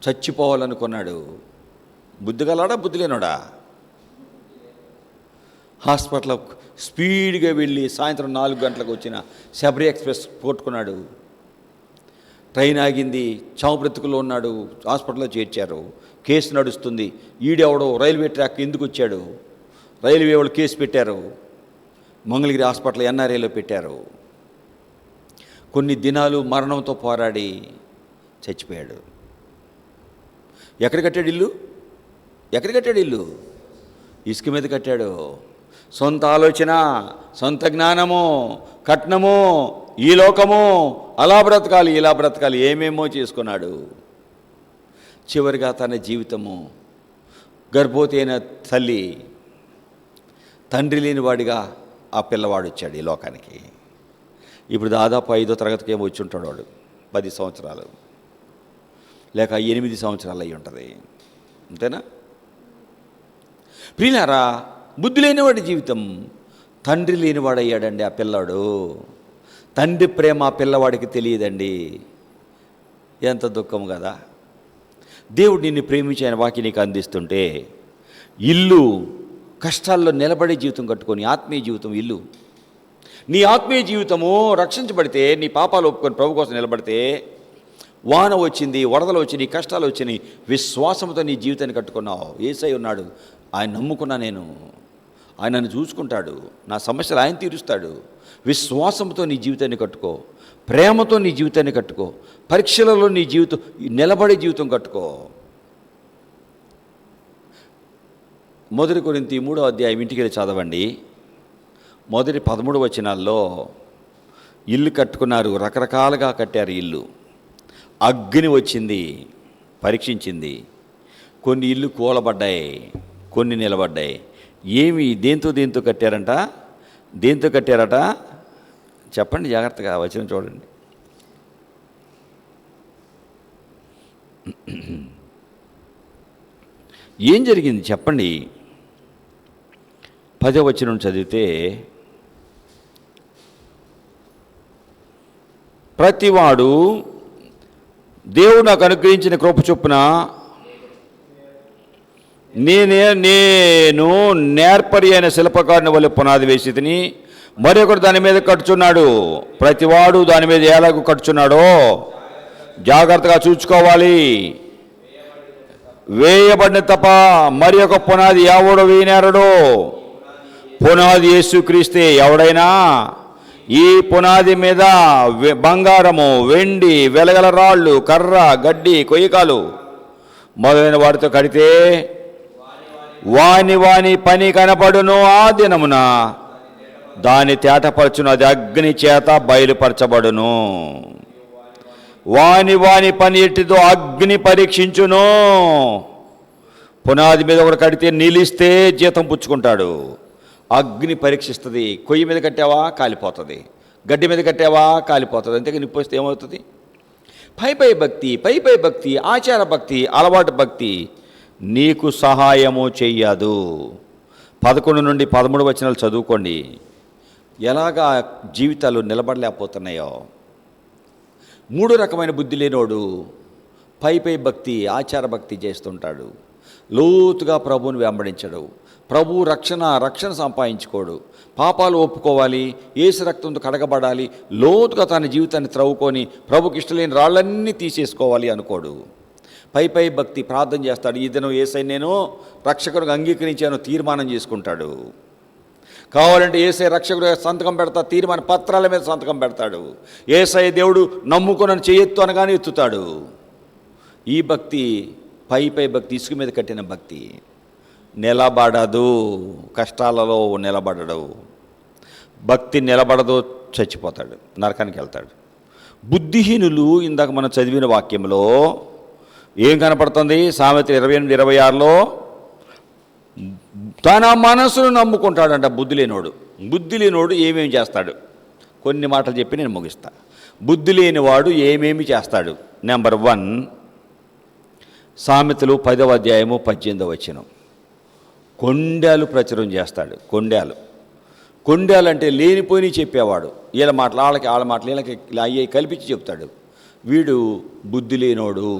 [SPEAKER 1] చచ్చిపోవాలనుకున్నాడు. బుద్ధి గలవాడా బుద్ధి లేనోడా? హాస్పిటల్ స్పీడ్గా వెళ్ళి సాయంత్రం 4 గంటలకు వచ్చిన శబరి ఎక్స్ప్రెస్ కొట్టుకున్నాడు. ట్రైన్ ఆగింది, చావు బ్రతుకులో ఉన్నాడు. హాస్పిటల్లో చేర్చారు. కేసు నడుస్తుంది. ఈడెవడో రైల్వే ట్రాక్ ఎందుకు వచ్చాడు, రైల్వే వాళ్ళు కేసు పెట్టారు. మంగళగిరి హాస్పిటల్ ఎన్ఆర్ఏలో పెట్టారు. కొన్ని దినాలు మరణంతో పోరాడి చచ్చిపోయాడు. ఎక్కడ కట్టాడు ఇల్లు? ఇసుక మీద కట్టాడు. సొంత ఆలోచన, సొంత జ్ఞానము, కట్నము, ఈ లోకము, అలా బ్రతకాలి ఇలా బ్రతకాలి, ఏమేమో చేసుకున్నాడు. చివరిగా తన జీవితము గర్భవతి అయిన తల్లి, తండ్రి లేనివాడిగా ఆ పిల్లవాడు వచ్చాడు ఈ లోకానికి. ఇప్పుడు దాదాపు 5వ తరగతికి ఏమో వచ్చి ఉంటాడు వాడు. 10 సంవత్సరాలు లేక 8 సంవత్సరాలు అయి ఉంటుంది, అంతేనా? ప్రియులారా, బుద్ధి లేనివాడి జీవితం. తండ్రి లేనివాడయ్యాడండి ఆ పిల్లాడు. తండ్రి ప్రేమ ఆ పిల్లవాడికి తెలియదండి. ఎంత దుఃఖం కదా. దేవుడు నిన్ను ప్రేమించి ఆయన వాక్యం నీకు అందిస్తుంటే, ఇల్లు కష్టాల్లో నిలబడే జీవితం కట్టుకొని, ఆత్మీయ జీవితం ఇల్లు. నీ ఆత్మీయ జీవితము రక్షించబడితే, నీ పాపాలు ఒప్పుకొని ప్రభు కోసం నిలబడితే, వాన వచ్చింది, వరదలు వచ్చినాయి, కష్టాలు వచ్చినాయి, విశ్వాసంతో నీ జీవితాన్ని కట్టుకున్నావు. యేసయ్య ఉన్నాడు, ఆయన నమ్ముకున్నా నేను, ఆయన నన్ను చూసుకుంటాడు, నా సమస్యలు ఆయన తీరుస్తాడు. విశ్వాసంతో నీ జీవితాన్ని కట్టుకో, ప్రేమతో నీ జీవితాన్ని కట్టుకో, పరీక్షలలో నీ జీవితం నిలబడే జీవితం కట్టుకో. 1 కొరింథీ 3వ అధ్యాయం ఇంటికి వెళ్ళి చదవండి. మొదటి 13 వచనాల్లో ఇల్లు కట్టుకున్నారు, రకరకాలుగా కట్టారు ఇల్లు. అగ్ని వచ్చింది, పరీక్షించింది. కొన్ని ఇల్లు కూలబడ్డాయి, కొన్ని నిలబడ్డాయి. ఏమి దేంతో కట్టారంట? దేంతో కట్టారట చెప్పండి, జాగ్రత్తగా వచనం చూడండి. ఏం జరిగింది చెప్పండి. 10వ వచనం చదివితే, ప్రతివాడు దేవుడు నాకు అనుగ్రహించిన కృప చొప్పున నేను నేర్పరి అయిన శిల్పకారుని వల్ల పునాది వేసి తిని, మరొకరు దాని మీద కట్టుచున్నాడు. ప్రతివాడు దాని మీద ఎలాగూ కట్టుచున్నాడో జాగ్రత్తగా చూసుకోవాలి. వేయబడిన తప్ప మరి ఒక పునాది ఎవడు వేయనేరడు. పునాది యేసుక్రీస్తే. ఎవడైనా ఈ పునాది మీద బంగారము, వెండి, వెలగల రాళ్ళు, కర్ర, గడ్డి, కొయ్యకాలు మొదలైన వాటితో కడితే వాని పని కనపడును. ఆ దినమున దాని తేటపరచును, అది అగ్ని చేత బయలుపరచబడును. వాని పని ఎట్టిదో అగ్ని పరీక్షించును. పునాది మీద ఒకటి కడితే నిలిస్తే జీతం పుచ్చుకుంటాడు. అగ్ని పరీక్షిస్తుంది. కొయ్యి మీద కట్టావా కాలిపోతుంది, గడ్డి మీద కట్టావా కాలిపోతుంది. అంతేగా నిప్పు వస్తే ఏమవుతుంది? పై భక్తి, ఆచార భక్తి, అలవాటు భక్తి నీకు సహాయము చెయ్యదు. 11 నుండి 13 వచనాలు చదువుకోండి. ఎలాగా జీవితాలు నిలబడలేకపోతున్నాయో. 3 రకమైన బుద్ధి లేనోడు పై భక్తి, ఆచార భక్తి చేస్తుంటాడు. లోతుగా ప్రభువుని వెంబడించడు, ప్రభు రక్షణ సంపాదించుకోడు, పాపాలు ఒప్పుకోవాలి, యేసు రక్తంతో కడగబడాలి, లోతుగా తన జీవితాన్ని త్రవ్వుకొని ప్రభుకి ఇష్టలేని రాళ్ళన్నీ తీసేసుకోవాలి అనుకోడు. పై భక్తి ప్రార్థన చేస్తాడు. ఈ దినం యేసయ్య నేను రక్షకుడిగా అంగీకరించాను తీర్మానం చేసుకుంటాడు. కావాలంటే యేసయ్య రక్షకుడు సంతకం పెడతా, తీర్మాన పత్రాల మీద సంతకం పెడతాడు. యేసయ్య దేవుడు నమ్ముకుని చేయెత్తు అనగానే ఎత్తుతాడు. ఈ భక్తి పై భక్తి, ఇసుక మీద కట్టిన భక్తి నిలబడదు, కష్టాలలో నిలబడడు. భక్తి నిలబడదు, చచ్చిపోతాడు, నరకానికి వెళ్తాడు. బుద్ధిహీనులు ఇందాక మనం చదివిన వాక్యంలో ఏం కనపడుతుంది? సామెతలు 28-26లో తన మనసును నమ్ముకుంటాడంట బుద్ధి లేనోడు. బుద్ధి లేనోడు ఏమేమి చేస్తాడు? కొన్ని మాటలు చెప్పి నేను ముగిస్తా. బుద్ధి లేనివాడు ఏమేమి చేస్తాడు? నెంబర్ 1, సామెతలు 10వ అధ్యాయము 18వ వచనం. కొండలు ప్రచురం చేస్తాడు. కొండలు అంటే లేనిపోయి చెప్పేవాడు. వీళ్ళ మాటలు వాళ్ళ మాటలు వీళ్ళకి అయ్యి కల్పించి చెప్తాడు. వీడు బుద్ధి లేనోడు.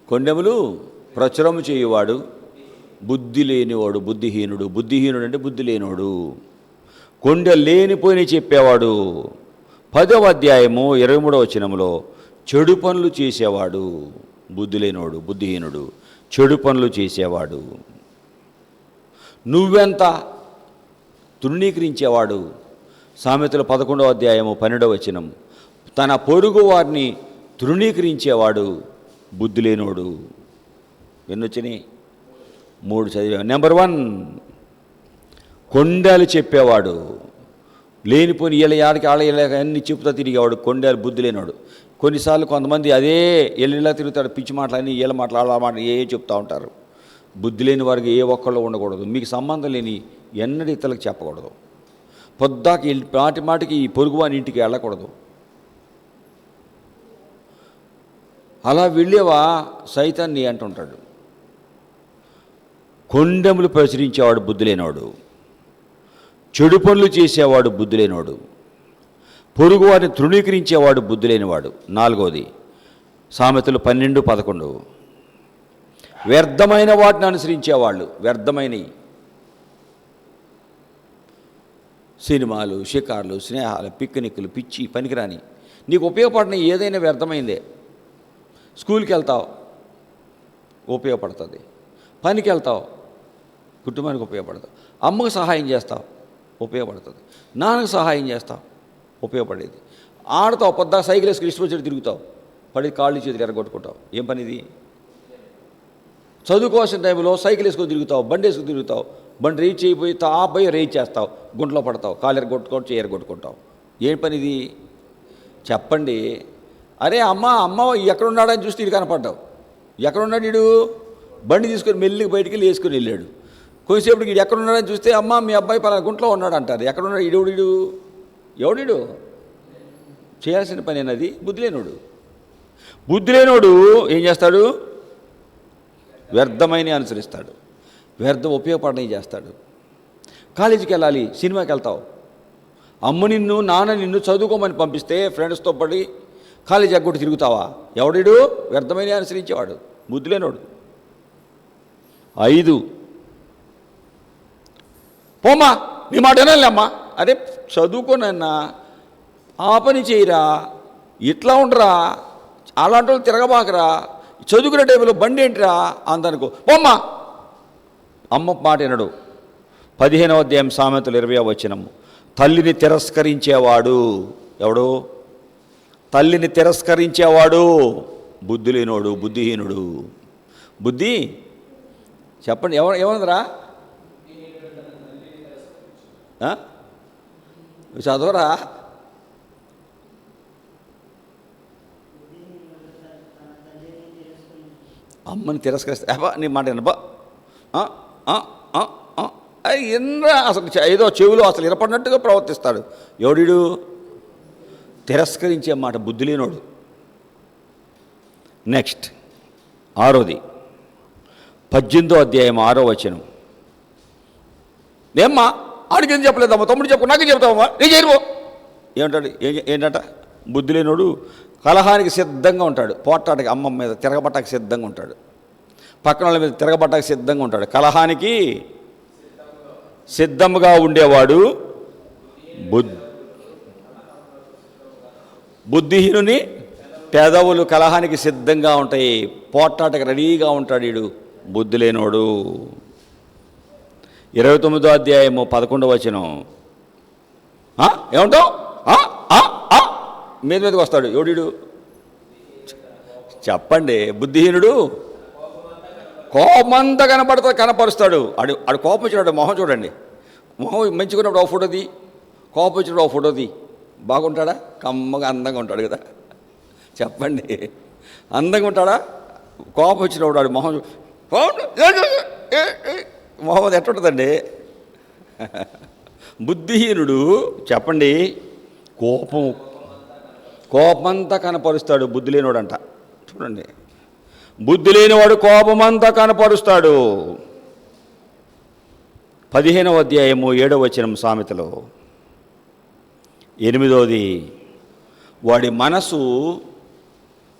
[SPEAKER 1] కొండెములు ప్రచురము చేయువాడు బుద్ధి లేనివాడు, బుద్ధిహీనుడు. బుద్ధిహీనుడు అంటే బుద్ధి లేనివాడు. కొండ లేనిపోయిన చెప్పేవాడు. 10వ అధ్యాయము 23వ వచనంలో చెడు పనులు చేసేవాడు బుద్ధి లేనివాడు, బుద్ధిహీనుడు, చెడు పనులు చేసేవాడు. నువ్వెంత తృణీకరించేవాడు. సామెతలు 11వ అధ్యాయము 12వ వచనం. తన పొరుగు వారిని తృణీకరించేవాడు బుద్ధి లేనోడు. ఎన్నొచ్చినాయి? 3 చదివాం. నెంబర్ 1, కొండలు చెప్పేవాడు. లేనిపోని వీళ్ళ యాడికి అన్నీ చెప్తా తిరిగేవాడు కొండలు, బుద్ధి లేనివాడు. కొన్నిసార్లు కొంతమంది అదే ఇలా తిరుగుతాడు, పిచ్చి మాటలని వీళ్ళ మాటలు వాళ్ళ మాట ఏ చెప్తూ ఉంటారు. బుద్ధి లేని వారికి ఏ ఒక్కళ్ళు ఉండకూడదు. మీకు సంబంధం లేని ఎన్నడూ ఇతరులకు చెప్పకూడదు. పొద్దాకి మాటికి ఈ పొరుగువాని ఇంటికి వెళ్ళకూడదు. అలా వెళ్ళేవా సైతాన్ని అంటుంటాడు. కొండెములు ప్రచురించేవాడు బుద్ధి లేనివాడు, చెడు పనులు చేసేవాడు బుద్ధి లేనివాడు, పొరుగువారిని తృణీకరించేవాడు బుద్ధి లేనివాడు. 4వది సామెతలు 12-11. వ్యర్థమైన వాటిని అనుసరించేవాళ్ళు. వ్యర్థమైనవి సినిమాలు, షికార్లు, స్నేహాలు, పిక్నిక్లు, పిచ్చి పనికిరాని. నీకు ఉపయోగపడిన ఏదైనా వ్యర్థమైందే. స్కూల్కి వెళ్తావు, ఉపయోగపడుతుంది. పనికి వెళ్తావు, కుటుంబానికి ఉపయోగపడతావు. అమ్మకు సహాయం చేస్తావు, ఉపయోగపడుతుంది. నాన్నకు సహాయం చేస్తావు, ఉపయోగపడేది. ఆడతావు, పొద్దుగా సైకిల్ వేసుకుని ఇష్టం వచ్చి తిరుగుతావు, పడి కాళ్ళు చేతులు ఎరగొట్టుకుంటావు. ఏం పనిది? చదువుకోవాల్సిన టైంలో సైకిల్ వేసుకొని తిరుగుతావు, బండి వేసుకుని తిరుగుతావు, బండి రేజ్ చేయబోయి తాపోయి రేజ్ చేస్తావు, గుంటలో పడతావు, కాళ్ళు ఎరగొట్టుకోవచ్చు, ఎరగొట్టుకుంటావు. ఏం పనిది చెప్పండి? అరే అమ్మ ఎక్కడున్నాడని చూస్తే ఇది కనపడ్డావు. ఎక్కడున్నాడు వీడు? బండి తీసుకొని మెల్లికి బయటికి వెళ్ళి వేసుకొని వెళ్ళాడు. కొంచెంసేపటికి వీడు ఎక్కడున్నాడని చూస్తే అమ్మ మీ అబ్బాయి పలానా గుంట్లో ఉన్నాడు అంటారు. ఎక్కడున్నాడు? ఎవడు చేయాల్సిన పని అన్నది బుద్ధి లేనోడు. బుద్ధి లేనోడు ఏం చేస్తాడు? వ్యర్థమైన అనుసరిస్తాడు, వ్యర్థం ఉపయోగపడని చేస్తాడు. కాలేజీకి వెళ్ళాలి, సినిమాకి వెళ్తావు. అమ్మ నిన్ను నాన్న నిన్ను చదువుకోమని పంపిస్తే ఫ్రెండ్స్తో పడి కాలేజీ ఎగ్గొట్టి తిరుగుతావా? ఎవడు? వ్యర్థమైన అనుసరించేవాడు, బుద్ధి లేనోడు. 5, పోమ్మా నీ మాట వినాలేమ్మా. అరే చదువుకోనన్నా, ఆ పని చేయరా, ఇట్లా ఉండరా, అలాంటి వాళ్ళు తిరగబాకరా, చదువుకునే టైంలో బండి ఏంటిరా అందనుకో, పోమ్మా. అమ్మ మాట వినడు. 15వ అధ్యాయం సామెతలు 20వ వచనం. తల్లిని తిరస్కరించేవాడు ఎవడు? తల్లిని తిరస్కరించేవాడు బుద్ధి లేనోడు, బుద్ధిహీనుడు. బుద్ధి చెప్పండి, ఏమన్నదిరా? చదవరా? అమ్మని తిరస్కరిస్తే నీ మాట వినబా ఎన్నరా అసలు ఏదో చెవులో అసలు ఇరపడినట్టుగా ప్రవర్తిస్తాడు. ఎవడు? తిరస్కరించే మాట బుద్ధి లేనోడు. నెక్స్ట్ 6వది 18వ అధ్యాయం 6వ వచనం. ఏమ్మా ఆడికి ఏం చెప్పలేదమ్మా, తమ్ముడు చెప్పు, నాకేం చెప్తావమ్మా, నేను చేయరు. ఏమంటాడు? ఏంటంట? బుద్ధి లేనోడు కలహానికి సిద్ధంగా ఉంటాడు, పోట్లాటకి అమ్మమ్మ మీద తిరగబట్టకి సిద్ధంగా ఉంటాడు, పక్కన వాళ్ళ మీద తిరగబట్టకి సిద్ధంగా ఉంటాడు. కలహానికి సిద్ధంగా ఉండేవాడు బుద్ధిహీనుని పెదవులు కలహానికి సిద్ధంగా ఉంటాయి, పోట్లాటకి రెడీగా ఉంటాడు వీడు బుద్ధి లేనోడు. 29వ అధ్యాయము 11వ వచనం. ఏమంటావు? మీదకి వస్తాడు ఎవడు? చెప్పండి. బుద్ధిహీనుడు కోపమంతా కనపరుస్తాడు. ఆడు కోపం వచ్చినాడు మొహం చూడండి, మొహం మంచుకున్నప్పుడు ఒక ఫోటోది, కోపం వచ్చినప్పుడు ఒక ఫోటోది. బాగుంటాడా? కమ్మగా అందంగా ఉంటాడు కదా. చెప్పండి, అందంగా ఉంటాడా? కోపం వచ్చినప్పుడు ఆడు మొహం మొహం ఎట్టుంటుందండి? బుద్ధిహీనుడు చెప్పండి కోపమంతా కనపరుస్తాడు. బుద్ధి లేనివాడంట. చూడండి, బుద్ధి లేనివాడు కోపమంతా కనపరుస్తాడు. 15వ అధ్యాయము 7వ వచనం సామెతలో 8వది, వాడి మనసు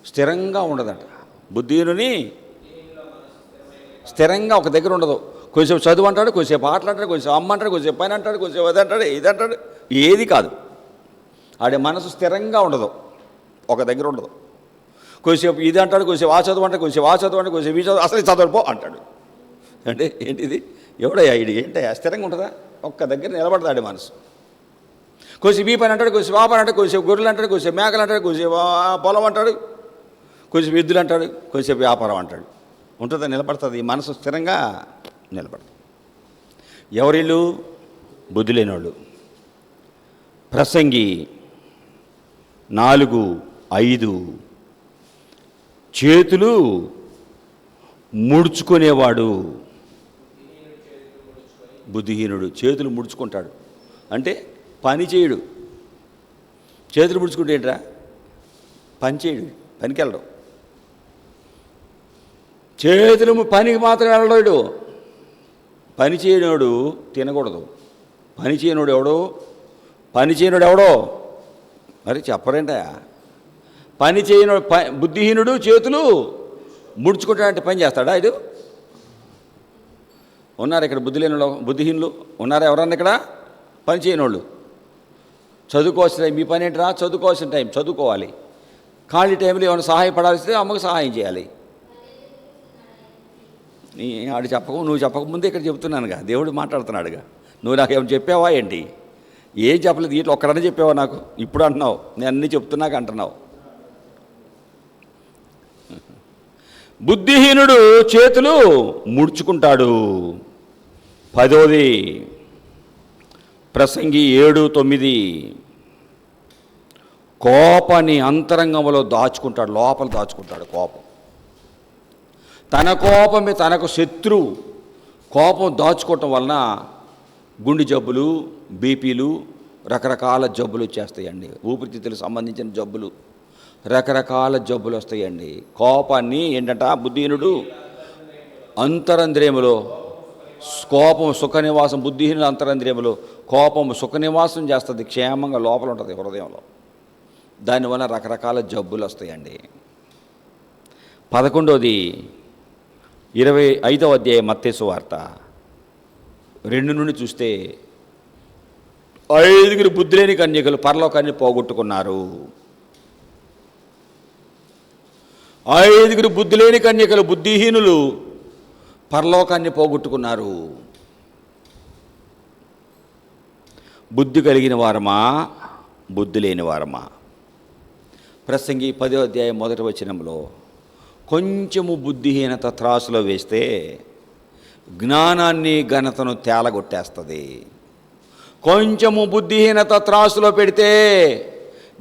[SPEAKER 1] స్థిరంగా ఉండదట. బుద్ధిహీనుని స్థిరంగా ఒక దగ్గర ఉండదు. కొంచెం చదువు అంటాడు, కొంచెంసేపు ఆటలాంటాడు, కొంచెం అమ్మ అంటాడు, కొంచెంసేపు పైన అంటాడు, కొంచెం అది అంటాడు, ఇది అంటాడు, ఏది కాదు. ఆడి మనసు స్థిరంగా ఉండదు, ఒక దగ్గర ఉండదు. కొంచెంసేపు ఇది అంటాడు, కొంచెంసేపు ఆ చదువు అంటాడు, కొంచెంసేపు ఆ చదువు అంటే, కొంచెంసేపు ఈ చదువు, అసలు చదవడిపో అంటాడు. అంటే ఏంటిది? ఎవడయ్యా ఇది? ఏంటయ్యా స్థిరంగా ఉంటుందా? ఒక్క దగ్గర నిలబడతాడు మనసు. కొంచెం ఈ పని అంటాడు, కొంచెం ఆ పని అంటాడు, కొంచెంసేపు గొర్రెలు అంటాడు, కొంచెంసేపు మేకలు అంటాడు, కొంచెంసేపు పొలం అంటాడు, కొంచెంసేపు ఎద్దులు అంటాడు, కొంచెంసేపు వ్యాపారం అంటాడు. ఉంటుందా? నిలబడుతుంది. ఈ మనసు స్థిరంగా నిలబడుతుంది. ఎవరిళ్ళు? బుద్ధి లేనివాళ్ళు. ప్రసంగి 4:5, చేతులు ముడుచుకునేవాడు బుద్ధిహీనుడు. చేతులు ముడుచుకుంటాడు అంటే పని చేయడు. చేతులు ముడుచుకుంటే ఏంట్రా? పని చేయడు, పనికి వెళ్ళడు. చేతులు పనికి మాత్రం వెళ్ళడు. పని చేయనోడు తినకూడదు. పని చేయనోడు ఎవడో మరి చెప్పరేంటా? పని చేయనోడు బుద్ధిహీనుడు చేతులు ముడుచుకుంటాడంటే పని చేస్తాడా? ఇది ఉన్నారు ఇక్కడ బుద్ధిహీనులు ఉన్నారా ఎవరన్నా ఇక్కడ? పని చేయనోళ్ళు. చదువుకోవాల్సిన టైం మీ పని ఏంటరా? చదువుకోవాల్సిన టైం చదువుకోవాలి. ఖాళీ టైంలో ఏమైనా సహాయపడాల్సిందే అమ్మకు సహాయం చేయాలి. ఆడు చెప్పకు, నువ్వు చెప్పకముందే ఇక్కడ చెప్తున్నానుగా, దేవుడు మాట్లాడుతున్నాడుగా. నువ్వు నాకేమైనా చెప్పావా ఏంటి? ఏం చెప్పలేదు. ఇట్లా ఒక్కడనే చెప్పావా నాకు? ఇప్పుడు అంటున్నావు, నేను అన్నీ చెప్తున్నాక అంటున్నావు. బుద్ధిహీనుడు చేతులు ముడుచుకుంటాడు. 10వది ప్రసంగి 7:9, కోపాన్ని అంతరంగంలో దాచుకుంటాడు, లోపల దాచుకుంటాడు. కోపం తన కోపమే తనకు శత్రువు. కోపం దాచుకోవటం వలన గుండె జబ్బులు, బీపీలు, రకరకాల జబ్బులు వచ్చేస్తాయండి. ఊపిరితిత్తులకు సంబంధించిన జబ్బులు, రకరకాల జబ్బులు వస్తాయండి. కోపాన్ని ఏంటంట బుద్ధిహీనుడు అంతరంద్రియములో, కోపం సుఖనివాసం. బుద్ధిహీనుడు అంతరంద్రియములో కోపం సుఖనివాసం చేస్తుంది, క్షేమంగా లోపల ఉంటుంది హృదయంలో. దానివల్ల రకరకాల జబ్బులు వస్తాయండి. 11వది 25వ అధ్యాయం మత్తయి సువార్త 2 నుండి చూస్తే, 5 బుద్ధి లేని కన్యకలు పరలోకాన్ని పోగొట్టుకున్నారు. 5 బుద్ధి లేని కన్యకలు, బుద్ధిహీనులు పరలోకాన్ని పోగొట్టుకున్నారు. బుద్ధి కలిగిన వారమా, బుద్ధి లేని వారమా? ప్రసంగి 10వ అధ్యాయం 1వ వచనంలో, కొంచెము బుద్ధిహీనత త్రాసులో వేస్తే జ్ఞానాన్ని ఘనతను తేలగొట్టేస్తుంది. కొంచెము బుద్ధిహీనత త్రాసులో పెడితే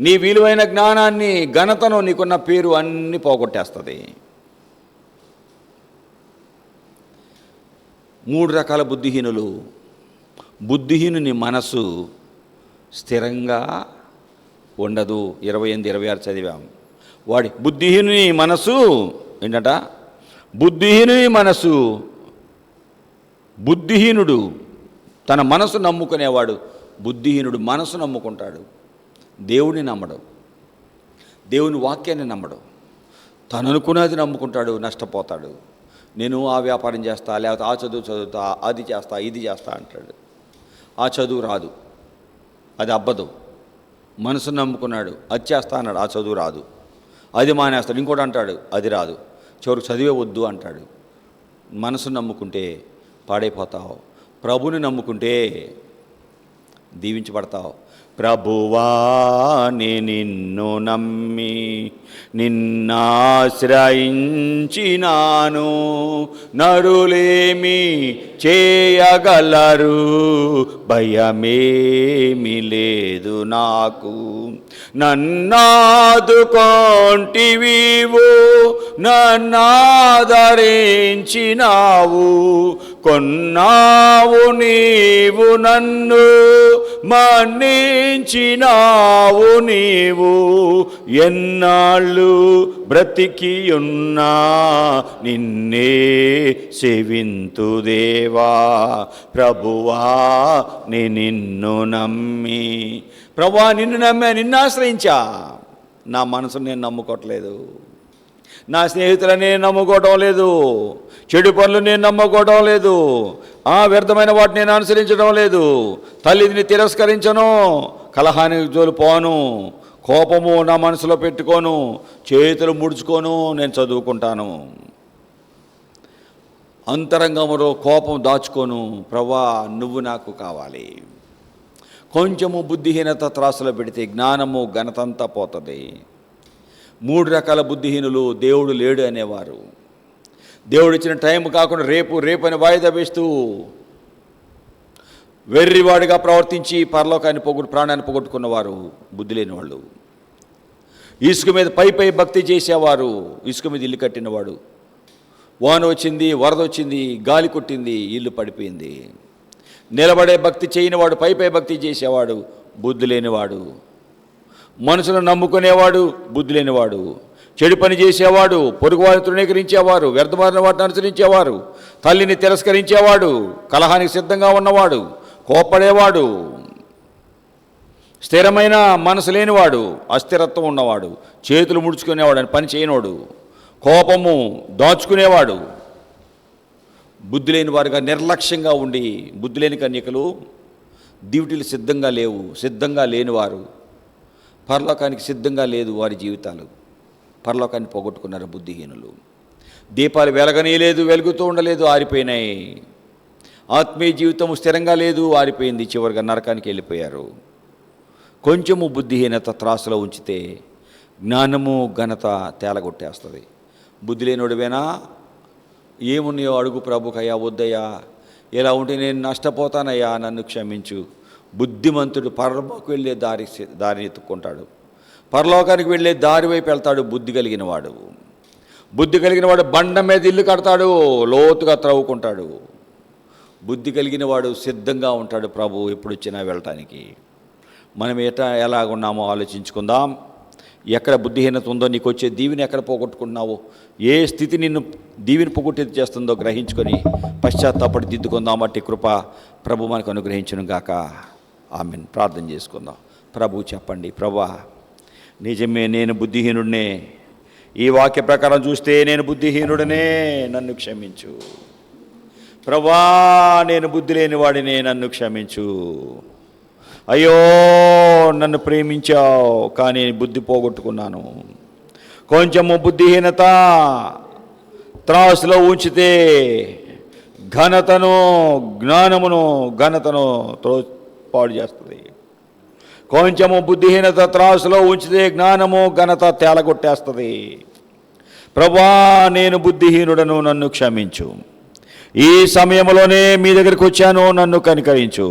[SPEAKER 1] నీ విలువైన జ్ఞానాన్ని, ఘనతను, నీకున్న పేరు అన్నీ పోగొట్టేస్తుంది. 3 రకాల బుద్ధిహీనులు. బుద్ధిహీనుని మనసు స్థిరంగా ఉండదు. 28, 26 చదివాం. వాడి బుద్ధిహీనుని మనసు ఏంటంట? బుద్ధిహీనుని మనసు. బుద్ధిహీనుడు తన మనసు నమ్ముకునేవాడు. బుద్ధిహీనుడు మనసు నమ్ముకుంటాడు, దేవుడిని నమ్మడు. దేవుని వాక్యాన్ని నమ్మడు. తను అనుకున్నది నమ్ముకుంటాడు, నష్టపోతాడు. నేను ఆ వ్యాపారం చేస్తా, లేకపోతే ఆ చదువు చదువుతా, అది చేస్తా, ఇది చేస్తా అంటాడు. ఆ చదువు రాదు, అది అబ్బదు. మనసును నమ్ముకున్నాడు, అది చేస్తా అన్నాడు, ఆ చదువు రాదు. అది మానేస్తాడు, ఇంకోటి అంటాడు, అది రాదు. చివరికి చదివే వద్దు అంటాడు. మనసును నమ్ముకుంటే పాడైపోతావు, ప్రభుని నమ్ముకుంటే దీవించబడతావు. ప్రభువా నే నిన్ను నమ్మి నిన్నాశ్రయించినాను, నరులేమి చేయగలరు, భయమేమి లేదు నాకు. నన్నాదుకొంటివివు, నన్నాదరించినావు, కొన్నావు నీవు నన్ను, మన్నించినావు నీవు. ఎన్నాళ్ళు బ్రతికియున్నా నిన్నే సేవింతు దేవా. ప్రభువా నే నిన్ను నమ్మి, ప్రభువా నిన్ను నమ్మా, నిన్ను ఆశ్రయించా. నా మనసును నేను నమ్ముకోవట్లేదు, నా స్నేహితులను నేను నమ్ముకోవడం లేదు, చెడు పనులు నేను నమ్ముకోవడం లేదు, వ్యర్థమైన వాటిని నేను అనుసరించడం లేదు, తల్లిని తిరస్కరించను, కలహానికి జోలు పోను, కోపము నా మనసులో పెట్టుకోను, చేతులు ముడుచుకోను, నేను చదువుకుంటాను. అంతరంగంలో కోపం దాచుకోను. ప్రభువా నువ్వు నాకు కావాలి. కొంచెము బుద్ధిహీనత త్రాసులో పెడితే జ్ఞానము ఘనతంతా పోతుంది. 3 రకాల బుద్ధిహీనులు. దేవుడు లేడు అనేవారు, దేవుడు ఇచ్చిన టైం కాకుండా రేపు రేపు అని వాయిదా వేస్తూ వెర్రివాడిగా ప్రవర్తించి పరలోకాన్ని ప్రాణాన్ని పోగొట్టుకున్నవారు బుద్ధి లేని వాళ్ళు. ఇసుక మీద పై భక్తి చేసేవారు. ఇసుక మీద ఇల్లు కట్టినవాడు, వాన వచ్చింది, వరద వచ్చింది, గాలి కొట్టింది, ఇల్లు పడిపోయింది. నిలబడే భక్తి చేయనివాడు, పై భక్తి చేసేవాడు బుద్ధి లేనివాడు. మనుషులను నమ్ముకునేవాడు బుద్ధి లేనివాడు. చెడు పని చేసేవాడు, పొరుగువారిని తృణీకరించేవారు, వ్యర్థమైన వాటిని అనుసరించేవారు, తల్లిని తిరస్కరించేవాడు, కలహానికి సిద్ధంగా ఉన్నవాడు, కోపడేవాడు, స్థిరమైన మనసు లేనివాడు, అస్థిరత్వం ఉన్నవాడు, చేతులు ముడుచుకునేవాడు, అని పని చేయనివాడు, కోపము దాచుకునేవాడు, బుద్ధి లేని వారుగా నిర్లక్ష్యంగా ఉండి. బుద్ధి లేని కన్యకలు డ్యూటీలు సిద్ధంగా లేవు, సిద్ధంగా లేనివారు. పరలోకానికి సిద్ధంగా లేదు వారి జీవితాలు. పరలోకాన్ని పోగొట్టుకున్నారు బుద్ధిహీనులు. దీపాలు వెలగనీయలేదు, వెలుగుతూ ఉండలేదు, ఆరిపోయినాయి. ఆత్మీయ జీవితం స్థిరంగా లేదు, ఆరిపోయింది. చివరిగా నరకానికి వెళ్ళిపోయారు. కొంచెము బుద్ధిహీనత త్రాసులో ఉంచితే జ్ఞానము ఘనత తేలగొట్టేస్తుంది. బుద్ధి లేనివాడివేనా, ఏమున్నాయో అడుగు ప్రభుకయ్యా, వద్దయ్యా, ఇలా ఉంటే నేను నష్టపోతానయ్యా, నన్ను క్షమించు. బుద్ధిమంతుడు పరలోకానికి వెళ్ళే దారిని ఎత్తుక్కుంటాడు, పరలోకానికి వెళ్ళే దారి వైపు వెళ్తాడు. బుద్ధి కలిగిన వాడు బండ మీద ఇల్లు కడతాడు, లోతుగా త్రవ్వుకుంటాడు. బుద్ధి కలిగిన వాడు సిద్ధంగా ఉంటాడు ప్రభు ఎప్పుడు వచ్చినా వెళ్ళటానికి. మనం ఎలాగున్నామో ఆలోచించుకుందాం. ఎక్కడ బుద్ధిహీనత ఉందో, నీకు వచ్చే దీవిని ఎక్కడ పోగొట్టుకుంటున్నావో, ఏ స్థితి నిన్ను దీవిని పోగొట్టేది చేస్తుందో గ్రహించుకొని పశ్చాత్తాపడి దిద్దుకుందాం. అట్టి కృప ప్రభు మనకు అనుగ్రహించును గాక. ఆమెన్. ప్రార్థన చేసుకుందాం. ప్రభు చెప్పండి, ప్రభా నిజమే నేను బుద్ధిహీనుడినే, ఈ వాక్య ప్రకారం చూస్తే నేను బుద్ధిహీనుడినే, నన్ను క్షమించు. ప్రభా నేను బుద్ధి లేని వాడినే, నన్ను క్షమించు. అయ్యో నన్ను ప్రేమించావు, కానీ బుద్ధి పోగొట్టుకున్నాను. కొంచెము బుద్ధిహీనత త్రాసులో ఉంచితే ఘనతను పాడు చేస్తుంది. కొంచెము బుద్ధిహీనత త్రాసులో ఉంచితే జ్ఞానము ఘనత తేలగొట్టేస్తుంది. ప్రభువా నేను బుద్ధిహీనుడను, నన్ను క్షమించు. ఈ సమయంలోనే మీ దగ్గరికి వచ్చాను, నన్ను కనికరించు.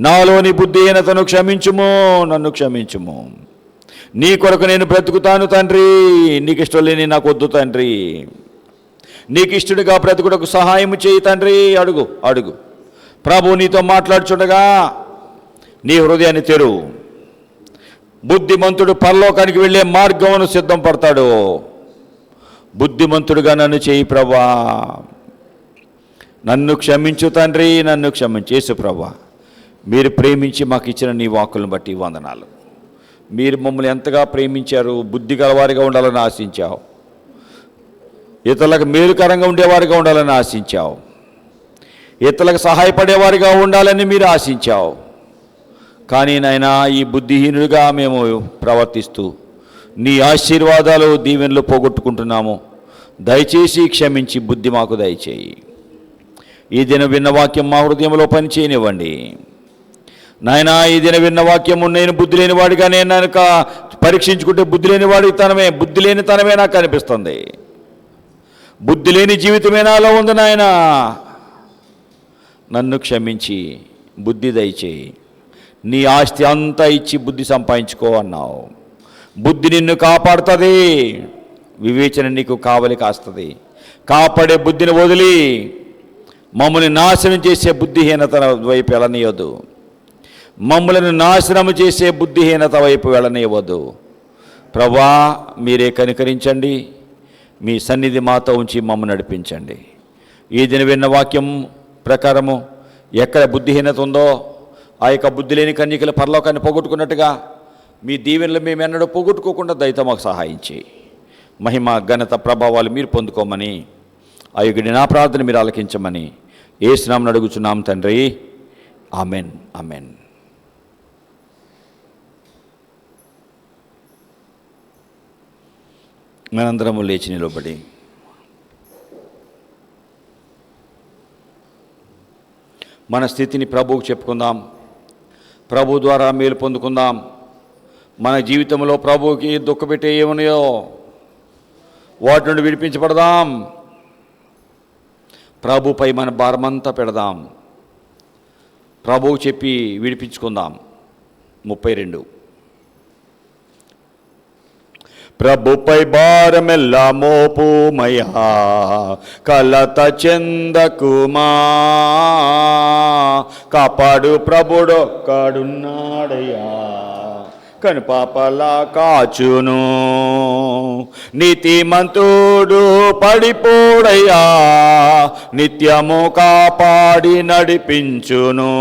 [SPEAKER 1] నాలోని బుద్ధిహీనతను క్షమించుము, నన్ను క్షమించుము. నీ కొరకు నేను బ్రతుకుతాను తండ్రి, నీకు ఇష్టం లేని నాకు వద్దు తండ్రి. నీకు ఇష్టడుగా బ్రతుకుటకు సహాయం చేయి తండ్రి. అడుగు అడుగు. ప్రభు నీతో మాట్లాడుచుండగా నీ హృదయాన్ని తెరువు. బుద్ధిమంతుడు పరలోకానికి వెళ్ళే మార్గమును సిద్ధం పడతాడు. బుద్ధిమంతుడుగా నన్ను చేయి ప్రభా. నన్ను క్షమించు తండ్రి, నన్ను క్షమించు. యేసు ప్రభా, మీరు ప్రేమించి మాకు ఇచ్చిన నీ వాక్కులను బట్టి వందనాలు. మీరు మమ్మల్ని ఎంతగా ప్రేమించారు, బుద్ధి గలవారిగా ఉండాలని ఆశించావు, ఇతరులకు మేలుకరంగా ఉండేవారిగా ఉండాలని ఆశించావు, ఇతరులకు సహాయపడేవారిగా ఉండాలని మీరు ఆశించావు. కానీ నాయనా, ఈ బుద్ధిహీనుడిగా మేము ప్రవర్తిస్తూ నీ ఆశీర్వాదాలు దీవెనలు పోగొట్టుకుంటున్నాము. దయచేసి క్షమించి బుద్ధి మాకు దయచేయి. ఈ దిన విన్న వాక్యం మా హృదయంలో పని చేయనివ్వండి నాయనా. ఈ దిన విన్న వాక్యము నేను బుద్ధి లేని వాడిగా నేను కనుక పరీక్షించుకుంటే బుద్ధి లేని వాడి బుద్ధి లేని తనమే నాకు కనిపిస్తుంది. బుద్ధి లేని జీవితమే నాలో ఉంది నాయన. నన్ను క్షమించి బుద్ధి దయచేయి. నీ ఆస్తి అంతా ఇచ్చి బుద్ధి సంపాదించుకో అన్నావు. బుద్ధి నిన్ను కాపాడుతుంది, వివేచన నీకు కావలి కాస్తుంది. కాపాడే బుద్ధిని వదిలి మమ్మల్ని నాశనం చేసే బుద్ధిహీనత వైపు వెళ్ళనీయవద్దు. మమ్మల్ని నాశనం చేసే బుద్ధిహీనత వైపు వెళ్ళనీయవద్దు. ప్రభా, మీరే కనికరించండి. మీ సన్నిధి మాతో ఉంచి మమ్మల్ని నడిపించండి. ఈ దిన విన్న వాక్యం ప్రకారము ఎక్కడ బుద్ధిహీనత ఉందో ఆ యొక్క బుద్ధి లేని కన్యకల పరలోకాన్ని పోగొట్టుకున్నట్టుగా మీ దీవెనలు మేము ఎన్నడూ పోగొట్టుకోకుండా దయతో మాకు సహాయం చేయి. మహిమ ఘనత ప్రభావాలు మీరు పొందుకోమని, ఆ యొక్క నా ప్రార్థన మీరు ఆలకించమని యేసు నామమున అడుగుచున్నాం తండ్రి. Amen, amen. మనందరము లేచి నిలబడి మన స్థితిని ప్రభువుకు చెప్పుకుందాం. ప్రభు ద్వారా మేలు పొందుకుందాం. మన జీవితంలో ప్రభువుకి దుఃఖపెట్టే ఏమున్నాయో వాటి నుండి విడిపించబడదాం. ప్రభుపై మన భారమంతా పెడదాం. ప్రభువు చెప్పి విడిపించుకుందాం. 32 ప్రభుపై భారమెల్లా మోపుమయా, కలత చెందకుమా, కాపాడు ప్రభుడొక్కడున్నాడయ్యా, కనుపాపలా కాచును. నీతిమంతుడు పడిపోడయ్యా, నిత్యము కాపాడి నడిపించును.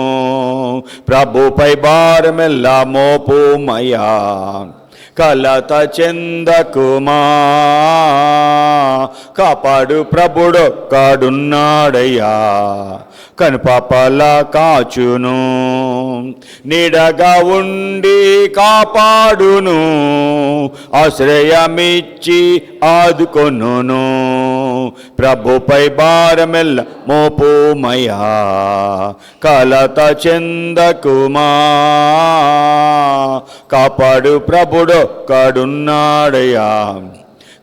[SPEAKER 1] ప్రభుపై భారమెల్లా మోపుమయా, కలత చెందకుమా, కాపాడు ప్రభుడొక్కడున్నాడయ్యా, కనుపాపలా కాచును. నీడగా ఉండి కాపాడును, ఆశ్రయమిచ్చి ఆదుకొనును. ప్రభుపై భారమెల్ల మోపుమయా, కలత చెందకుమా, కాపాడు ప్రభుడొక్కడున్నాడయ్యా,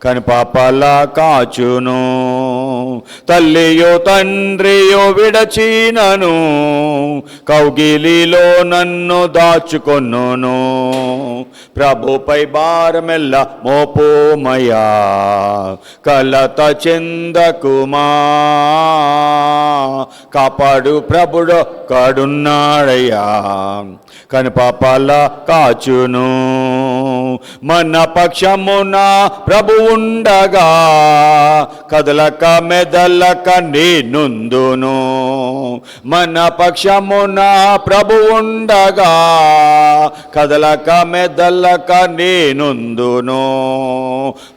[SPEAKER 1] కనుపాపలా కాచును. తల్లియో తండ్రియో విడచినను, కౌగిలిలో నన్ను దాచుకొనును. ప్రభుపై భారమెల్ల మోపుమయా, కలత చెందకుమా, కాపాడు ప్రభుడొక్కడున్నాడయ్యా, కనుపాపలా కాచును. మన పక్షమున ప్రభు ఉండగా, కదలక మెదలక నేనుందును. మన పక్షమున ప్రభు ఉండగా, కదలక మెదలక నేనుందును.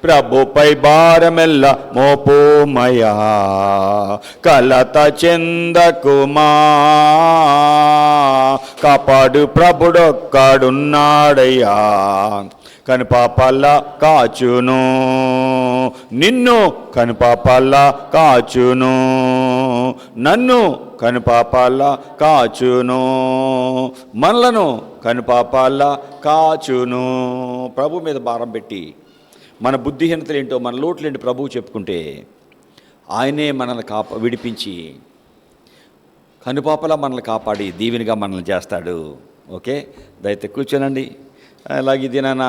[SPEAKER 1] ప్రభుపై భారమెల్ల మోపుమయా, కలత చెందకుమా, కాపాడు ప్రభుడొక్కడున్నాడయ్యా, కనుపాపలా కాచును. నిన్ను కనుపాపలా కాచును, నన్ను కనుపాపలా కాచును, మనలను కనుపాపలా కాచును. ప్రభు మీద భారం పెట్టి మన బుద్ధిహీనతలు ఏంటో, మన లోట్లేంటి ప్రభువు చెప్పుకుంటే ఆయనే మనల్ని విడిపించి కనుపాపలా మనల్ని కాపాడి దీవెనగా మనల్ని చేస్తాడు. ఓకే, దయచేసి కూర్చోనండి. అలాగే ఇది నాన్న,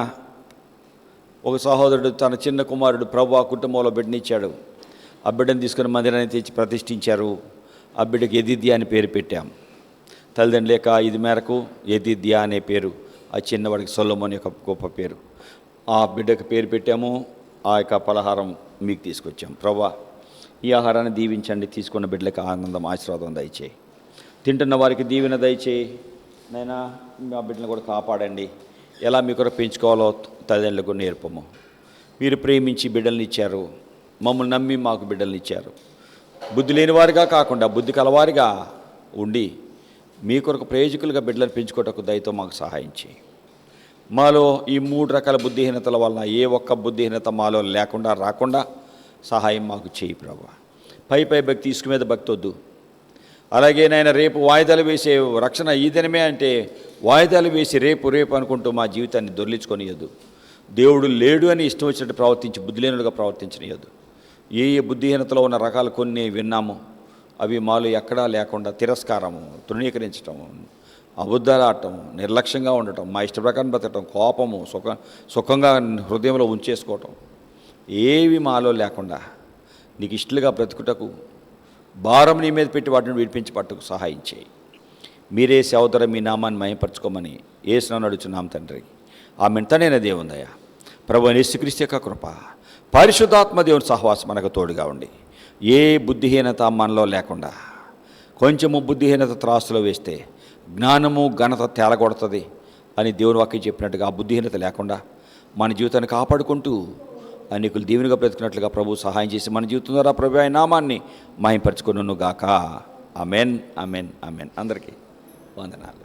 [SPEAKER 1] ఒక సహోదరుడు తన చిన్న కుమారుడు ప్రభు ఆ కుటుంబంలో బిడ్డనిచ్చాడు. ఆ బిడ్డను తీసుకుని మందిరాన్ని తెచ్చి ప్రతిష్ఠించారు. ఆ బిడ్డకి ఎదిద్యా అని పేరు పెట్టాం. తల్లిదండ్రుల యొక్క ఇది మేరకు ఎదిద్యా అనే పేరు, ఆ చిన్నవాడికి సొలొమోన్ యొక్క గొప్ప పేరు, ఆ బిడ్డకు పేరు పెట్టాము. ఆ యొక్క పలహారం మీకు తీసుకొచ్చాం. ప్రభా, ఈ ఆహారాన్ని దీవించండి. తీసుకున్న బిడ్డలకు ఆనందం, ఆశీర్వాదం దయచేయి. తింటున్న వారికి దీవెన దయచేయి. నైనా మా బిడ్డను కూడా కాపాడండి. ఎలా మీ కొరకు పెంచుకోవాలో తల్లిదండ్రులకు నేర్పము. మీరు ప్రేమించి బిడ్డల్ని ఇచ్చారు, మమ్మల్ని నమ్మి మాకు బిడ్డల్ని ఇచ్చారు. బుద్ధి లేనివారిగా కాకుండా బుద్ధి కలవారిగా ఉండి మీ కొరకు ప్రయోజకులుగా బిడ్డలను పెంచుకోవటకు దయతో మాకు సహాయం చేయి. మాలో ఈ 3 రకాల బుద్ధిహీనతల వలన ఏ ఒక్క బుద్ధిహీనత మాలో లేకుండా రాకుండా సహాయం మాకు చేయి ప్రభువా. పై భక్తి, ఇసుక మీద భక్తి వద్దు. అలాగే నాయన రేపు వాయిదాలు వేసే రక్షణ ఈ దినమే అంటే వాయిదాలు వేసి రేపు అనుకుంటూ మా జీవితాన్ని దొర్లించుకొనియద్దు. దేవుడు లేడు అని ఇష్టం వచ్చినట్టు ప్రవర్తించి బుద్ధిలేనులుగా ప్రవర్తించనియద్దు. ఏ బుద్ధిహీనతలో ఉన్న రకాలు కొన్ని విన్నాము, అవి మాలో ఎక్కడా లేకుండా తిరస్కారము, తృణీకరించటము, అబద్ధాలు నిర్లక్ష్యంగా ఉండటం, మా ఇష్ట ప్రకారం బ్రతకటం, కోపము, సుఖంగా హృదయంలో ఉంచేసుకోవటం, ఏవి మాలో లేకుండా నీకు ఇష్టలుగా బ్రతుకుటకు భారం నీ మీద పెట్టి వాటిని విడిపించి పట్టుకు సహాయం చేయి. మీరే సోదర మీ నామాన్ని మహిమపరచుకోమని యేసునామమున అడుగుచున్నాం తండ్రి. ఆమె తనైన దేవుందయ్య. ప్రభువైన యేసుక్రీస్తు యొక్క కృప, పరిశుద్ధాత్మ దేవుని సహవాసం మనకు తోడుగా ఉండి ఏ బుద్ధిహీనత మనలో లేకుండా, కొంచెము బుద్ధిహీనత త్రాసులో వేస్తే జ్ఞానము ఘనత తేలగొడుతుంది అని దేవుని వాక్యం చెప్పినట్టుగా ఆ బుద్ధిహీనత లేకుండా మన జీవితాన్ని కాపాడుకుంటూ అనేకులు దీవెనగా బ్రతుకున్నట్లుగా ప్రభు సహాయం చేసి మన జీవితం ద్వారా ప్రభు ఆయన నామాన్ని మహిమపరచుకొనుగాక. Amen, amen, amen. అందరికీ వందనాలు.